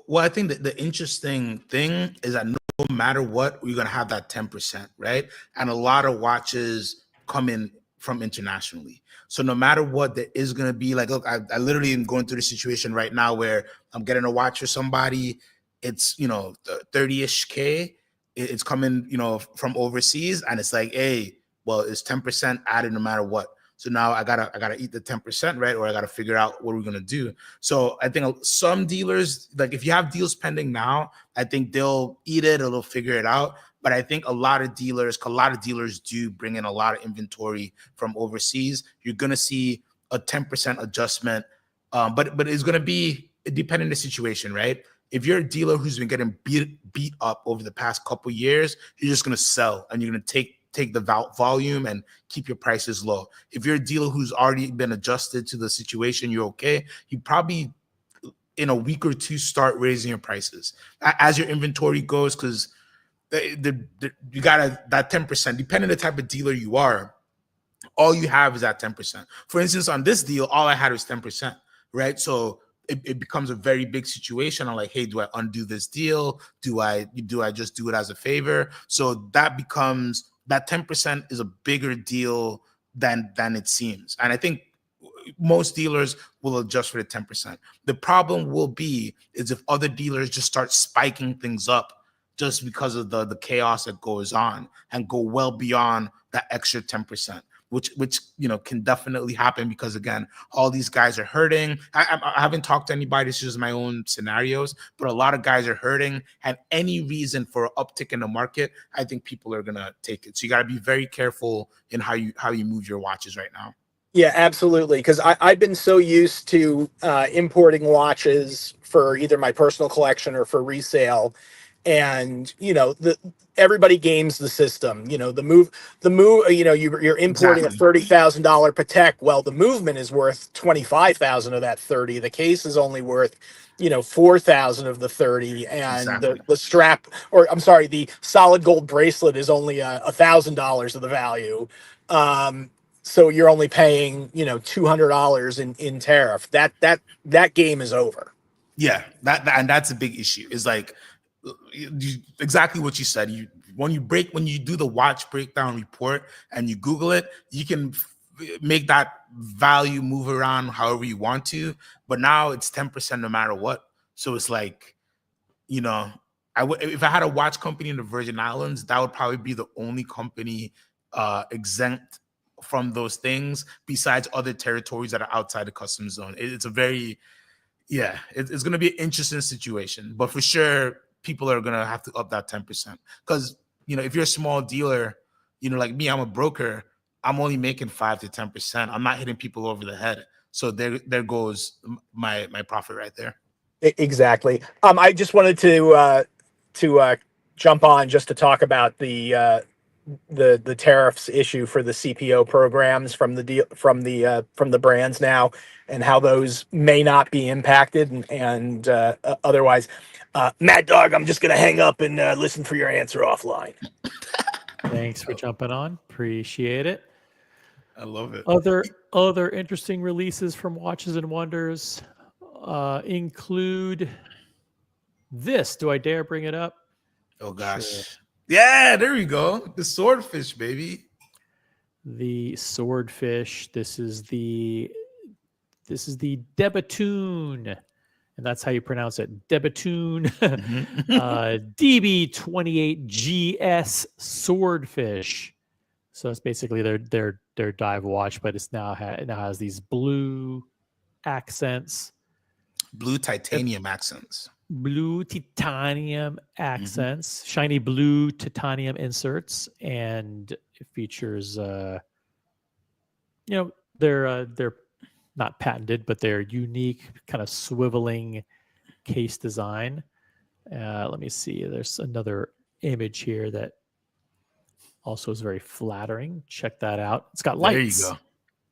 Well, I think that the interesting thing is that no matter what, we're gonna have that 10%, right? And a lot of watches come in from internationally. So no matter what, there is gonna be like, look, I literally am going through the situation right now where I'm getting a watch for somebody. It's 30-ish K. It's coming, from overseas, and it's like, hey, well, it's 10% added no matter what. So now I gotta eat the 10%, right? Or I gotta figure out what we're gonna do. So I think some dealers, like if you have deals pending now, I think they'll eat it or they'll figure it out. But I think a lot of dealers do bring in a lot of inventory from overseas. You're gonna see a 10% adjustment, but it's gonna be depending on the situation, right? If you're a dealer who's been getting beat up over the past couple years, you're just gonna sell and you're gonna take the volume and keep your prices low. If you're a dealer who's already been adjusted to the situation, you're okay. You probably in a week or two start raising your prices as your inventory goes, because you gotta that 10%, depending on the type of dealer you are, all you have is that 10%. For instance, on this deal, all I had was 10%, right? So it becomes a very big situation. I'm like, hey, do I undo this deal? Do I just do it as a favor? So that becomes, that 10% is a bigger deal than it seems. And I think most dealers will adjust for the 10%. The problem will be is if other dealers just start spiking things up just because of the chaos that goes on and go well beyond that extra 10%. Which can definitely happen, because again, all these guys are hurting. I haven't talked to anybody. This is just my own scenarios, but a lot of guys are hurting, and any reason for an uptick in the market, I think people are gonna take it. So you got to be very careful in how you move your watches right now.
Yeah, absolutely. Because I've been so used to importing watches for either my personal collection or for resale, and everybody games the system. You're importing
Exactly.
a $30,000 Patek. Well, the movement is worth 25,000 of that 30. The case is only worth 4,000 of the 30, and
Exactly.
the strap, or I'm sorry, the solid gold bracelet is only $1,000 of the value. So you're only paying $200 in tariff. That game is over.
Yeah, and that's a big issue. Is like exactly what you said. When you do the watch breakdown report and you Google it, you can make that value move around however you want to. But now it's 10% no matter what. So it's like, if I had a watch company in the Virgin Islands, that would probably be the only company exempt from those things, besides other territories that are outside the customs zone. It's a very, it's going to be an interesting situation, but for sure, people are going to have to up that 10%. Because, if you're a small dealer, like me, I'm a broker, I'm only making 5 to 10%. I'm not hitting people over the head. So there goes my profit right there.
Exactly. I just wanted to jump on just to talk about the tariffs issue for the CPO programs from the brands now, and how those may not be impacted, and otherwise. Mad Dog, I'm just gonna hang up and listen for your answer offline.
Thanks for jumping on. Appreciate it.
I love it.
Other interesting releases from Watches and Wonders include this. Do I dare bring it up?
Oh gosh.
Sure.
Yeah, there we go. The swordfish, baby.
The swordfish. This is the This is the De-baton, and that's how you pronounce it, De-baton. DB28GS Swordfish. So that's basically their dive watch, but it's now it now has these blue accents,
Blue titanium accents.
blue titanium accents, shiny blue titanium inserts, and it features they're not patented, but they're unique kind of swiveling case design. Let me see. There's another image here that also is very flattering. Check that out. It's got lights.
There you go.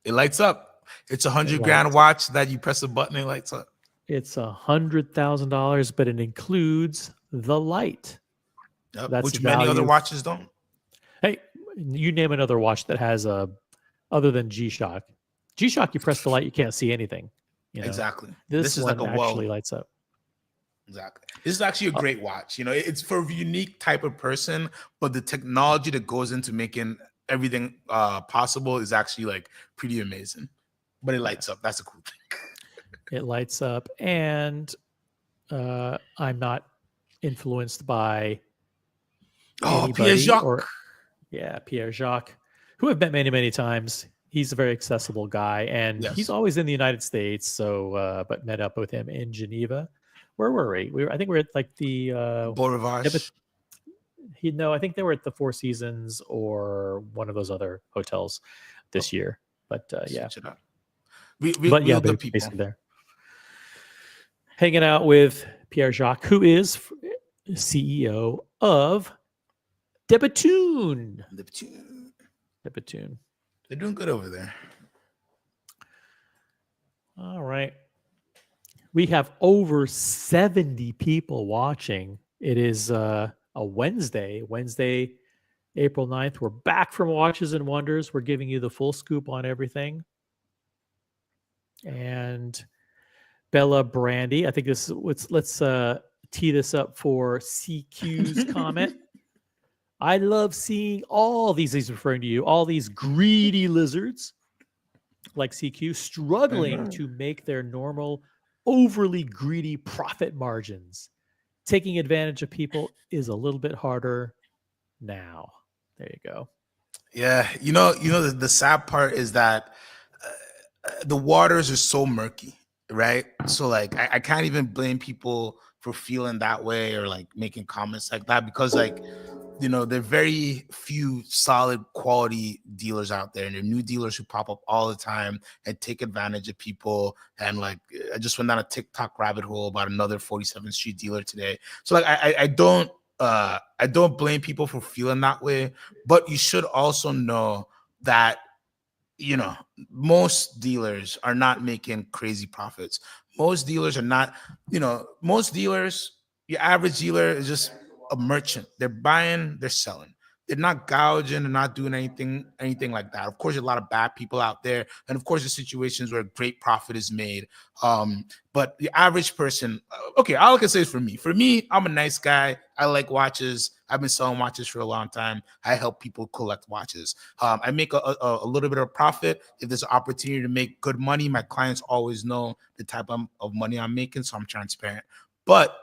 It lights up. It's a $100 grand watch that you press a button and it lights up.
It's $100,000, but it includes the light.
Yep.
That's
Which many other watches don't.
Hey, you name another watch that has other than G-Shock. G-Shock, you press the light, you can't see anything. You know?
Exactly.
This
is
one
like a
actually lights up.
Exactly. This is actually a great watch. You know, it's for a unique type of person, but the technology that goes into making everything possible is actually like pretty amazing. But it lights up. That's a cool thing.
It lights up, and I'm not influenced by
Pierre Jacques.
Pierre Jacques, who I've met many, many times. He's a very accessible guy, and he's always in the United States. So, but met up with him in Geneva. Where were we? I think we're at like the
Beau Rivage.
I think they were at the Four Seasons or one of those other hotels this year. But yeah,
we'll
basically there. Hanging out with Pierre Jacques, who is CEO of De-baton. De-baton.
They're doing good over there.
All right. We have over 70 people watching. It is a Wednesday, April 9th. We're back from Watches and Wonders. We're giving you the full scoop on everything. And Bella Brandy, I think let's tee this up for CQ's comment. I love seeing all these, he's referring to you, all these greedy lizards like CQ struggling to make their normal overly greedy profit margins. Taking advantage of people is a little bit harder now. There you go.
Yeah, the sad part is that the waters are so murky, right? So like I can't even blame people for feeling that way or like making comments like that, because like, there are very few solid quality dealers out there, and there are new dealers who pop up all the time and take advantage of people. And like, I just went down a TikTok rabbit hole about another 47th Street dealer today. So like, I don't blame people for feeling that way, but you should also know that, most dealers are not making crazy profits. Most dealers are not, most dealers, your average dealer is just a merchant. They're buying, they're selling. They're not gouging, they're not doing anything like that. Of course, there's a lot of bad people out there, and of course, there's situations where great profit is made. But the average person, okay, all I can say is for me, I'm a nice guy. I like watches. I've been selling watches for a long time. I help people collect watches. I make a little bit of profit. If there's an opportunity to make good money, my clients always know the type of money I'm making, so I'm transparent. But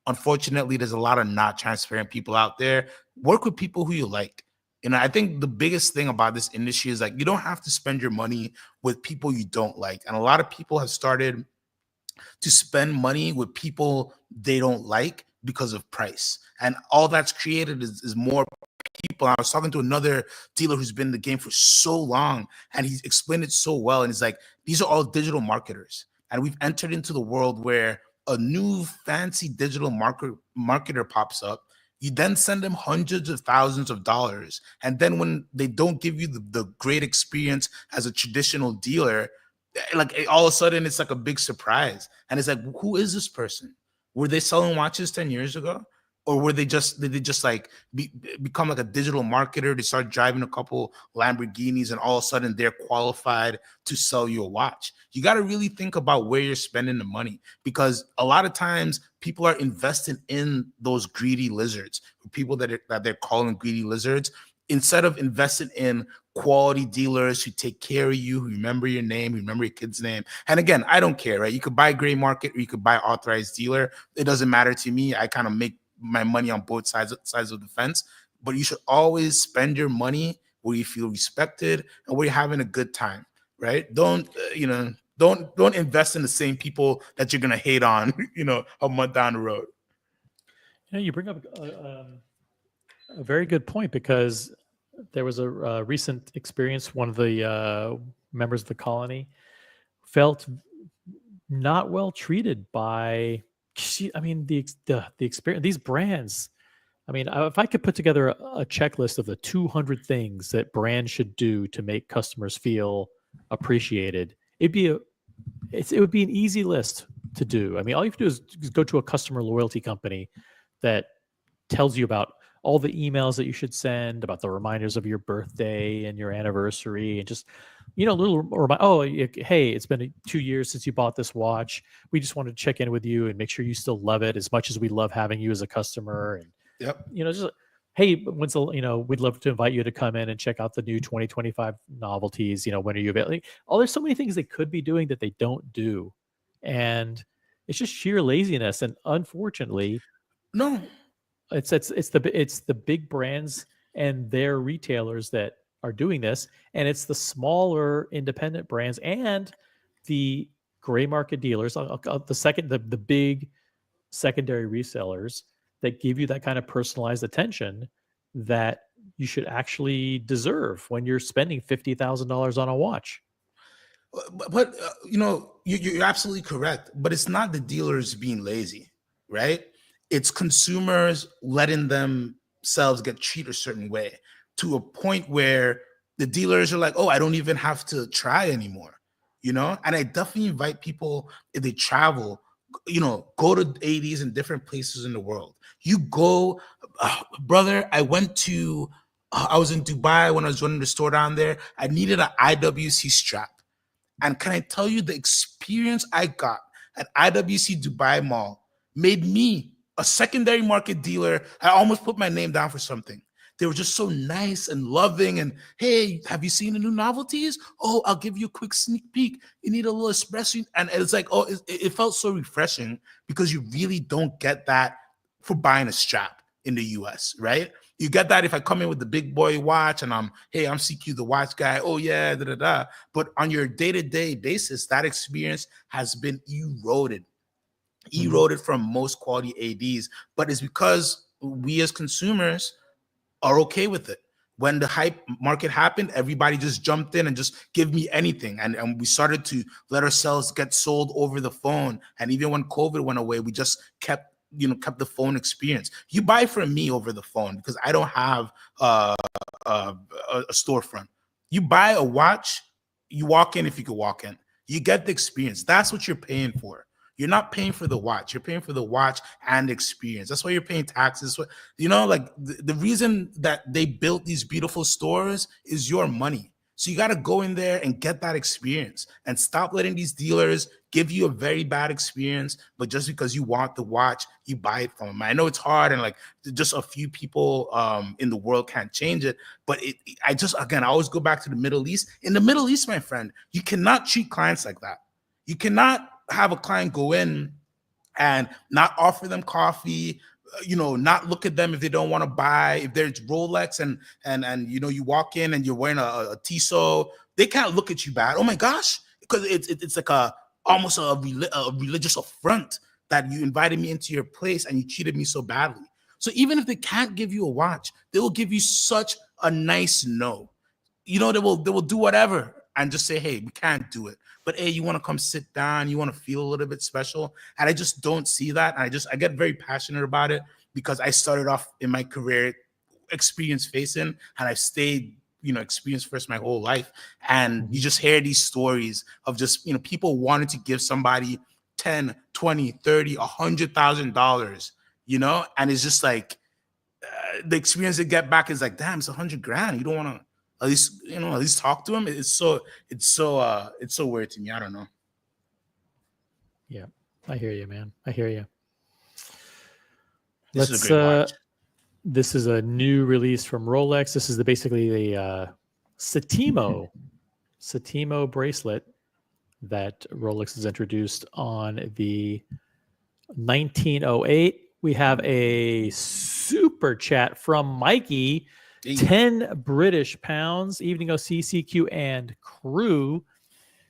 unfortunately, there's a lot of not transparent people out there. Work with people who you like. I think the biggest thing about this industry is like, you don't have to spend your money with people you don't like. And a lot of people have started to spend money with people they don't like because of price. And all that's created is more people. I was talking to another dealer who's been in the game for so long, and he explained it so well. And it's like, these are all digital marketers. And we've entered into the world where a new fancy digital marketer pops up. You then send them hundreds of thousands of dollars. And then when they don't give you the great experience as a traditional dealer, like all of a sudden it's like a big surprise. And it's like, who is this person? Were they selling watches 10 years ago? Or did they just like become like a digital marketer? They start driving a couple Lamborghinis and all of a sudden they're qualified to sell you a watch. You got to really think about where you're spending the money, because a lot of times people are investing in those greedy lizards, people that they're calling greedy lizards, instead of investing in quality dealers who take care of you, who remember your name, who remember your kid's name. And again, I don't care, right? You could buy gray market or you could buy authorized dealer. It doesn't matter to me. I kind of make my money on both sides of the fence. But you should always spend your money where you feel respected and where you're having a good time, right? Don't don't invest in the same people that you're gonna hate on, a month down the road.
You bring up a very good point, because there was a recent experience. One of the members of the colony felt not well treated by. The experience. These brands. I mean, if I could put together a checklist of the 200 things that brands should do to make customers feel appreciated, it would be an easy list to do. I mean, all you have to do is go to a customer loyalty company that tells you about all the emails that you should send, about the reminders of your birthday and your anniversary, and just, little hey, it's been 2 years since you bought this watch. We just wanted to check in with you and make sure you still love it as much as we love having you as a customer. And
Yep.
Just, hey, we'd love to invite you to come in and check out the new 2025 novelties. When are you available? There's so many things they could be doing that they don't do. And it's just sheer laziness. And unfortunately,
No,
it's the big brands and their retailers that are doing this. And it's the smaller independent brands and the gray market dealers, the big secondary resellers that give you that kind of personalized attention that you should actually deserve when you're spending $50,000 on a watch.
but you're absolutely correct. But it's not the dealers being lazy, right? It's consumers letting themselves get treated a certain way, to a point where the dealers are like, oh, I don't even have to try anymore, And I definitely invite people, if they travel, go to 80s and different places in the world. You go, brother, I was in Dubai when I was running the store down there. I needed an IWC strap. And can I tell you, the experience I got at IWC Dubai Mall made me a secondary market dealer. I almost put my name down for something. They were just so nice and loving. And hey, have you seen the new novelties? Oh, I'll give you a quick sneak peek. You need a little espresso. And it's like, oh, it felt so refreshing, because you really don't get that for buying a strap in the US, right? You get that if I come in with the big boy watch and I'm CQ the watch guy. Oh yeah, da da da. But on your day-to-day basis, that experience has been eroded from most quality ADs. But it's because we as consumers are okay with it. When the hype market happened, everybody just jumped in and just give me anything. And we started to let ourselves get sold over the phone. And even when COVID went away, we just kept the phone experience. You buy from me over the phone because I don't have a storefront. You buy a watch, you walk in if you could walk in. You get the experience. That's what you're paying for. You're not paying for the watch. You're paying for the watch and experience. That's why you're paying taxes. Like the reason that they built these beautiful stores is your money. So you got to go in there and get that experience and stop letting these dealers give you a very bad experience. But just because you want the watch, you buy it from them. I know it's hard and like just a few people in the world can't change it. But I always go back to the Middle East. In the Middle East, my friend, you cannot treat clients like that. You cannot have a client go in and not offer them coffee, not look at them if they don't want to buy. If there's Rolex and you walk in and you're wearing a Tissot, they can't look at you bad. Oh my gosh, because it's like almost a religious affront that you invited me into your place and you treated me so badly. So even if they can't give you a watch, they will give you such a nice no. They will do whatever and just say, hey, we can't do it. But hey, you want to come sit down, you want to feel a little bit special. And I just don't see that. And I get very passionate about it because I started off in my career experience facing, and I've stayed, experience first my whole life. And you just hear these stories of just, people wanting to give somebody 10, 20, 30, $100,000, and it's just like the experience they get back is like, damn, it's $100,000. You don't want to at least talk to him. It's so weird to me. I don't know.
Yeah, I hear you, man. I hear you.
This is a great watch.
This is a new release from Rolex. This is basically the Setimo bracelet that Rolex has introduced on the 1908. We have a super chat from Mikey, 10 British pounds, Evening OC, CQ, and crew.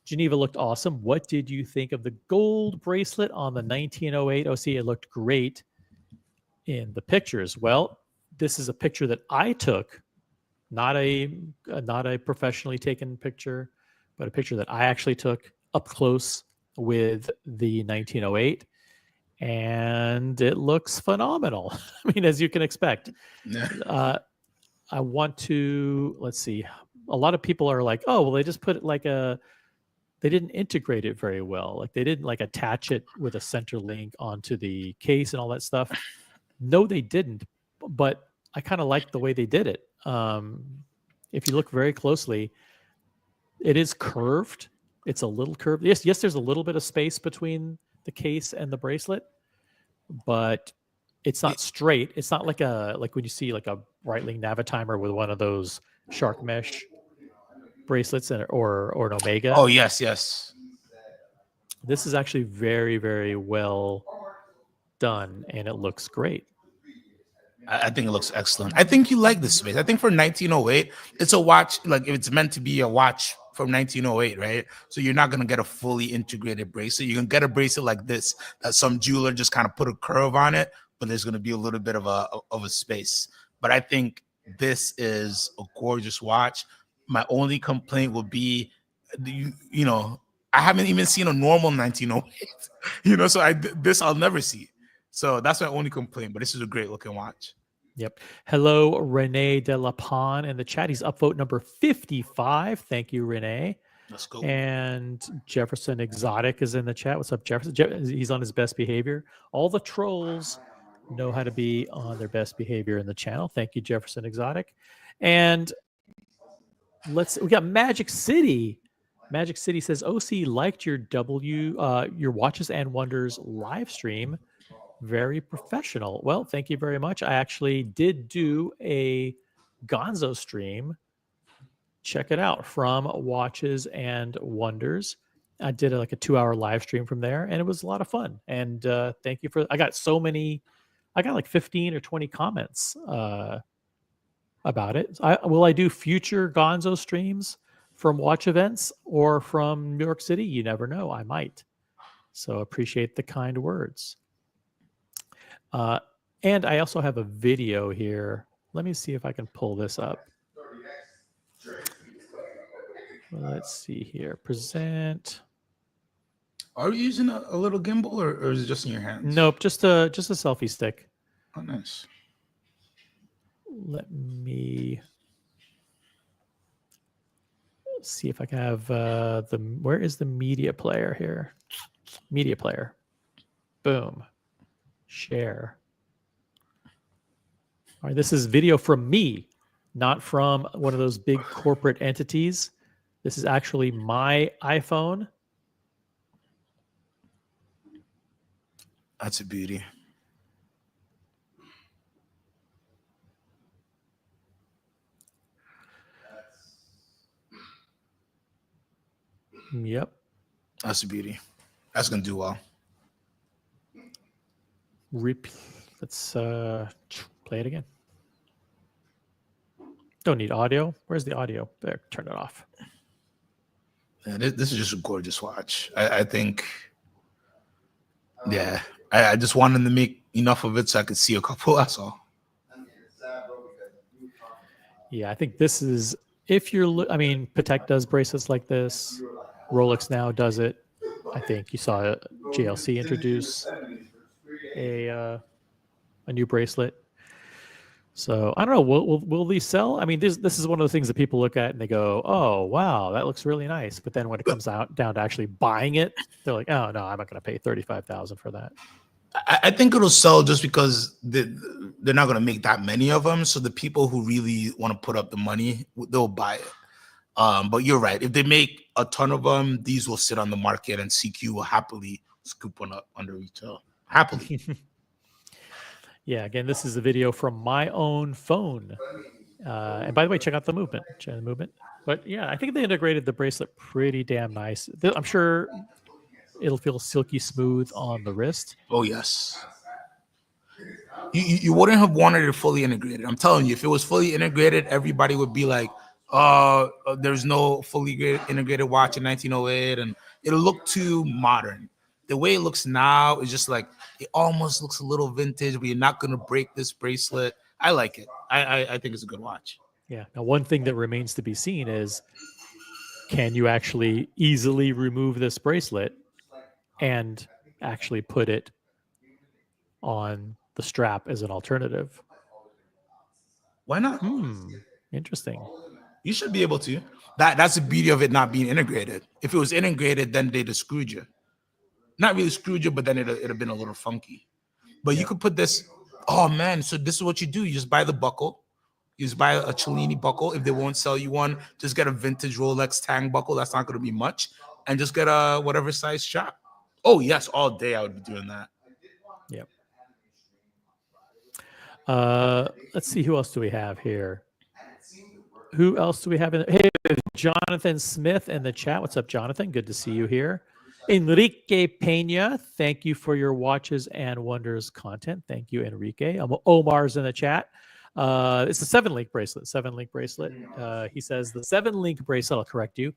Geneva looked awesome. What did you think of the gold bracelet on the 1908 OC? It looked great in the pictures. Well, this is a picture that I took, not a professionally taken picture, but a picture that I actually took up close with the 1908. And it looks phenomenal. I mean, as you can expect. I want to, let's see. A lot of people are like, oh, well, they just put it like they didn't integrate it very well. Like they didn't like attach it with a center link onto the case and all that stuff. No, they didn't. But I kind of like the way they did it. If you look very closely, it is curved. It's a little curved. Yes, there's a little bit of space between the case and the bracelet, but it's not straight. It's not like when you see like a Breitling Navitimer with one of those shark mesh bracelets or an Omega.
Oh, yes.
This is actually very, very well done, and it looks great.
I think it looks excellent. I think you like this space. I think for 1908, it's a watch, like if it's meant to be a watch from 1908, right? So you're not going to get a fully integrated bracelet. You're going to get a bracelet like this that some jeweler just kind of put a curve on it, but there's going to be a little bit of a space. But I think this is a gorgeous watch. My only complaint would be, you know, I haven't even seen a normal 1908, so this I'll never see. So that's my only complaint, but this is a great looking watch.
Yep. Hello, Rene de la Pan in the chat. He's upvote number 55. Thank you, Rene.
Let's go.
And Jefferson Exotic is in the chat. What's up, Jefferson? He's on his best behavior. All the trolls know how to be on their best behavior in the channel. Thank you, Jefferson Exotic. And we got Magic City. Magic City says, OC liked your Watches and Wonders live stream. Very professional. Well, thank you very much. I actually did do a Gonzo stream. Check it out, from Watches and Wonders. I did like a 2-hour live stream from there, and it was a lot of fun. And thank you I got like 15 or 20 comments about it. Will I do future Gonzo streams from watch events or from New York City? You never know. I might. So appreciate the kind words. And I also have a video here. Let me see if I can pull this up. Let's see here. Present.
Are you using a little gimbal or is it just in your hands?
Nope, just a selfie stick.
Oh, nice.
Let me see if I can have where is the media player here? Media player. Boom. Share. All right, this is video from me, not from one of those big corporate entities. This is actually my iPhone.
That's a beauty.
Yep.
That's a beauty. That's going to do well.
Let's play it again. Don't need audio. Where's the audio? There, turn it off.
Yeah, this is just a gorgeous watch. I think, yeah, I just wanted to make enough of it so I could see a couple. That's all.
Yeah, I think this is, if you're, I mean, Patek does bracelets like this. Rolex now does it. I think you saw JLC introduce a new bracelet. So I don't know. Will these sell? I mean, this is one of the things that people look at and they go, "Oh, wow, that looks really nice." But then when it comes down to actually buying it, they're like, "Oh no, I'm not going to pay $35,000 for that."
I think it'll sell just because they're not going to make that many of them. So the people who really want to put up the money, they'll buy it. But you're right. If they make a ton of them, these will sit on the market, and CQ will happily scoop one up under retail. Happily.
Yeah, again, this is a video from my own phone. And by the way, check out the movement. Check out the movement. But yeah, I think they integrated the bracelet pretty damn nice. I'm sure it'll feel silky smooth on the wrist.
Oh yes. You wouldn't have wanted it fully integrated. I'm telling you, if it was fully integrated, everybody would be like, there's no fully integrated watch in 1908, and it'll look too modern. The way it looks now is just like, it almost looks a little vintage, but you're not going to break this bracelet. I like it. I think it's a good watch.
Yeah. Now, one thing that remains to be seen is, can you actually easily remove this bracelet and actually put it on the strap as an alternative?
Why not?
Interesting.
You should be able to. That's the beauty of it not being integrated. If it was integrated, then they'd have screwed you. Not really screwed you, but then it'd have been a little funky. But you could put this. Oh man! So this is what you do. You just buy the buckle. You just buy a Cellini buckle. If they won't sell you one, just get a vintage Rolex Tang buckle. That's not going to be much, and just get a whatever size strap. Oh yes, all day I would be doing that.
Yep. Let's see, who else do we have here? Who else do we have in? Hey, Jonathan Smith in the chat. What's up, Jonathan? Good to see you here. Enrique Pena, thank you for your watches and wonders content. Thank you, Enrique. Omar's in the chat. It's a 7-link bracelet. 7-link bracelet. He says the 7-link bracelet, I'll correct you,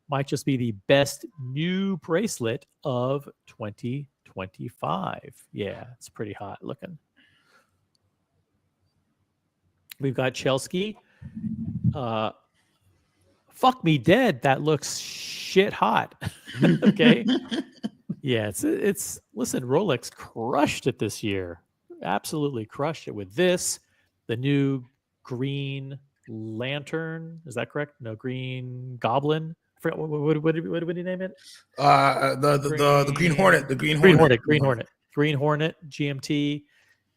might just be the best new bracelet of 2025. Yeah, it's pretty hot looking. We've got Chelsea. Fuck me dead. That looks shit hot. Okay. Yeah, it's listen, Rolex crushed it this year. Absolutely crushed it with this, the new green lantern. Is that correct? No, green goblin. I forgot what did he name it?
The Green Hornet. The Green
Hornet GMT.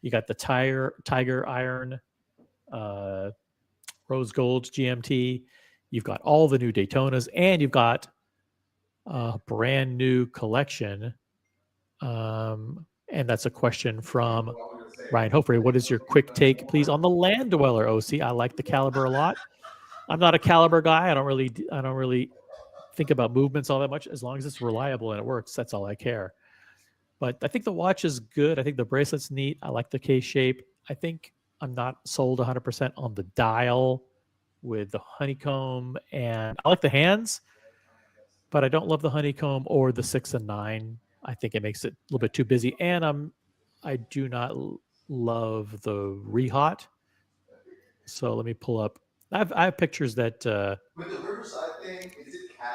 You got the Tiger Iron Rose Gold GMT. You've got all the new Daytonas, and you've got a brand new collection. And that's a question from Ryan Hofrey. What is your quick take, please, on the Land Dweller OC? I like the caliber a lot. I'm not a caliber guy. I don't really think about movements all that much. As long as it's reliable and it works, that's all I care. But I think the watch is good. I think the bracelet's neat. I like the case shape. I think I'm not sold 100% on the dial with the honeycomb, and I like the hands, but I don't love the honeycomb or the 6 and 9. I think it makes it a little bit too busy, and I do not love the rehot. So let me pull up. I have pictures that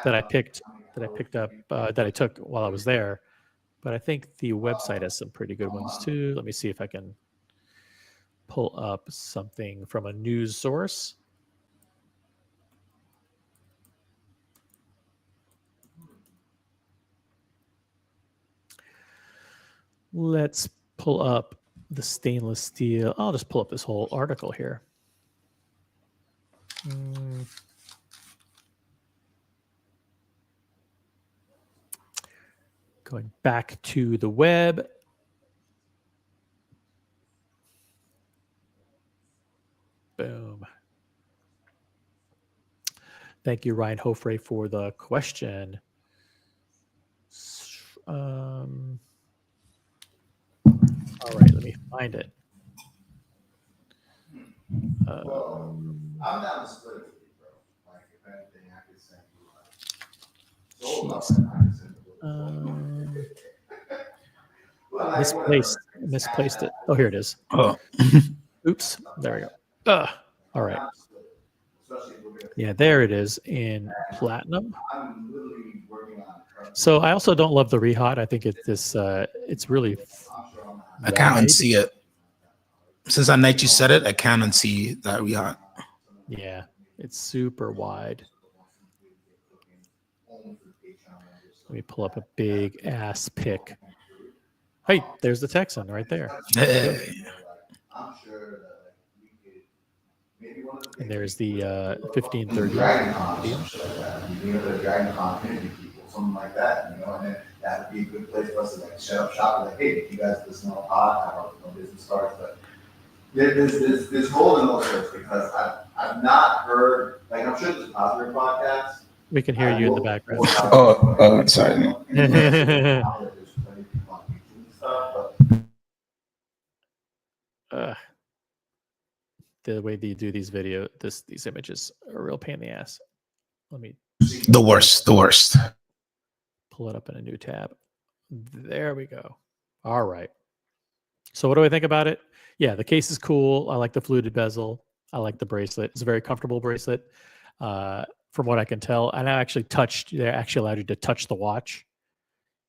I picked up that I took while I was there, but I think the website has some pretty good ones too. Let me see if I can pull up something from a news source. Let's pull up the stainless steel. I'll just pull up this whole article here. Going back to the web. Boom. Thank you, Ryan Hofrey, for the question. All right, let me find it.
I'm down to split it with you, bro. Like, if anything, I could send
you. Misplaced it. Oh, here it is.
Oh.
Oops. There we go. All right. Yeah, there it is in platinum. So I also don't love the rehot. I think it's really.
I can't unsee it. Since that night you said it, I can't unsee that rehot.
Yeah, it's super wide. Let me pull up a big ass pic. Hey, there's the Texan right there.
Hey.
And there's the 1530.
Something like that, and then that would be a good place for us to shut up shop. Like, hey, if you guys listen to our pod, our business starts, but This golden illustrates because I've not heard, like, I'm sure there's popular podcasts.
We can hear you in the background.
Sorry.
The way they do these these images are a real pain in the ass. Let me
The worst.
pull it up in a new tab. There we go. All right. So what do I think about it? Yeah, the case is cool. I like the fluted bezel. I like the bracelet. It's a very comfortable bracelet, from what I can tell. And I actually they actually allowed you to touch the watch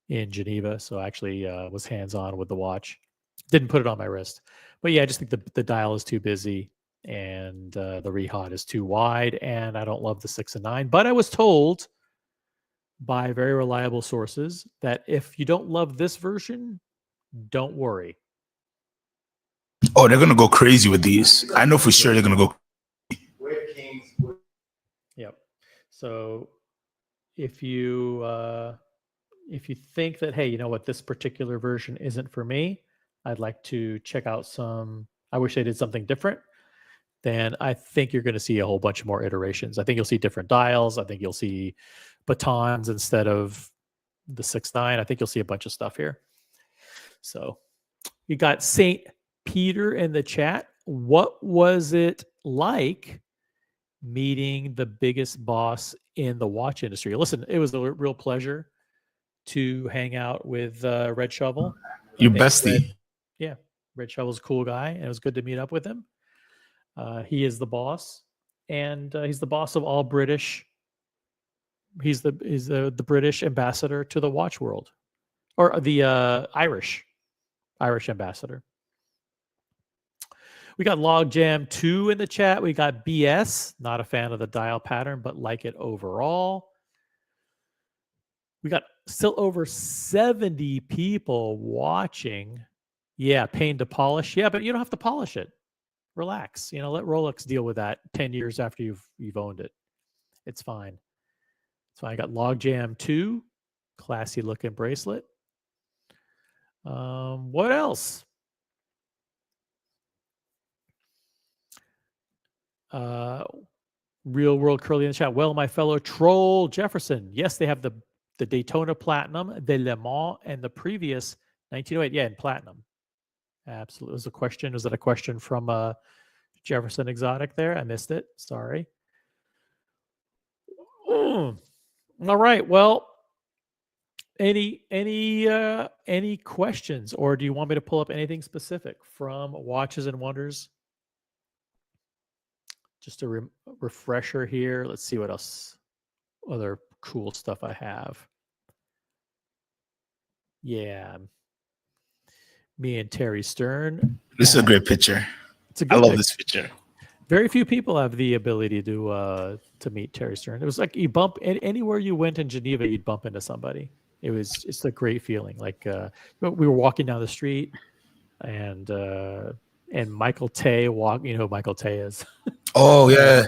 in Geneva. So I actually was hands-on with the watch. Didn't put it on my wrist. But yeah, I just think the dial is too busy and the rehaut is too wide. And I don't love the 6 and 9. But I was told by very reliable sources that if you don't love this version, don't worry.
Oh, they're gonna go crazy with these. I know for sure they're gonna go.
Yep. So if you think that, hey, you know what, this particular version isn't for me, I'd like to check out I wish they did something different, then I think you're going to see a whole bunch more iterations. I think you'll see different dials. I think you'll see batons instead of the 6-9. I think you'll see a bunch of stuff here. So you got St. Peter in the chat. What was it like meeting the biggest boss in the watch industry? Listen, it was a real pleasure to hang out with Red Shovel.
Your bestie.
Red Shovel's a cool guy, and it was good to meet up with him. He is the boss, and he's the boss of all British. He's the British ambassador to the watch world, or the Irish ambassador. We got Logjam 2 in the chat. We got BS, not a fan of the dial pattern, but like it overall. We got still over 70 people watching. Yeah, pain to polish. Yeah, but you don't have to polish it. Relax. Let Rolex deal with that 10 years after you've owned it. It's fine. So I got Logjam 2, classy looking bracelet. What else? Real World Curly in the chat. Well, my fellow troll Jefferson. Yes, they have the Daytona Platinum, the Le Mans, and the previous 1908. Yeah, in platinum. Absolutely. Was that a question from Jefferson Exotic there? I missed it. Sorry. All right. Well, any questions, or do you want me to pull up anything specific from Watches and Wonders? Just a refresher here. Let's see what else, other cool stuff I have. Yeah. Me and Terry Stern.
This is a great picture. I love this picture.
Very few people have the ability to meet Terry Stern. It was like you bump anywhere you went in Geneva, you'd bump into somebody. It's a great feeling. Like we were walking down the street, and Michael Tay walked. You know who Michael Tay is?
Oh yeah.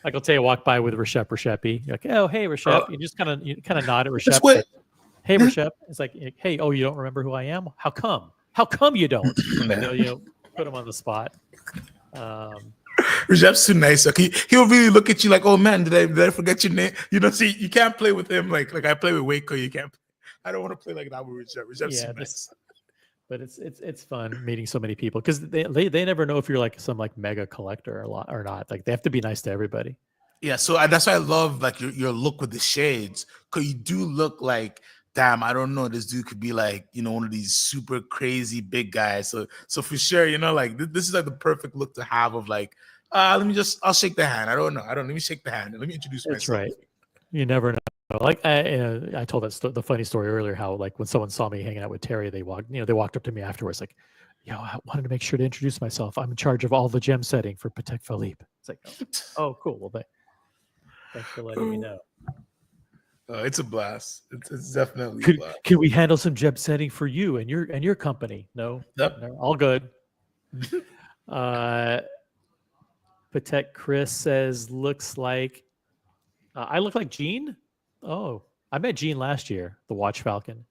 Michael Tay walked by with Reshep Reshepi. You're like, oh hey Reshep. You just kind of nod at Reshep.
Like,
hey Reshep. It's like, hey, oh, you don't remember who I am? How come? How come you don't? Put him on the spot.
Recep's too nice. Like he'll really look at you like, oh man, did I forget your name? See, you can't play with him like I play with Waco. You can't. I don't want to play like that with Recep. Recep's too nice.
But it's fun meeting so many people because they never know if you're like some like mega collector or not. Like they have to be nice to everybody.
Yeah, so that's why I love like your look with the shades, because you do look like, damn, I don't know, this dude could be like, one of these super crazy big guys. So for sure, like this is like the perfect look to have of like, I'll shake the hand. I don't know. Let me shake the hand and let me introduce myself.
That's right. You never know. Like I told the funny story earlier, how like when someone saw me hanging out with Terry, they walked up to me afterwards like, I wanted to make sure to introduce myself. I'm in charge of all the gem setting for Patek Philippe. It's like, oh cool. Well, thanks for letting me know.
It's a blast. It's definitely a blast.
Can we handle some gem setting for you and your company? No,
yep.
No, all good. Patek Chris says, looks like I look like Gene. Oh, I met Gene last year, the Watch Falcon.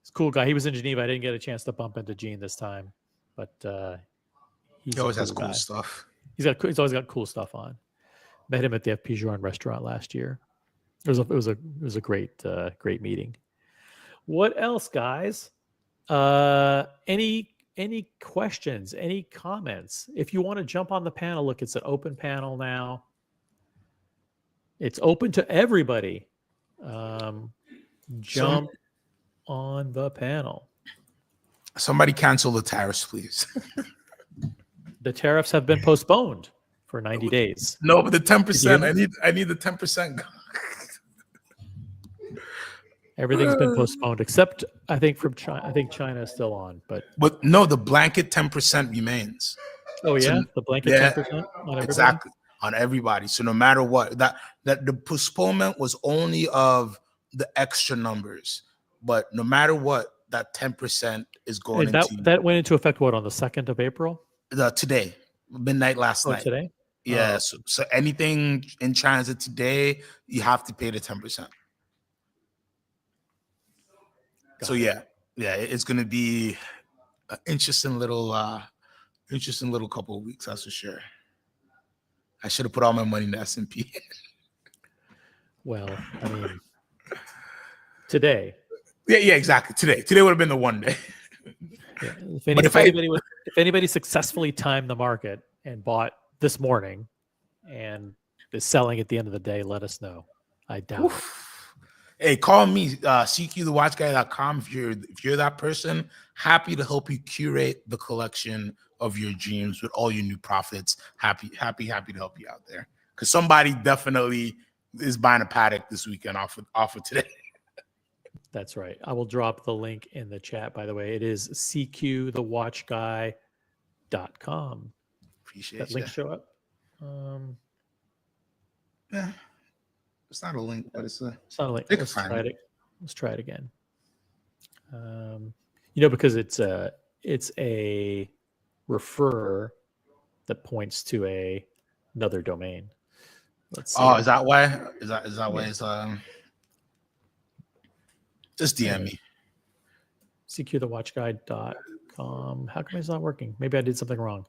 He's a cool guy. He was in Geneva. I didn't get a chance to bump into Gene this time, but
He
a
always has cool
guy.
stuff.
He's always got cool stuff on. Met him at the FP Journe restaurant last year. It was a great meeting. What else, guys? Any questions? Any comments? If you want to jump on the panel, look, it's an open panel now. It's open to everybody. Jump on the panel.
Somebody cancel the tariffs, please.
The tariffs have been postponed for 90 days.
No, but the 10%.
Did
I need the 10%.
Everything's been postponed except I think from China. I think China is still on, but
no, the blanket 10% remains.
oh yeah,
So,
the blanket
yeah,
10% on everybody.
Exactly, on everybody. So no matter what, that the postponement was only of the extra numbers, but no matter what, that 10% is going
And
into
that went into effect what on the 2nd of April?
Today, midnight last night.
Today?
Yeah.
Oh.
So anything in transit today, you have to pay the 10%. So yeah, it's gonna be an interesting little couple of weeks, that's for sure. I should have put all my money in the S&P.
Well, I mean, today.
Yeah, exactly. Today would have been the one day.
Yeah. If anybody successfully timed the market and bought this morning and is selling at the end of the day, let us know. I doubt it.
Hey, call me, cqthewatchguy.com if you're that person. Happy to help you curate the collection of your dreams with all your new profits. Happy to help you out there. Because somebody definitely is buying a Patek this weekend off of today.
That's right. I will drop the link in the chat, by the way. It is cqthewatchguy.com.
Appreciate
that link show up?
Yeah. It's not a link, but it's not
a link. Let's try it. Let's try it again. Because it's a refer that points to another domain. Let's see.
Oh, is that why? Is that why it's just DM me.
cqthewatchguy.com. How come it's not working? Maybe I did something wrong.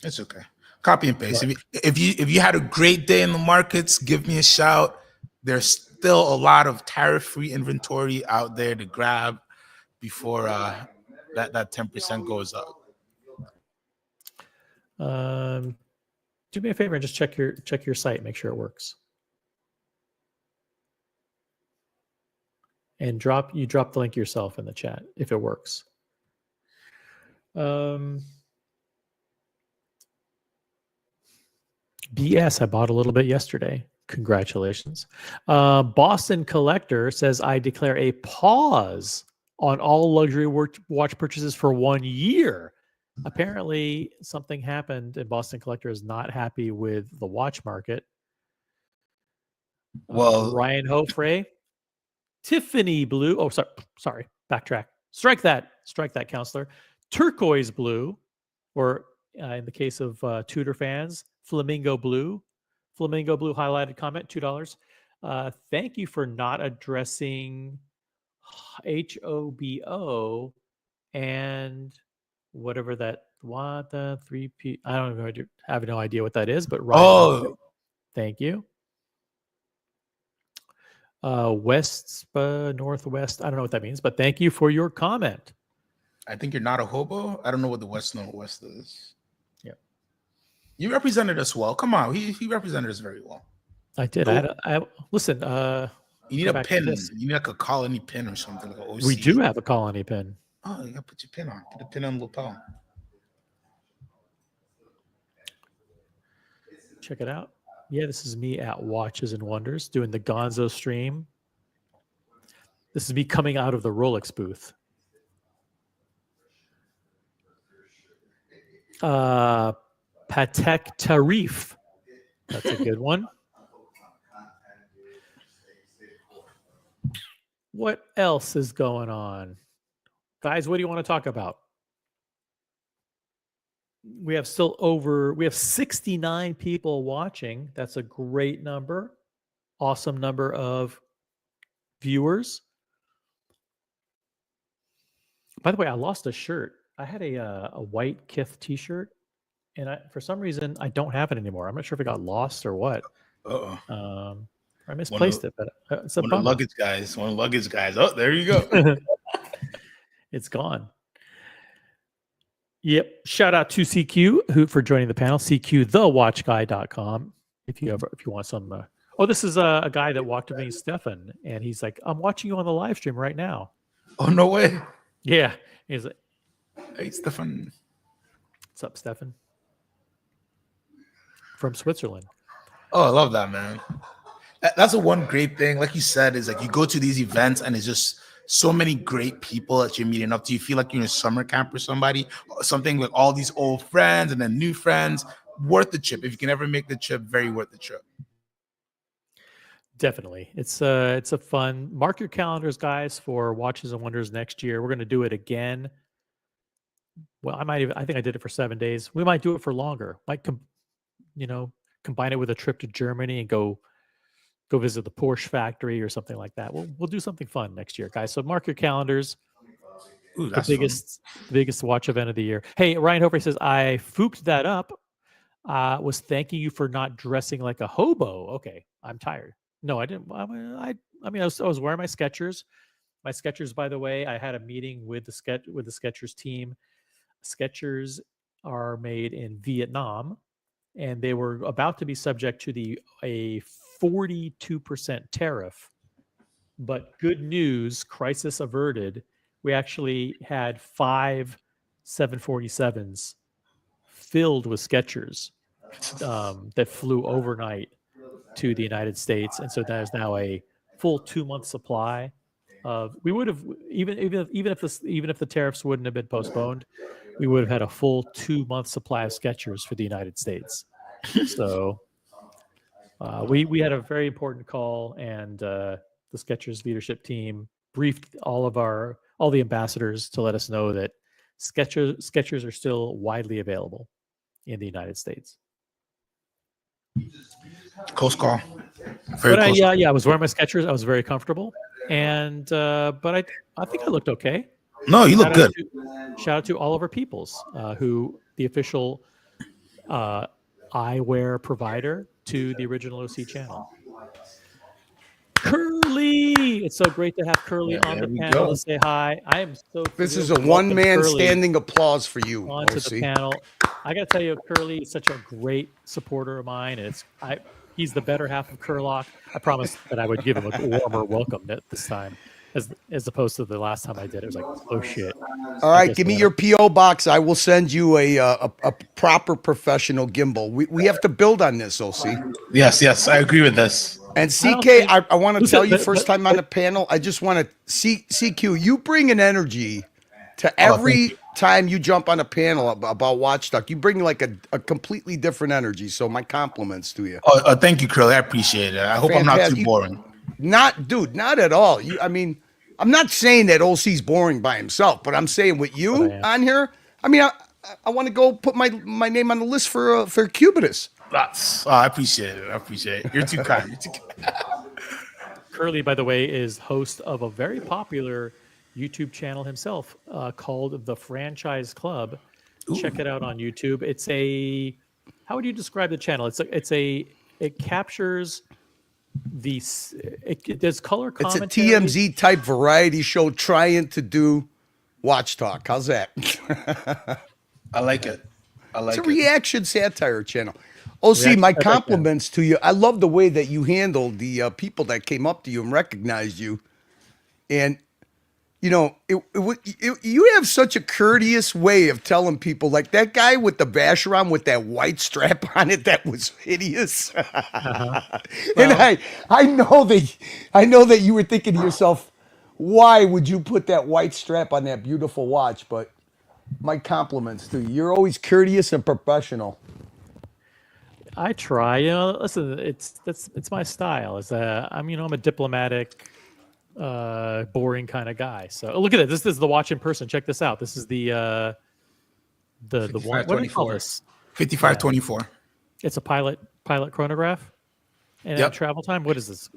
It's okay. Copy and paste. If you had a great day in the markets, give me a shout. There's still a lot of tariff-free inventory out there to grab before that 10% goes up.
Do me a favor and just check your site, make sure it works. And drop the link yourself in the chat if it works. BS, I bought a little bit yesterday. Congratulations. Boston Collector says, I declare a pause on all luxury watch purchases for 1 year. Apparently, something happened and Boston Collector is not happy with the watch market.
Well,
Ryan Hofre, Tiffany blue. Oh, sorry. Backtrack. Strike that, counselor. Turquoise blue, or in the case of Tudor fans, flamingo blue. Flamingo blue highlighted comment, $2. Thank you for not addressing HOBO and whatever that, what the 3P. I don't know. I have no idea what that is, but Ryan, thank you. West, northwest. I don't know what that means, but thank you for your comment.
I think you're not a hobo. I don't know what the West Northwest is.
Yeah,
you represented us well. Come on, he represented us very well.
I did. Listen.
You need a pin. You need like a colony pin or something. Like an OC.
We do have a colony pin.
Oh, you gotta put your pin on. Put the pin on the lapel.
Check it out. Yeah, this is me at Watches and Wonders doing the Gonzo stream. This is me coming out of the Rolex booth. Patek Tariff. That's a good one. What else is going on? Guys, what do you want to talk about? We have 69 people watching. That's a great number. Awesome number of viewers. By the way, I lost a shirt. I had a white Kith T-shirt, and for some reason I don't have it anymore. I'm not sure if it got lost or what. I misplaced it, but it's a
One of the
bummer.
luggage guys. One of the luggage guys. Oh, there you go.
It's gone. Yep. Shout out to CQ for joining the panel. CQthewatchguy.com. If you want some. This is a guy that walked to me, Stefan, and he's like, "I'm watching you on the live stream right now."
Oh, no way.
Yeah. He's like,
Hey, Stefan.
"What's up, Stefan?" From Switzerland.
Oh, I love that, man. That's the one great thing. Like you said, is like you go to these events and it's just so many great people that you're meeting up to. You feel like you're in a summer camp with somebody, something with all these old friends and then new friends. Worth the trip. If you can ever make the trip, very worth the trip.
Definitely. It's a fun. Mark your calendars, guys, for Watches and Wonders next year. We're going to do it again. Well, I think I did it for 7 days. We might do it for longer. Might combine it with a trip to Germany and go visit the Porsche factory or something like that. We'll do something fun next year, guys. So mark your calendars.
Ooh,
The biggest watch event of the year. Hey, Ryan Hofer says, I fooked that up. Was thanking you for not dressing like a hobo. Okay, I'm tired. No, I didn't. I was wearing my Skechers. My Skechers, by the way, I had a meeting with the Skechers team. Skechers are made in Vietnam, and they were about to be subject to a 42% tariff. But good news, crisis averted. We actually had 5 747s filled with Skechers that flew overnight to the United States, and so that is now a full 2-month supply of. We would have even if the tariffs wouldn't have been postponed, we would have had a full 2-month supply of Skechers for the United States. So we had a very important call, and the Skechers leadership team briefed all the ambassadors to let us know that Skechers are still widely available in the United States.
Close call.
I was wearing my Skechers. I was very comfortable, and but I think I looked okay.
No, you look good.
Shout out to Oliver Peoples, who the official eyewear provider to the original OC channel. Curly, it's so great to have Curly on the panel to say hi. I am so.
This is a one-man standing applause for you.
Onto the panel. I got to tell you, Curly is such a great supporter of mine, and he's the better half of Curlock. I promised that I would give him a warmer welcome this time, as opposed to the last time I did. It was like, oh shit.
All right, give me your PO box. I will send you a proper professional gimbal. We have to build on this, OC.
Yes, I agree with this.
And CK, I want to tell you, first time on the panel, I just want to CQ. You bring an energy to every time you jump on a panel about Watchdog. You bring like a completely different energy. So my compliments to you.
Oh, thank you, Curly. I appreciate it. I hope I'm not too boring.
Not at all. I'm not saying that OC's boring by himself, but I'm saying with you on here, I want to go put my name on the list for Cubitus.
I appreciate it. You're too kind.
Curly, by the way, is host of a very popular YouTube channel himself called The Franchise Club. Ooh. Check it out on YouTube. It's how would you describe the channel? It captures there's color commentary.
It's a TMZ type variety show trying to do Watch Talk. How's that?
I like it.
It's a reaction satire channel. OC, my compliments to you. I love the way that you handled the people that came up to you and recognized you. And, you have such a courteous way of telling people, like that guy with the Vacheron with that white strap on it that was hideous. And I know that you were thinking to yourself, why would you put that white strap on that beautiful watch? But my compliments to you. You're always courteous and professional.
I try, listen, it's my style. I'm a diplomatic, boring kind of guy. So look at it. This is the watch in person. Check this out. This is the one. What do you call this?
5524.
It's a pilot chronograph. And travel time. What is this?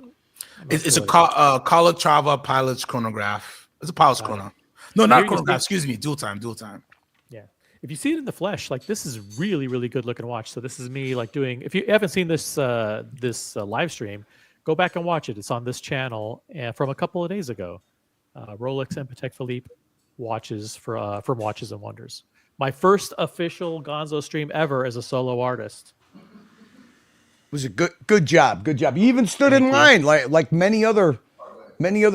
It's a Color Travel pilot's chronograph. It's a pilot's chrono. No,
Here
not
you
chronograph.
see-
Excuse me. Dual time.
Yeah. If you see it in the flesh, like this is really, really good looking watch. So this is me like doing. If you haven't seen this live stream, go back and watch it. It's on this channel from a couple of days ago. Rolex and Patek Philippe watches from Watches and Wonders. My first official Gonzo stream ever as a solo artist.
It was a good job. Good job. You even stood
Thank
in
you.
line like many other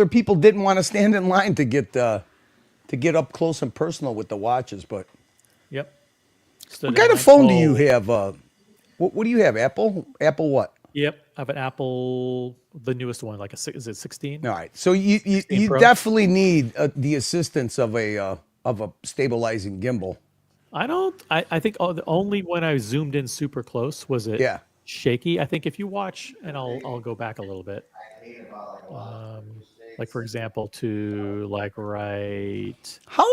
people didn't want to stand in line to get up close and personal with the watches. But
Yep.
what kind of phone do you have? What do you have? Apple? Apple what?
Yep. I have an Apple, the newest one, like is it 16?
All right. So you
16 Pro?
definitely need the assistance of a stabilizing gimbal.
I think only when I zoomed in super close was it
Yeah.
shaky. I think if you watch, and I'll go back a little bit. Like for example, to like right.
How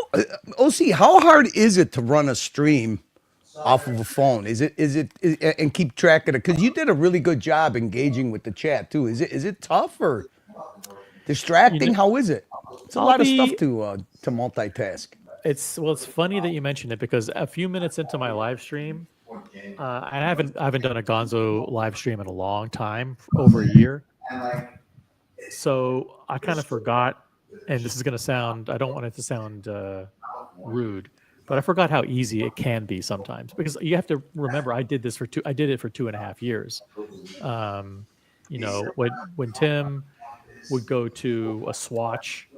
OC? How hard is it to run a stream off of a phone? Is it and keep track of it? Because you did a really good job engaging with the chat too. Is it tough or distracting? How is it? It's a lot of stuff to multitask.
It's funny that you mentioned it because a few minutes into my live stream, I haven't done a Gonzo live stream in a long time, over a year. So I kind of forgot, and this is going to sound, I don't want it to sound rude, but I forgot how easy it can be sometimes because you have to remember I did it for 2.5 years. You know, when Tim would go to a swatch,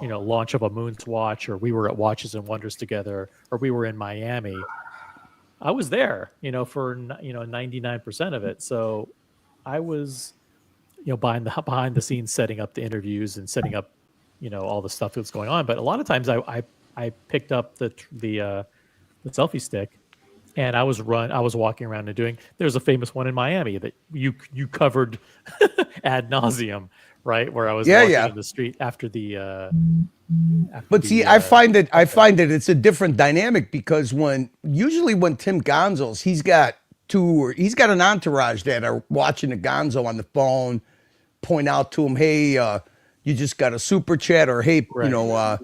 you know, launch of a moon swatch, or we were at Watches and Wonders together, or we were in Miami, I was there, you know, for 99% of it. So I was, you know, behind the scenes setting up the interviews and setting up, you know, all the stuff that's going on. But a lot of times I picked up the selfie stick, and I was walking around and doing. There's a famous one in Miami that you covered ad nauseum, right? Where I was walking in the street after the.
But see, I find that it's a different dynamic because usually when Tim gonzos, he's got an entourage that are watching the gonzo on the phone, point out to him, hey, you just got a super chat, or hey,
Right.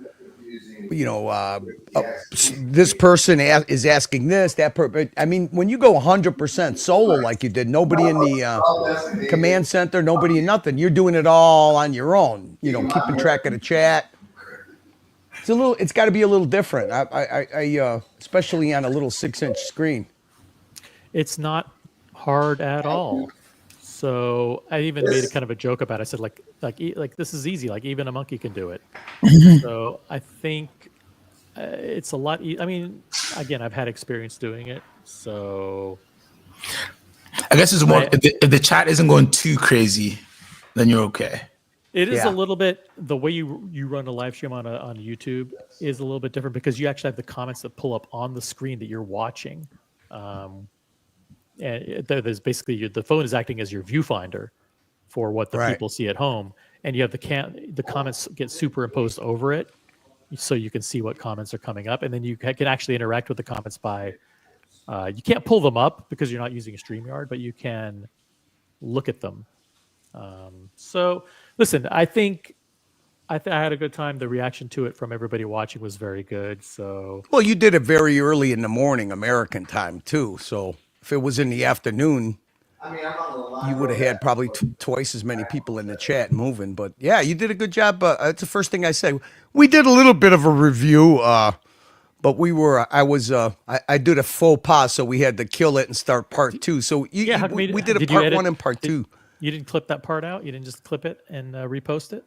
This person is asking this, that person. I mean, when you go 100% solo like you did, nobody in the command center, nobody in nothing. You're doing it all on your own. You know, keeping track of the chat. It's got to be a little different. I especially on a little 6-inch screen.
It's not hard at all. So I even made a kind of a joke about it. I said like this is easy. Like even a monkey can do it. So I think it's a lot. I mean, again, I've had experience doing it. So
I guess it's more if the chat isn't going too crazy, then you're okay.
It is a little bit the way you run a live stream on YouTube is a little bit different because you actually have the comments that pull up on the screen that you're watching. And there's basically the phone is acting as your viewfinder for what the people see at home, and you have the comments get superimposed over it, so you can see what comments are coming up, and then you can actually interact with the comments by. You can't pull them up because you're not using a StreamYard, but you can look at them. So listen, I think I had a good time. The reaction to it from everybody watching was very good. So
well, you did it very early in the morning, American time too. So if it was in the afternoon, you would have had probably twice as many people in the chat moving. But yeah, you did a good job. That's the first thing I said. We did a little bit of a review, but I did a faux pas, so we had to kill it and start part two. So we did a part one and part two.
You didn't clip that part out? You didn't just clip it and repost it?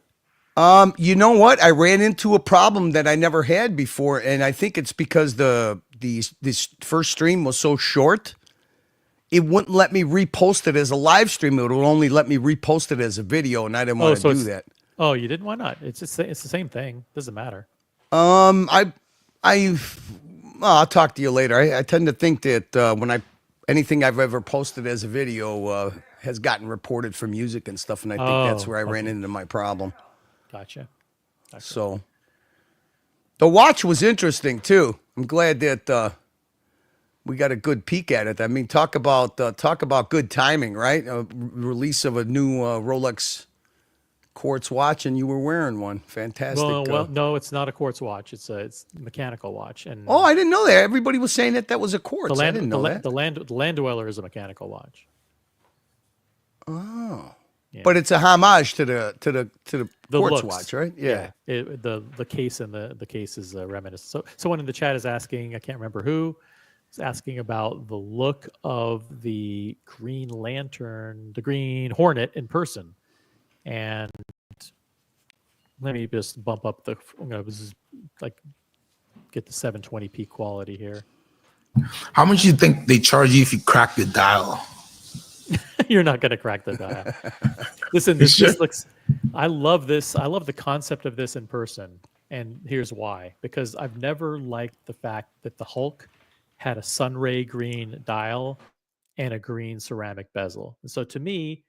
You know what? I ran into a problem that I never had before, and I think it's because this first stream was so short. It wouldn't let me repost it as a live stream. It would only let me repost it as a video, and I didn't want to do that.
Oh, you didn't? Why not? It's the same thing. Doesn't matter.
I'll talk to you later. I tend to think that anything I've ever posted as a video has gotten reported for music and stuff, and I think that's where I ran into my problem.
Gotcha.
So the watch was interesting too. I'm glad that we got a good peek at it. I mean, talk about good timing, right? Release of a new Rolex quartz watch, and you were wearing one. Fantastic.
Well, no, it's not a quartz watch. It's a mechanical watch. And
Oh, I didn't know that. Everybody was saying that was a quartz.
the
I didn't know that.
The land dweller is a mechanical watch.
Oh,
Yeah.
but it's a homage to the
The
quartz
looks.
watch, right? Yeah.
The case and the case is reminiscent. So someone in the chat is asking, I can't remember who, is asking about the look of the Green Lantern, the Green Hornet in person. And let me just bump up the, I'm gonna just like get the 720p quality here.
How much do you think they charge you if you crack the dial?
You're not going to crack the dial. Listen, this looks, I love this. I love the concept of this in person. And here's why. Because I've never liked the fact that the Hulk had a sunray green dial and a green ceramic bezel. And so to me,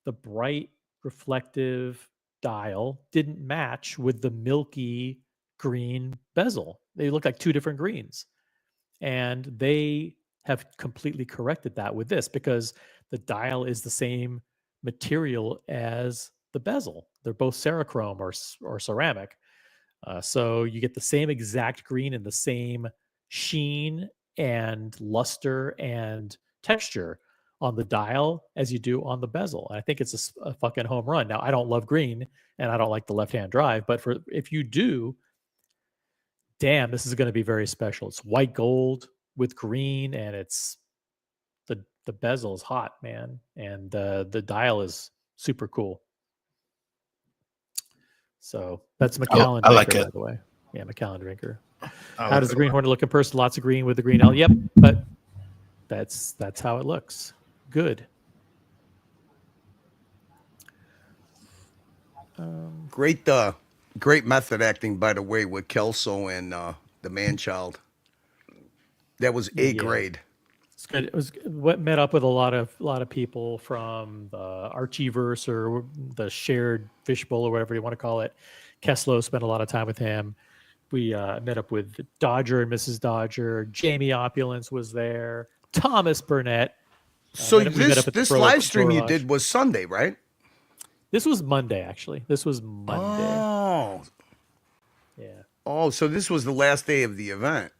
the bright, reflective dial didn't match with the milky green bezel. They look like two different greens. And they have completely corrected that with this because the dial is the same material as the bezel. They're both Cerachrome or ceramic. So you get the same exact green and the same sheen and luster and texture on the dial as you do on the bezel. And I think it's a fucking home run. Now, I don't love green and I don't like the left-hand drive, but if you do, damn, this is going to be very special. It's white gold with green, and it's the bezel is hot, man, and the dial is super cool. So that's Macallan
I like
Drinker,
it.
by the way. Yeah, Macallan Drinker.
I
How
like
does the
it.
Green Hornet look in person? Lots of green with the green L. Yep, but that's how it looks. Good.
Great method acting, by the way, with Kelso and the man-child. That was A grade.
It's good. It was what met up with a lot of people from the Archieverse or the shared fishbowl or whatever you want to call it. Keslow spent a lot of time with him. We met up with Dodger and Mrs. Dodger. Jamie Opulence was there. Thomas Burnett.
So
we met up at the
this
Furlough
live stream you
Garage.
did was Sunday, right?
This was Monday, actually. This was Monday.
Oh.
Yeah.
Oh, so this was the last day of the event.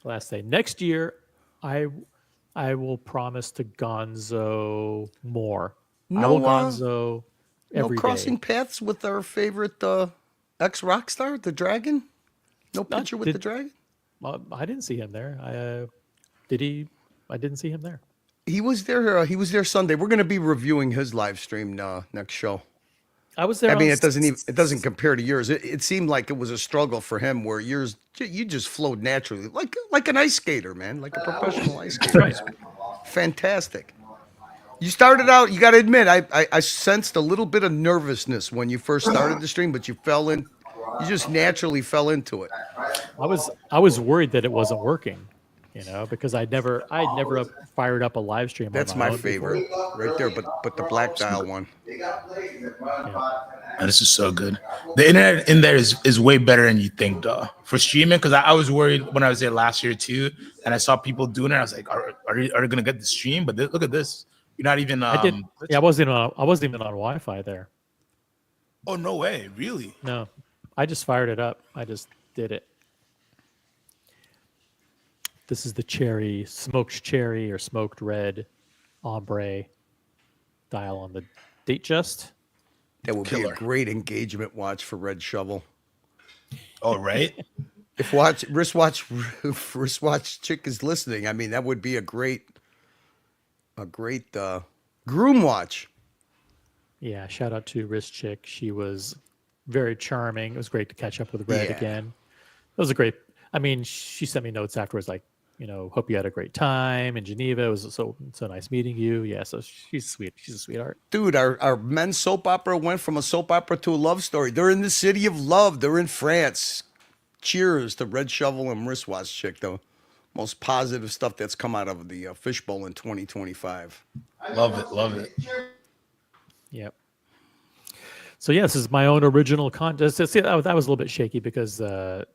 Last day. Next year, I will promise to gonzo more. I will gonzo every day.
crossing paths with our favorite ex-rock star, the Dragon? No picture with the Dragon?
I didn't see him there. Did he? I didn't see him there.
He was there. He was there Sunday. We're going to be reviewing his live stream next show.
I was there.
I mean, it doesn't compare to yours. It seemed like it was a struggle for him, where yours you just flowed naturally, like an ice skater, man, like a professional ice skater.
Right.
Fantastic. You started out. You got to admit, I sensed a little bit of nervousness when you first started the stream, but you fell in. You just naturally fell into it.
I was worried that it wasn't working, because I'd never fired up a live stream.
That's my favorite, right there. But the black dial one.
And this is so good. The internet in there is way better than you think, though, for streaming. Because I was worried when I was there last year too, and I saw people doing it. I was like, are they gonna get the stream? But look at this. You're not even.
I did. Yeah, I wasn't even on Wi-Fi there.
Oh no way! Really?
No, I just fired it up. I just did it. This is the smoked cherry or smoked red ombre dial on the date just.
That would be a great engagement watch for Red Shovel.
Oh, right.
If wristwatch chick is listening, I mean, that would be a great groom watch.
Yeah, shout out to wrist chick. She was very charming. It was great to catch up with Red again. It was a great. I mean, she sent me notes afterwards, like, hope you had a great time in Geneva. It was so nice meeting you. Yeah, so she's sweet. She's a sweetheart.
Dude, our men's soap opera went from a soap opera to a love story. They're in the city of love. They're in France. Cheers to Red Shovel and wristwatch chick, the most positive stuff that's come out of the fishbowl in 2025.
Love it.
Yep. So yeah, this is my own original content. See, that was a little bit shaky because I'm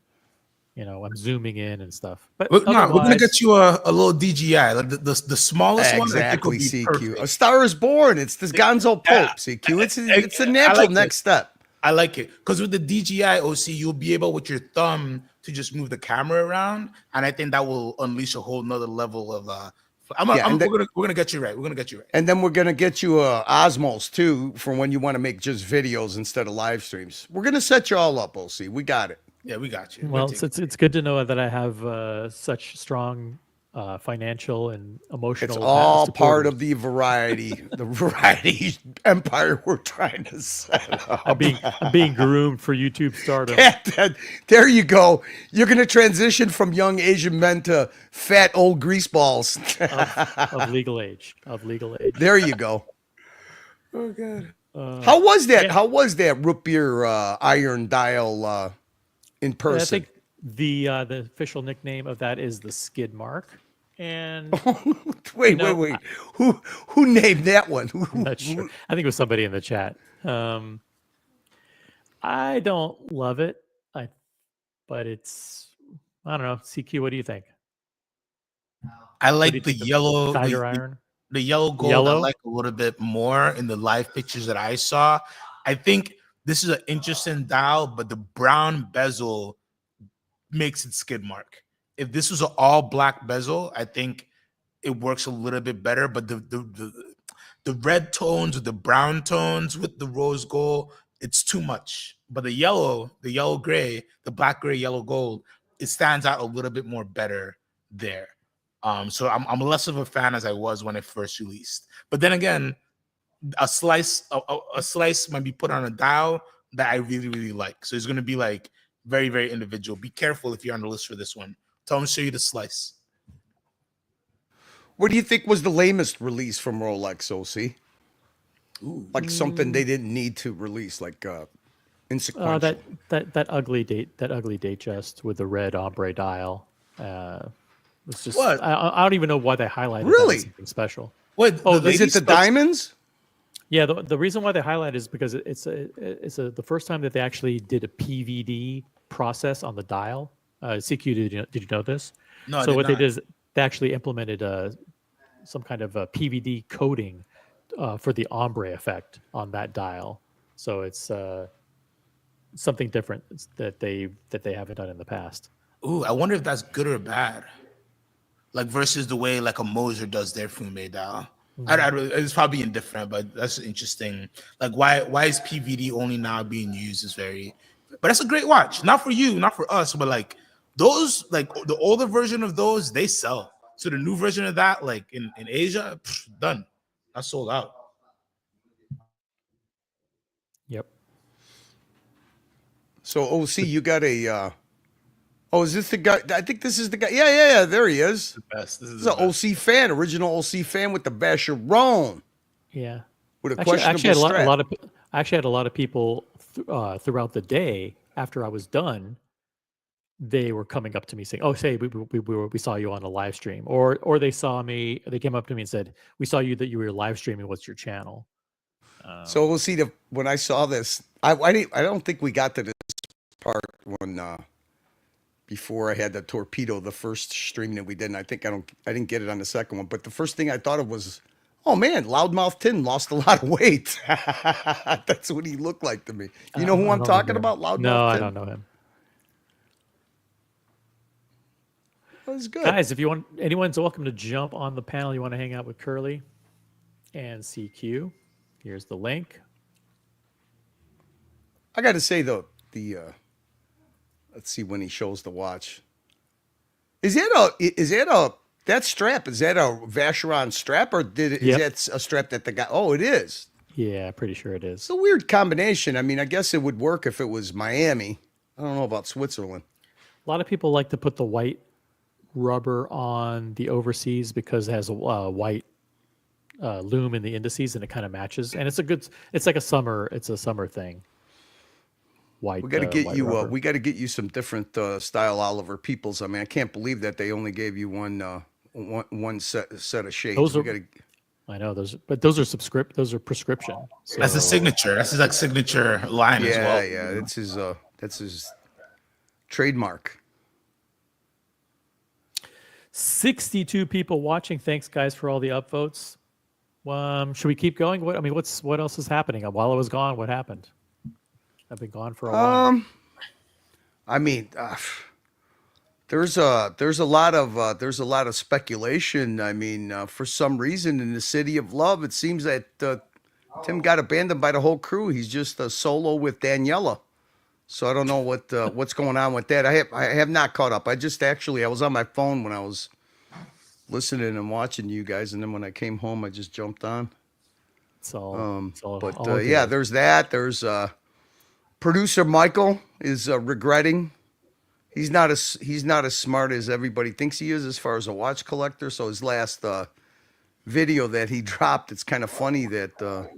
zooming in and stuff. But
we're gonna get you a little DJI, like the smallest one.
Exactly, CQ. A Star is Born. It's this Gonzo Pope, CQ. It's a natural next step.
I like it because with the DJI OC, you'll be able with your thumb to just move the camera around, and I think that will unleash a whole nother level of. We're gonna get you right. We're gonna get you right.
And then we're gonna get you Osmos too for when you want to make just videos instead of live streams. We're gonna set you all up, OC. We got it.
Yeah, we got you.
Well, it's good to know that I have such strong financial and emotional.
It's all part
supporters.
of the variety empire we're trying to set up.
I'm being groomed for YouTube stardom
There you go. You're going to transition from young Asian men to fat old greaseballs.
of legal age.
There you go.
Oh god.
How was that?
yeah.
How was that root beer iron dial in person?
I think the official nickname of that is the skid mark. And
wait. Who named that one?
I'm not sure. I think it was somebody in the chat. I don't love it. But it's, I don't know. CQ, what do you think?
I
What do
like
you
the
think of
yellow,
Tiger iron.
the yellow gold. I like a little bit more in the live pictures that I saw. I think this is an interesting dial, but the brown bezel makes it skid mark. If this was an all black bezel, I think it works a little bit better. But the red tones with the brown tones with the rose gold, it's too much. But the yellow gray, the black gray, yellow gold, it stands out a little bit more better there. So I'm less of a fan as I was when it first released. But then again, a slice might be put on a dial that I really, really like. So it's going to be like very, very individual. Be careful if you're on the list for this one. Tell them to show you the slice.
What do you think was the lamest release from Rolex, OC?
Ooh.
Like something they didn't need to release, like insequential.
That ugly date just with the red ombre dial. It's just
What?
I don't even know why they highlighted that
Really?
as something special.
What?
Oh,
the
Is it the
ladies-
diamonds?
Yeah, the reason why they highlight it is because it's the first time that they actually did a PVD process on the dial. CQ, did you know this?
No, I
So
did
what they
not.
did is they actually implemented some kind of a PVD coating for the ombre effect on that dial. So it's something different that they haven't done in the past.
Ooh, I wonder if that's good or bad. Like versus the way like a Moser does their Fume dial. It's probably indifferent, but that's interesting. Like why is PVD only now being used is very, but that's a great watch. Not for you, not for us, but like those, like the older version of those, they sell. So the new version of that, like in Asia, done. That's sold out.
Yep.
So OC, you got a. Oh, is this the guy? I think this is the guy. Yeah. There he is.
Best. This
This
is
is
the
an
best.
OC fan, original OC fan with the Vacheron
Yeah.
with a
Actually,
questionable
I
strap.
had a lot of people throughout the day after I was done. They were coming up to me saying, "Oh, say we saw you on a live stream," or they saw me. They came up to me and said, "We saw you that you were live streaming. What's your channel?"
So we'll see. When I saw this, I don't think we got to this part when before I had the torpedo, the first stream that we did. And I didn't get it on the second one. But the first thing I thought of was, oh man, Loudmouth Tin lost a lot of weight. That's what he looked like to me. You know who
I
I'm
don't
talking
remember
about?
him.
Loudmouth
No,
Tin.
I don't know him.
That was good.
Guys, if you want, anyone's welcome to jump on the panel. You want to hang out with Curly and CQ. Here's the link.
I got to say though, let's see when he shows the watch. Is that strap? Is that a Vacheron strap or is
Yep.
that a strap that the guy? Oh, it is.
Yeah, pretty sure it is.
It's a weird combination. I mean, I guess it would work if it was Miami. I don't know about Switzerland.
A lot of people like to put the white rubber on the overseas because it has a white loom in the indices and it kind of matches. And it's like a summer thing. White.
We got to get
white
you.
rubber.
We got to get you some different style Oliver Peoples. I mean, I can't believe that they only gave you one set of shades.
Those
We
are-
gotta,
I know those are prescription. So,
That's a signature. That's his like signature line as well.
yeah. That's his trademark.
62 people watching. Thanks, guys, for all the upvotes. Should we keep going? What else is happening? While I was gone, what happened? I've been gone for a while.
I mean, there's a lot of speculation. I mean, for some reason in the City of Love, it seems that Tim got abandoned by the whole crew. He's just a solo with Daniela. So I don't know what's going on with that. I have not caught up. I was on my phone when I was listening and watching you guys, and then when I came home, I just jumped on.
It's all,
But
all
yeah,
good.
there's that. There's producer Michael is regretting. He's not as smart as everybody thinks he is as far as a watch collector. So his last video that he dropped, it's kind of funny that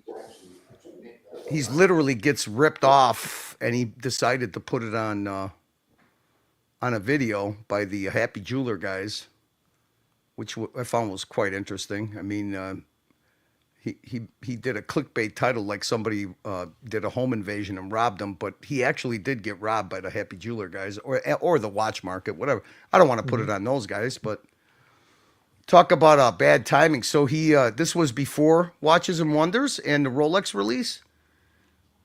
he's literally gets ripped off, and he decided to put it on a video by the Happy Jeweler guys, which I found was quite interesting. I mean, he did a clickbait title like somebody did a home invasion and robbed him, but he actually did get robbed by the Happy Jeweler guys or the watch market, whatever. I don't want to put it on those guys, but talk about bad timing. So this was before Watches and Wonders and the Rolex release.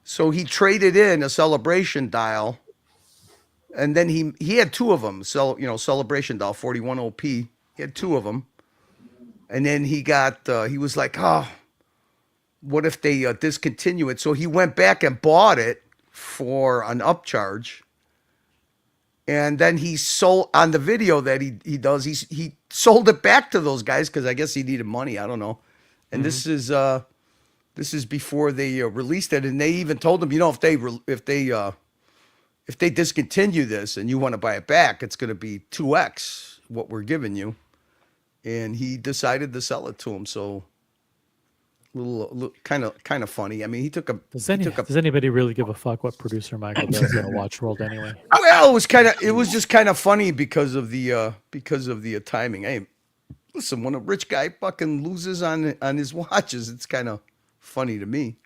So he traded in a Celebration dial, and then he had two of them. Celebration dial 41 OP. He had two of them, and then he was like, oh, what if they discontinue it? So he went back and bought it for an upcharge, and then he sold on the video that he does. He sold it back to those guys because I guess he needed money. I don't know, and this is before they released it, and they even told him, if they discontinue this and you want to buy it back, it's going to be 2x what we're giving you. And he decided to sell it to him. So little kind of funny. I mean, he took a.
Does anybody really give a fuck what producer Michael does in a watch world anyway?
Well, it was just kind of funny because of the timing. Hey, listen, when a rich guy fucking loses on his watches, it's kind of funny to me.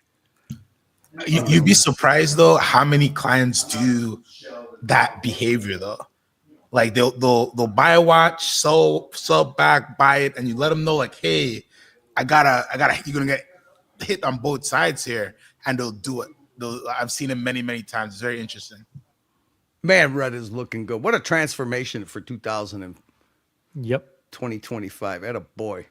You'd be surprised though how many clients do that behavior though. Like they'll buy a watch, sell back, buy it, and you let them know like, hey, I gotta, you're gonna get hit on both sides here, and they'll do it. I've seen it many times. It's very interesting.
Man, Red is looking good. What a transformation for 2025. At a boy.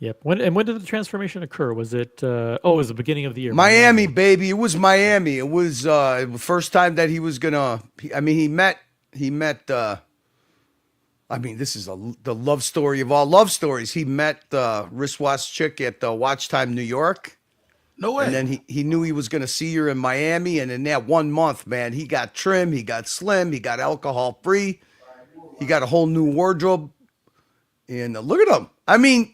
Yep. When did the transformation occur? Was it? It was the beginning of the year.
Miami, baby. It was Miami. It was the first time that he was gonna. He met. This is the love story of all love stories. He met the wristwatch chick at the Watch Time New York.
No way.
And then he knew he was gonna see her in Miami, and in that 1 month, man, he got trim, he got slim, he got alcohol free, he got a whole new wardrobe. And look at him. I mean.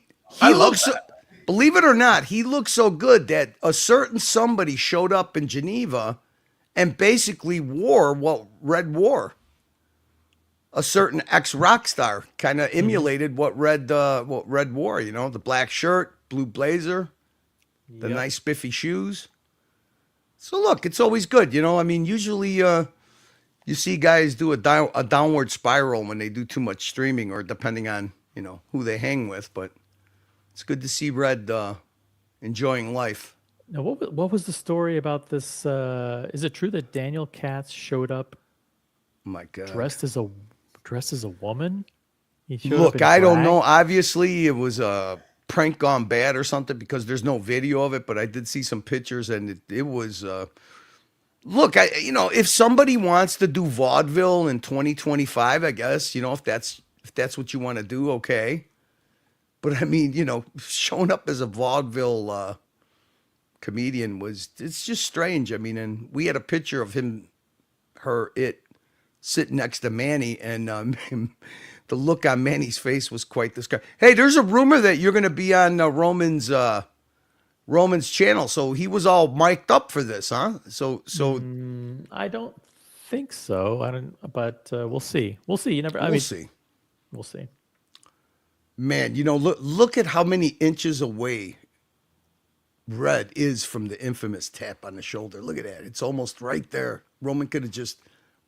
Believe it or not, he looks so good that a certain somebody showed up in Geneva and basically wore what Red wore. A certain ex-rock star kind of emulated what Red wore, the black shirt, blue blazer, the nice spiffy shoes. So look, it's always good, usually you see guys do a downward spiral when they do too much streaming or depending on, who they hang with, but it's good to see Red enjoying life.
Now, what was the story about this? Is it true that Daniel Katz showed up?
Oh my God,
dressed as a woman?
Look, I don't know. Obviously, it was a prank gone bad or something because there's no video of it. But I did see some pictures, and it was. Look, if somebody wants to do vaudeville in 2025, I guess if that's what you want to do, okay. But I mean, showing up as a vaudeville comedian it's just strange. I mean, and we had a picture of it sitting next to Manny, and the look on Manny's face was quite disgusting. Hey, there's a rumor that you're going to be on Roman's channel, so he was all mic'd up for this, huh? So
I don't think so. But we'll see. We'll see. We'll see. We'll see.
Man, look at how many inches away Red is from the infamous tap on the shoulder. Look at that. It's almost right there. Roman could have just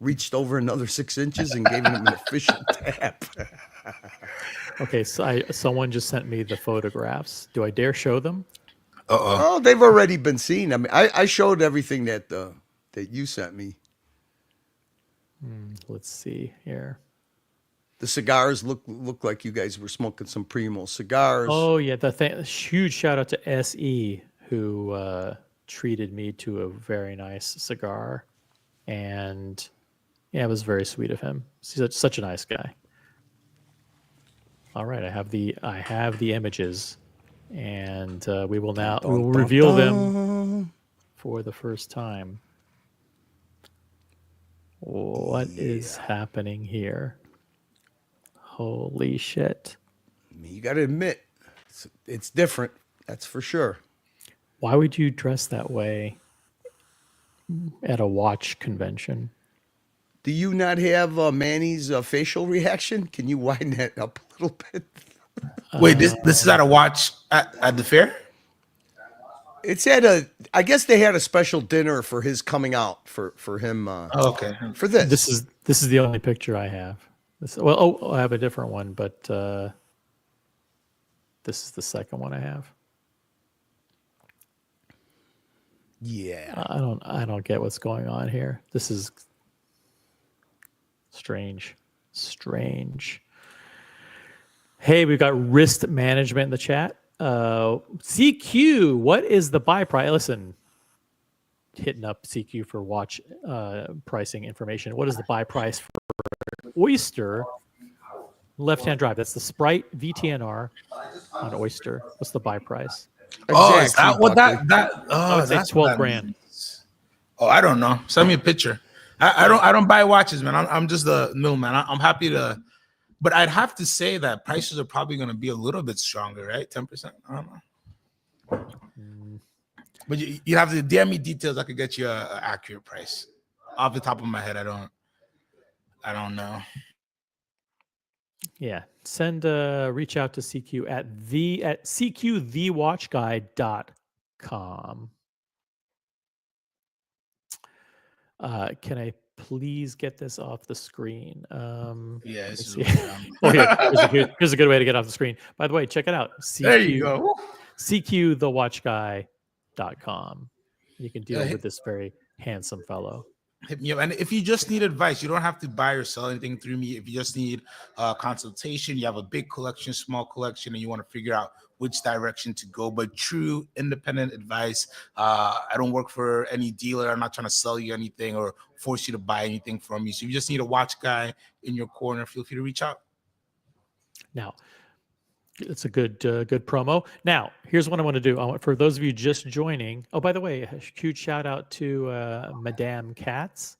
reached over another 6 inches and gave him an official tap.
Okay, so someone just sent me the photographs. Do I dare show them?
Oh, they've already been seen. I mean, I showed everything that that you sent me.
Let's see here.
The cigars look like you guys were smoking some Primo cigars.
Oh yeah, huge shout out to SE who treated me to a very nice cigar, and yeah, it was very sweet of him. He's such a nice guy. All right, I have the images, and we will reveal them for the first time. What is happening here? Holy shit.
I mean, you got to admit, it's different. That's for sure.
Why would you dress that way at a watch convention?
Do you not have Manny's facial reaction? Can you widen that up a little bit?
Wait, this is at a watch at the fair?
It's I guess they had a special dinner for his coming out for him.
Okay.
For this.
This is the only picture I have. I have a different one, but this is the second one I have.
Yeah.
I don't get what's going on here. This is strange. Hey, we've got wrist management in the chat. CQ, what is the buy price? Listen, hitting up CQ for watch pricing information. What is the buy price for Oyster left-hand drive? That's the Sprite VTNR on Oyster. What's the buy price?
Oh, is that what that?
I would say
that's
12
what that
grand.
means. Oh, I don't know. Send me a picture. I don't buy watches, man. I'm just the middleman. I'm happy to, but I'd have to say that prices are probably going to be a little bit stronger, right? 10%. I don't know. But you have to DM me details. I could get you an accurate price. Off the top of my head, I don't know.
Yeah, reach out to CQ at cqthewatchguide.com. Can I please get this off the screen?
Yeah, this is
here's a good way to get off the screen. By the way, check it out.
There you go.
cqthewatchguy.com. You can deal with this very handsome fellow.
Hit me up. And if you just need advice, you don't have to buy or sell anything through me. If you just need a consultation, you have a big collection, small collection, and you want to figure out which direction to go, but true independent advice. I don't work for any dealer. I'm not trying to sell you anything or force you to buy anything from me. So if you just need a watch guy in your corner, feel free to reach out. Now,
it's a good promo. Now, here's what I want to do. For those of you just joining, oh, by the way, a huge shout out to Madame Katz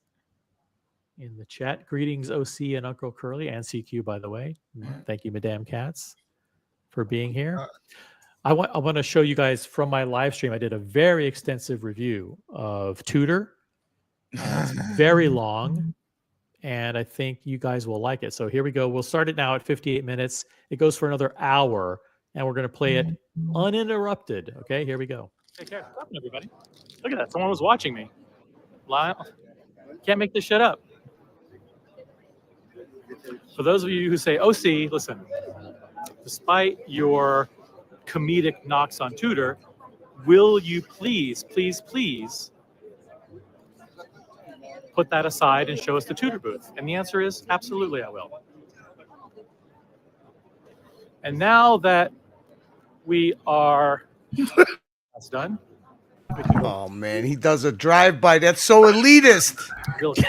in the chat. Greetings, OC and Uncle Curly and CQ, by the way. Thank you, Madame Katz, for being here. I want to show you guys from my live stream. I did a very extensive review of Tudor. It's very long, and I think you guys will like it. So here we go. We'll start it now at 58 minutes. It goes for another hour, and we're going to play it uninterrupted. Okay, here we go. Hey, what's happening, everybody? Look at that. Someone was watching me. Lyle, can't make this shit up. For those of you who say, OC, listen, despite your comedic knocks on Tudor, will you please put that aside and show us the Tudor booth? And the answer is absolutely, I will. And now that we are that's done.
Oh man, he does a drive-by. That's so elitist.
Really?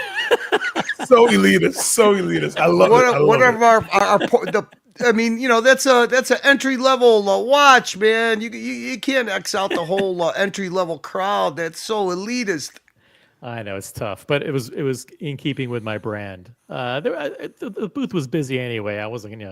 So elitist. I love it.
I mean, you know, that's an entry-level watch, man. You can't X out the whole entry-level crowd. That's so elitist.
I know it's tough, but it was in keeping with my brand. The booth was busy anyway. I wasn't,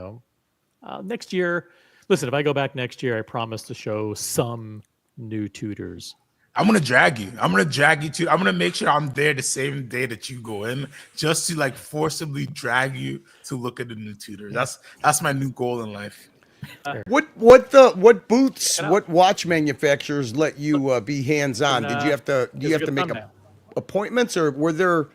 next year. Listen, if I go back next year, I promise to show some new Tudors.
I'm gonna drag you. I'm gonna make sure I'm there the same day that you go in, just to like forcibly drag you to look at the new Tudor. That's my new goal in life.
What booths, what watch manufacturers let you be hands-on? Did you have to make appointments, or were there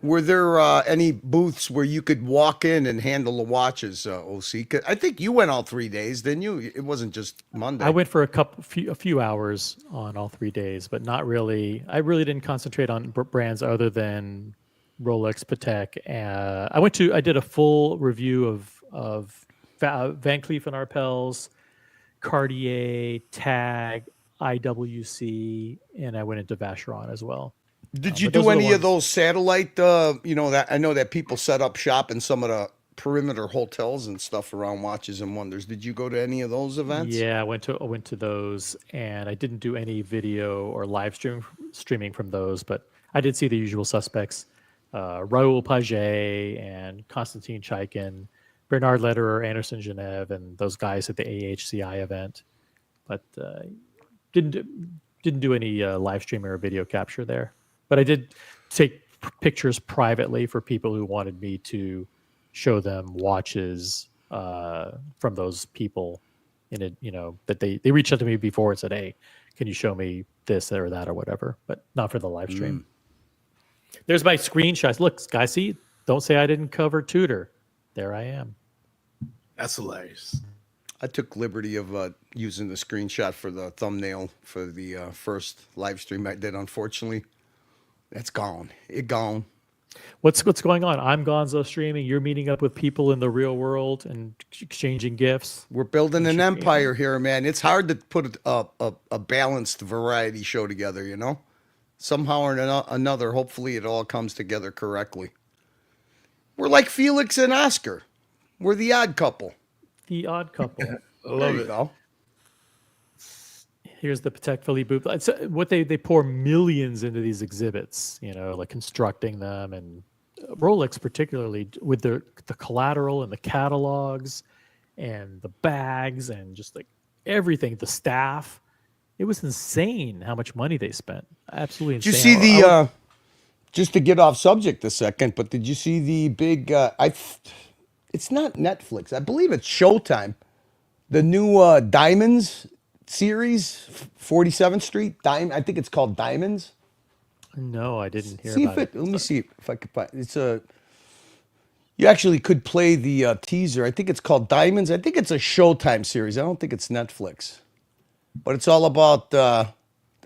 Were there any booths where you could walk in and handle the watches, OC? 'Cause I think you went all 3 days, didn't you? It wasn't just Monday.
I went for a few hours on all 3 days, but not really. I really didn't concentrate on brands other than Rolex, Patek. I did a full review of Van Cleef and Arpels, Cartier, Tag, IWC, and I went into Vacheron as well.
Did you
but those
do
are the
any of
ones-
those satellite? That I know that people set up shop in some of the perimeter hotels and stuff around Watches and Wonders. Did you go to any of those events?
Yeah, I went to those, and I didn't do any video or live streaming from those, but I did see the usual suspects: Raoul Paget and Konstantin Chaikin, Bernard Lederer, Anderson Genève, and those guys at the AHCI event. But didn't do any live streaming or video capture there. But I did take pictures privately for people who wanted me to show them watches from those people in it, that they reached out to me before and said, "Hey, can you show me this or that or whatever?" But not for the live stream. There's my screenshots. Look, guys, see, don't say I didn't cover Tudor. There I am.
That's hilarious.
I took liberty of using the screenshot for the thumbnail for the first live stream I did. Unfortunately, that's gone. It gone.
What's going on? I'm Gonzo streaming. You're meeting up with people in the real world and exchanging gifts.
We're building an empire here, man. It's hard to put a balanced variety show together, Somehow or another, hopefully it all comes together correctly. We're like Felix and Oscar. We're the odd couple.
The odd couple.
I love it.
Go.
Here's the Patek Philippe booth. It's what they pour millions into these exhibits, like constructing them, and Rolex particularly with the collateral and the catalogs and the bags and just like everything, the staff. It was insane how much money they spent. Absolutely insane.
Did you see the just to get off subject a second, but did you see the big it's not Netflix. I believe it's Showtime. The new Diamonds series, 47th Street. I think it's called Diamonds.
No, I didn't hear
See
about
if
it.
Let me see if I could find. You actually could play the teaser. I think it's called Diamonds. I think it's a Showtime series. I don't think it's Netflix, but it's all about the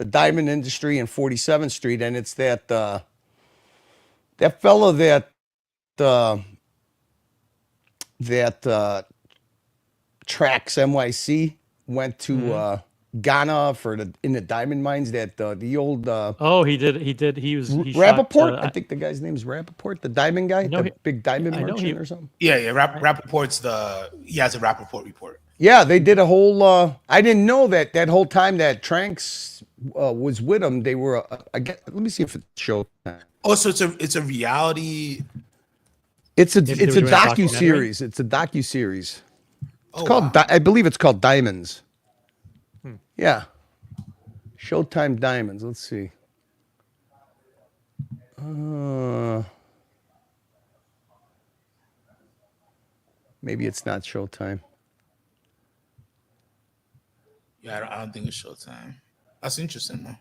diamond industry in 47th Street, and it's that fellow that tracks NYC went to Ghana in the diamond mines. That the old
He did. He
Rappaport.
Shot,
I think the guy's name's Rappaport, the diamond guy,
No,
the big diamond
I know
merchant or something.
Yeah. Rappaport's he has a Rappaport report.
Yeah, they did a whole. I didn't know that whole time that Tranks was with him. They were. Let me see if it's Showtime.
Oh, so it's a reality.
It's a
They were doing a
docu-series.
documentary?
It's a docu-series.
Oh,
It's called.
wow.
I believe it's called Diamonds. Yeah. Showtime Diamonds. Let's see. Maybe it's not Showtime.
Yeah, I don't think it's Showtime. That's interesting, though.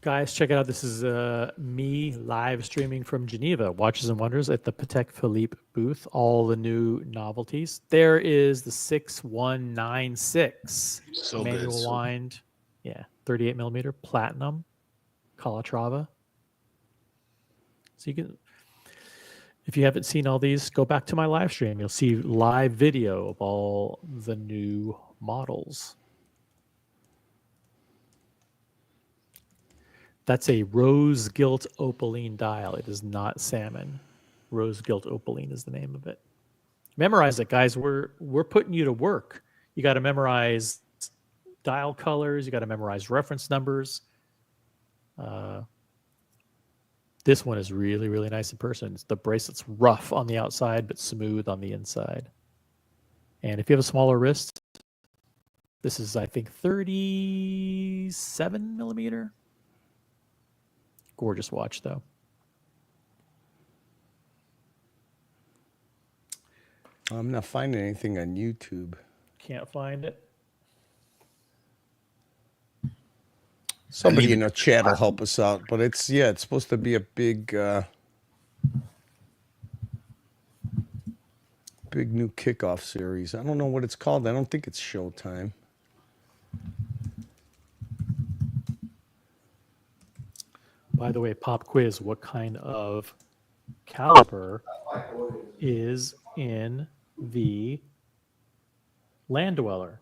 Guys, check it out. This is me live streaming from Geneva, Watches and Wonders at the Patek Philippe booth. All the new novelties. There is the 6196
So
manual
good.
wind, 38 millimeter platinum Calatrava. So you can, if you haven't seen all these, go back to my live stream. You'll see live video of all the new models. That's a rose gilt opaline dial. It is not salmon. Rose gilt opaline is the name of it. Memorize it, guys. We're putting you to work. You got to memorize dial colors. You got to memorize reference numbers. This one is really, really nice in person. The bracelet's rough on the outside, but smooth on the inside. And if you have a smaller wrist, this is, I think, 37 millimeter. Gorgeous watch, though.
I'm not finding anything on YouTube.
Can't find it.
Somebody
neither
in the
did
chat will
last
help us out, but it's supposed to be a big big new kickoff series. I don't know what it's called. I don't think it's Showtime.
By the way, pop quiz, what kind of caliber is in the Land Dweller?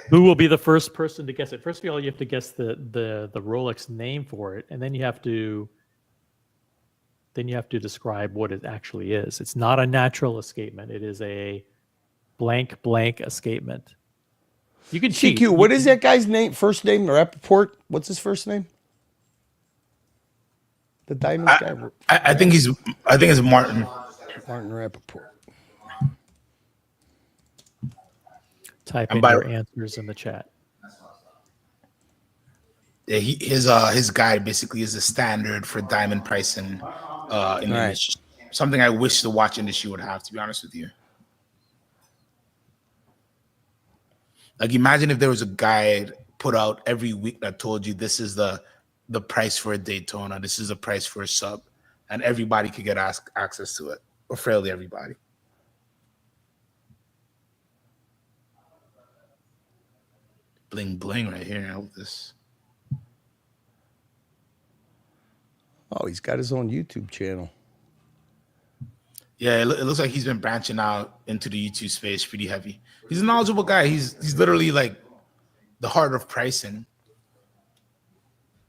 Who will be the first person to guess it? First of all, you have to guess the Rolex name for it, and then you have to describe what it actually is. It's not a natural escapement. It is a blank blank escapement. You can cheat.
CQ, what is that guy's name? First name or Rappaport? What's his first name? The Diamonds guy.
I think it's Martin.
Martin Rappaport.
Type
And
in
by-
your answers in the chat.
Yeah, his guide basically is the standard for diamond pricing in the
Right.
industry. Something I wish the watch industry would have, to be honest with you. Like, imagine if there was a guide put out every week that told you this is the price for a Daytona, this is the price for a sub, and everybody could get access to it, or fairly everybody. Bling bling right here. I hope this.
Oh, he's got his own YouTube channel.
Yeah, it looks like he's been branching out into the YouTube space pretty heavy. He's a knowledgeable guy. He's literally like the heart of pricing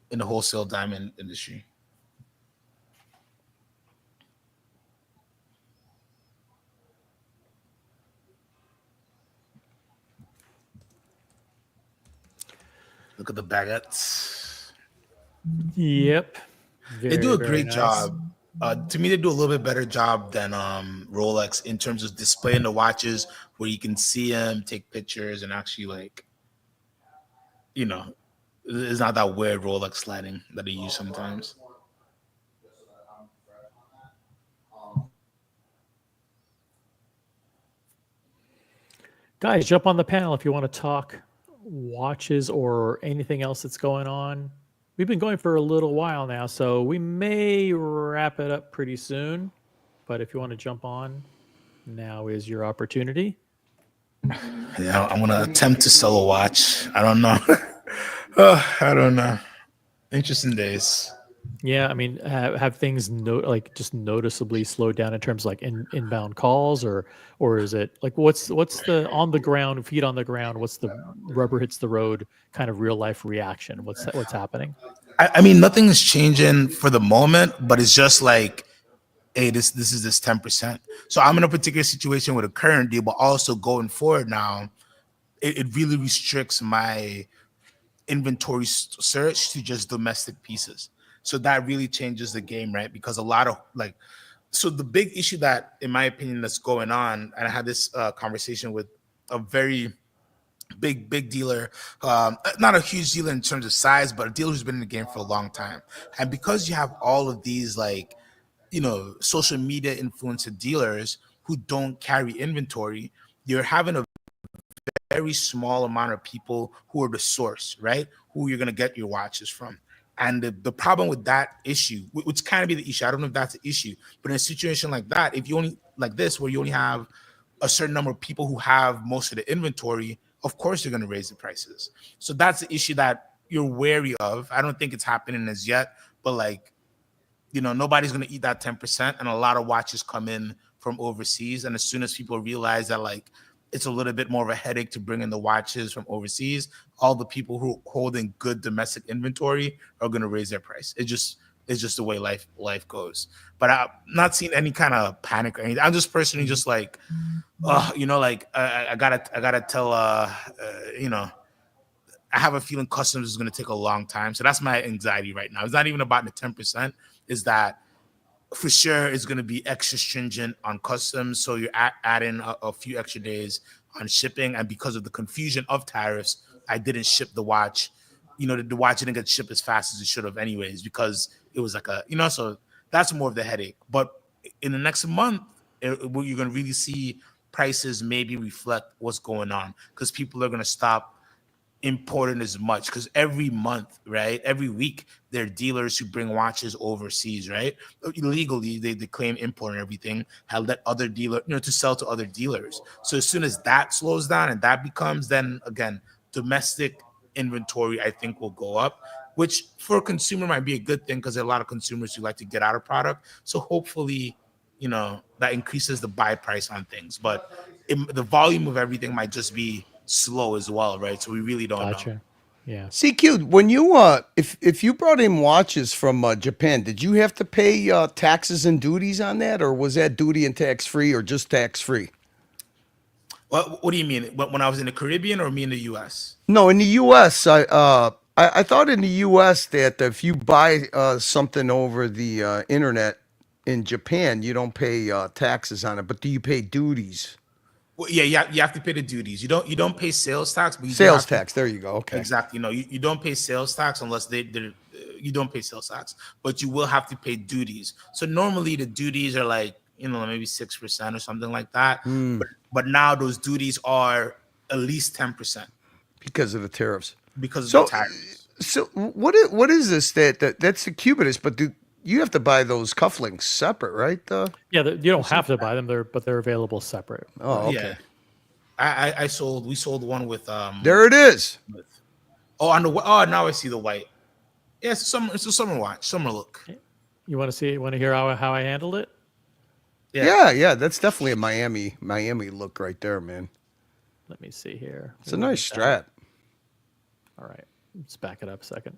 in the wholesale diamond industry. Look at the baguettes.
Yep.
They do a
Very,
great
very nice.
job. To me, they do a little bit better job than Rolex in terms of displaying the watches where you can see them, take pictures, and actually, like, you know, it's not that weird Rolex lighting that they use sometimes.
Guys, jump on the panel if you want to talk watches or anything else that's going on. We've been going for a little while now, so we may wrap it up pretty soon. But if you want to jump on, now is your opportunity.
Yeah, I'm gonna attempt to sell a watch. I don't know. I don't know. Interesting days.
Yeah, I mean, have things just noticeably slowed down in terms of like inbound calls, or is it like what's the on the ground, feet on the ground? What's the rubber hits the road kind of real life reaction? What's happening?
I mean, nothing is changing for the moment, but it's just like, hey, this is this 10%. So I'm in a particular situation with a current deal, but also going forward now, it really restricts my inventory search to just domestic pieces. So that really changes the game, right? Because a lot of so the big issue that, in my opinion, that's going on, and I had this conversation with a very big dealer, not a huge dealer in terms of size, but a dealer who's been in the game for a long time. And because you have all of these social media influencer dealers who don't carry inventory, you're having a very small amount of people who are the source, right? Who you're going to get your watches from. And the problem with that issue, which kind of be the issue, I don't know if that's the issue, but in a situation like that, if you only like this, where you only have a certain number of people who have most of the inventory, of course you're going to raise the prices. So that's the issue that you're wary of. I don't think it's happening as yet, but nobody's going to eat that 10%. And a lot of watches come in from overseas. And as soon as people realize that it's a little bit more of a headache to bring in the watches from overseas, all the people who are holding good domestic inventory are going to raise their price. It's just the way life goes. But I'm not seeing any kind of panic or anything. I'm just personally just I gotta tell I have a feeling customs is going to take a long time. So that's my anxiety right now. It's not even about the 10%. Is that for sure it's going to be extra stringent on customs. So you're adding a few extra days on shipping. And because of the confusion of tariffs, I didn't ship the watch. The watch didn't get shipped as fast as it should have anyways, because it was so that's more of the headache. But in the next month, you're going to really see prices maybe reflect what's going on, because people are going to stop importing as much, because every month, right, every week, there are dealers who bring watches overseas, right, illegally. They claim import and everything, have let other dealer, to sell to other dealers. So as soon as that slows down and that becomes, then again, domestic inventory, I think, will go up, which for a consumer might be a good thing, because there are a lot of consumers who like to get out of product. So hopefully, that increases the buy price on things, but the volume of everything might just be slow as well, right? So we really don't know.
Gotcha. Yeah.
CQ, when you if you brought in watches from Japan, did you have to pay taxes and duties on that, or was that duty and tax free, or just tax free?
What do you mean? When I was in the Caribbean, or me in the U.S.?
No, in the U.S., I thought in the U.S. that if you buy something over the internet in Japan, you don't pay taxes on it, but do you pay duties?
Well, yeah, you have to pay the duties. You don't pay sales tax, but you do
Sales
have to-
tax. There you go. Okay.
Exactly. You don't pay sales tax unless you don't pay sales tax, but you will have to pay duties. So normally the duties are like, maybe 6% or something like that. But now those duties are at least 10%
Because of the tariffs.
because of the tariffs.
So what is this that's the Cubitus, but do you have to buy those cufflinks separate, right?
Yeah, you don't have to buy them, but they're available separate.
Oh, okay.
Yeah. We sold one with
There it is.
now I see the white. Yeah, it's a summer watch, summer look.
You want to hear how I handled it?
Yeah, that's definitely a Miami look right there, man.
Let me see here.
It's a nice strap.
All right, let's back it up a second.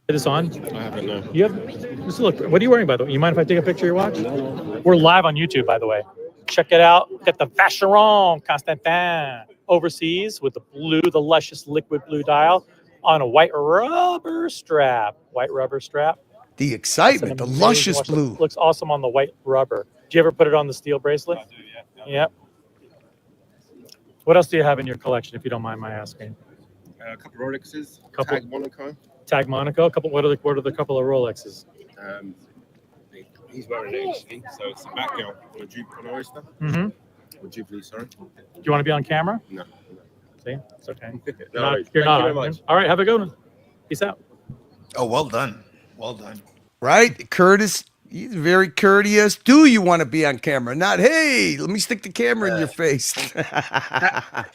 It is on.
I haven't, no.
You have. Just look. What are you wearing, by the way? You mind if I take a picture of your watch? We're live on YouTube, by the way. Check it out. Get the Vacheron Constantin overseas with the luscious liquid blue dial on a white rubber strap.
The excitement, the
Amazing
luscious
watch.
blue.
Looks awesome on the white rubber. Do you ever put it on the steel bracelet?
I do, yeah.
Yep. What else do you have in your collection, if you don't mind my asking?
A couple of Rolexes,
Couple-
Tag Monaco.
Tag Monaco. A couple. What are the couple of Rolexes?
He's wearing it actually, so it's a back girl on an oyster.
Mm-hmm.
Or Jubilee, sorry.
Do you want to be on camera?
No.
See, it's okay.
No,
You're
worries. Thank
you're
you
not.
very much.
All right. Have a good one. Peace out.
Oh, well done. Well done.
Right? Curtis, he's very courteous. Do you want to be on camera? Not, hey, let me stick the camera in your face.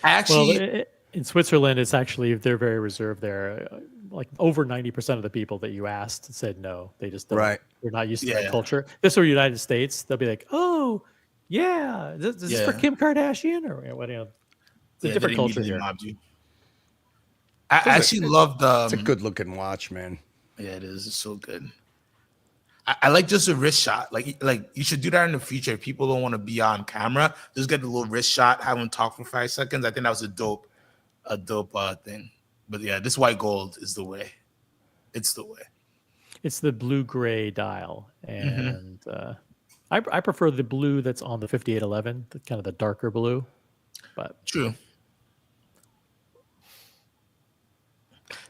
Actually,
Well, in Switzerland, it's actually they're very reserved there. Like over 90% of the people that you asked said no. They just don't.
Right.
They're not used to
Yeah.
that culture. This or United States, they'll be like, "Oh, yeah, this is for
Yeah.
Kim Kardashian or what? It's a
yeah,
different
they
culture
immediately
here."
mobbed you. I actually love the.
It's a good looking watch, man.
Yeah, it is. It's so good. I like just a wrist shot. Like you should do that in the future. If people don't want to be on camera, just get the little wrist shot, have them talk for 5 seconds. I think that was a dope thing. But yeah, this white gold is the way. It's the way.
It's the blue gray dial, and I prefer the blue that's on the 5811, the kind of the darker blue. But
True.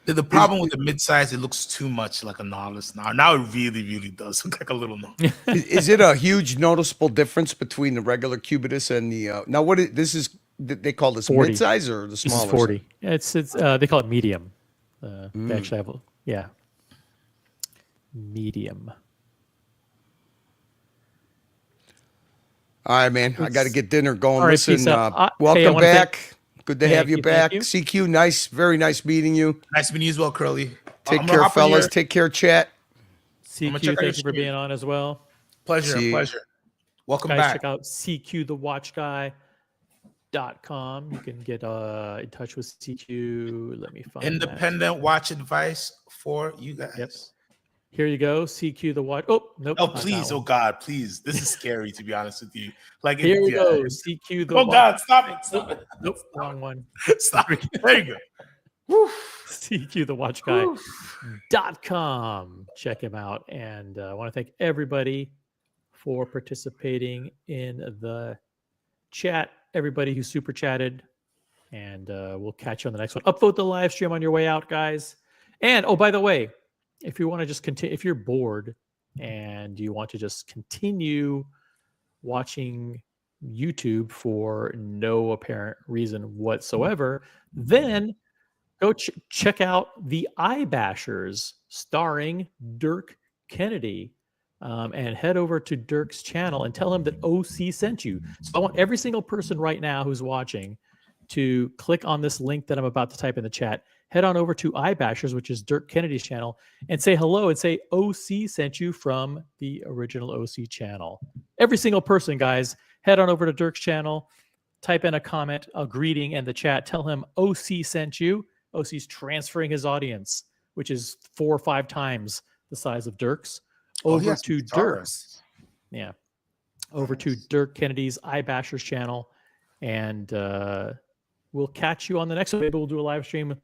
The problem with the mid-size, it looks too much like a novice now. Now it really, really does look like a little novice.
Is it a huge noticeable difference between the regular Cubitus and the now this is they call this
40.
mid-size or the
this
smaller?
is 40. Yeah, it's they call it medium. They actually have medium.
All right, man. I got to get dinner going.
All right,
Listen,
peace out. Hey, I
welcome
wanna
back. Good to have
Thank
you
you,
back.
thank
CQ, nice, very nice meeting you.
Nice meeting you as well, Curly.
Take
I'm gonna
care,
hop on
fellas.
your-
Take care, chat.
I'ma
CQ,
check out your
thank you for
stream.
being on as well.
Pleasure,
See you.
pleasure. Welcome
Guys,
back.
check out CQthewatchguy.com. You can get in touch with CQ. Let me find that.
Independent watch advice for you guys.
Yep. Here you go. CQ the watch. Oh, nope.
Oh,
not that
please. Oh,
one.
God, please. This is scary, to be honest with you. Like,
Here we
yeah.
go. CQ the
Oh,
watch.
God, stop it. Stop it.
Nope, wrong one.
Stop it. There you go.
CQthewatchguy.com. Check him out. And I want to thank everybody for participating in the chat, everybody who super chatted. And we'll catch you on the next one. Upvote the live stream on your way out, guys. And, oh, by the way, if you want to just continue, if you're bored and you want to just continue watching YouTube for no apparent reason whatsoever, then go check out the Eye Bashers starring Dirk Kennedy. And head over to Dirk's channel and tell him that OC sent you. So I want every single person right now who's watching to click on this link that I'm about to type in the chat. Head on over to Eye Bashers, which is Dirk Kennedy's channel, and say hello and say OC sent you from the original OC channel. Every single person, guys, head on over to Dirk's channel, type in a comment, a greeting in the chat, tell him OC sent you. OC's transferring his audience, which is 4 or 5 times the size of Dirk's, over to Dirk's. Yeah. Over to Dirk Kennedy's Eye Bashers channel. And we'll catch you on the next one. Maybe we'll do a live stream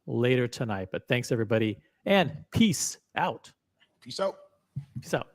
later tonight. But thanks, everybody. And peace out.
Peace out.
Peace out.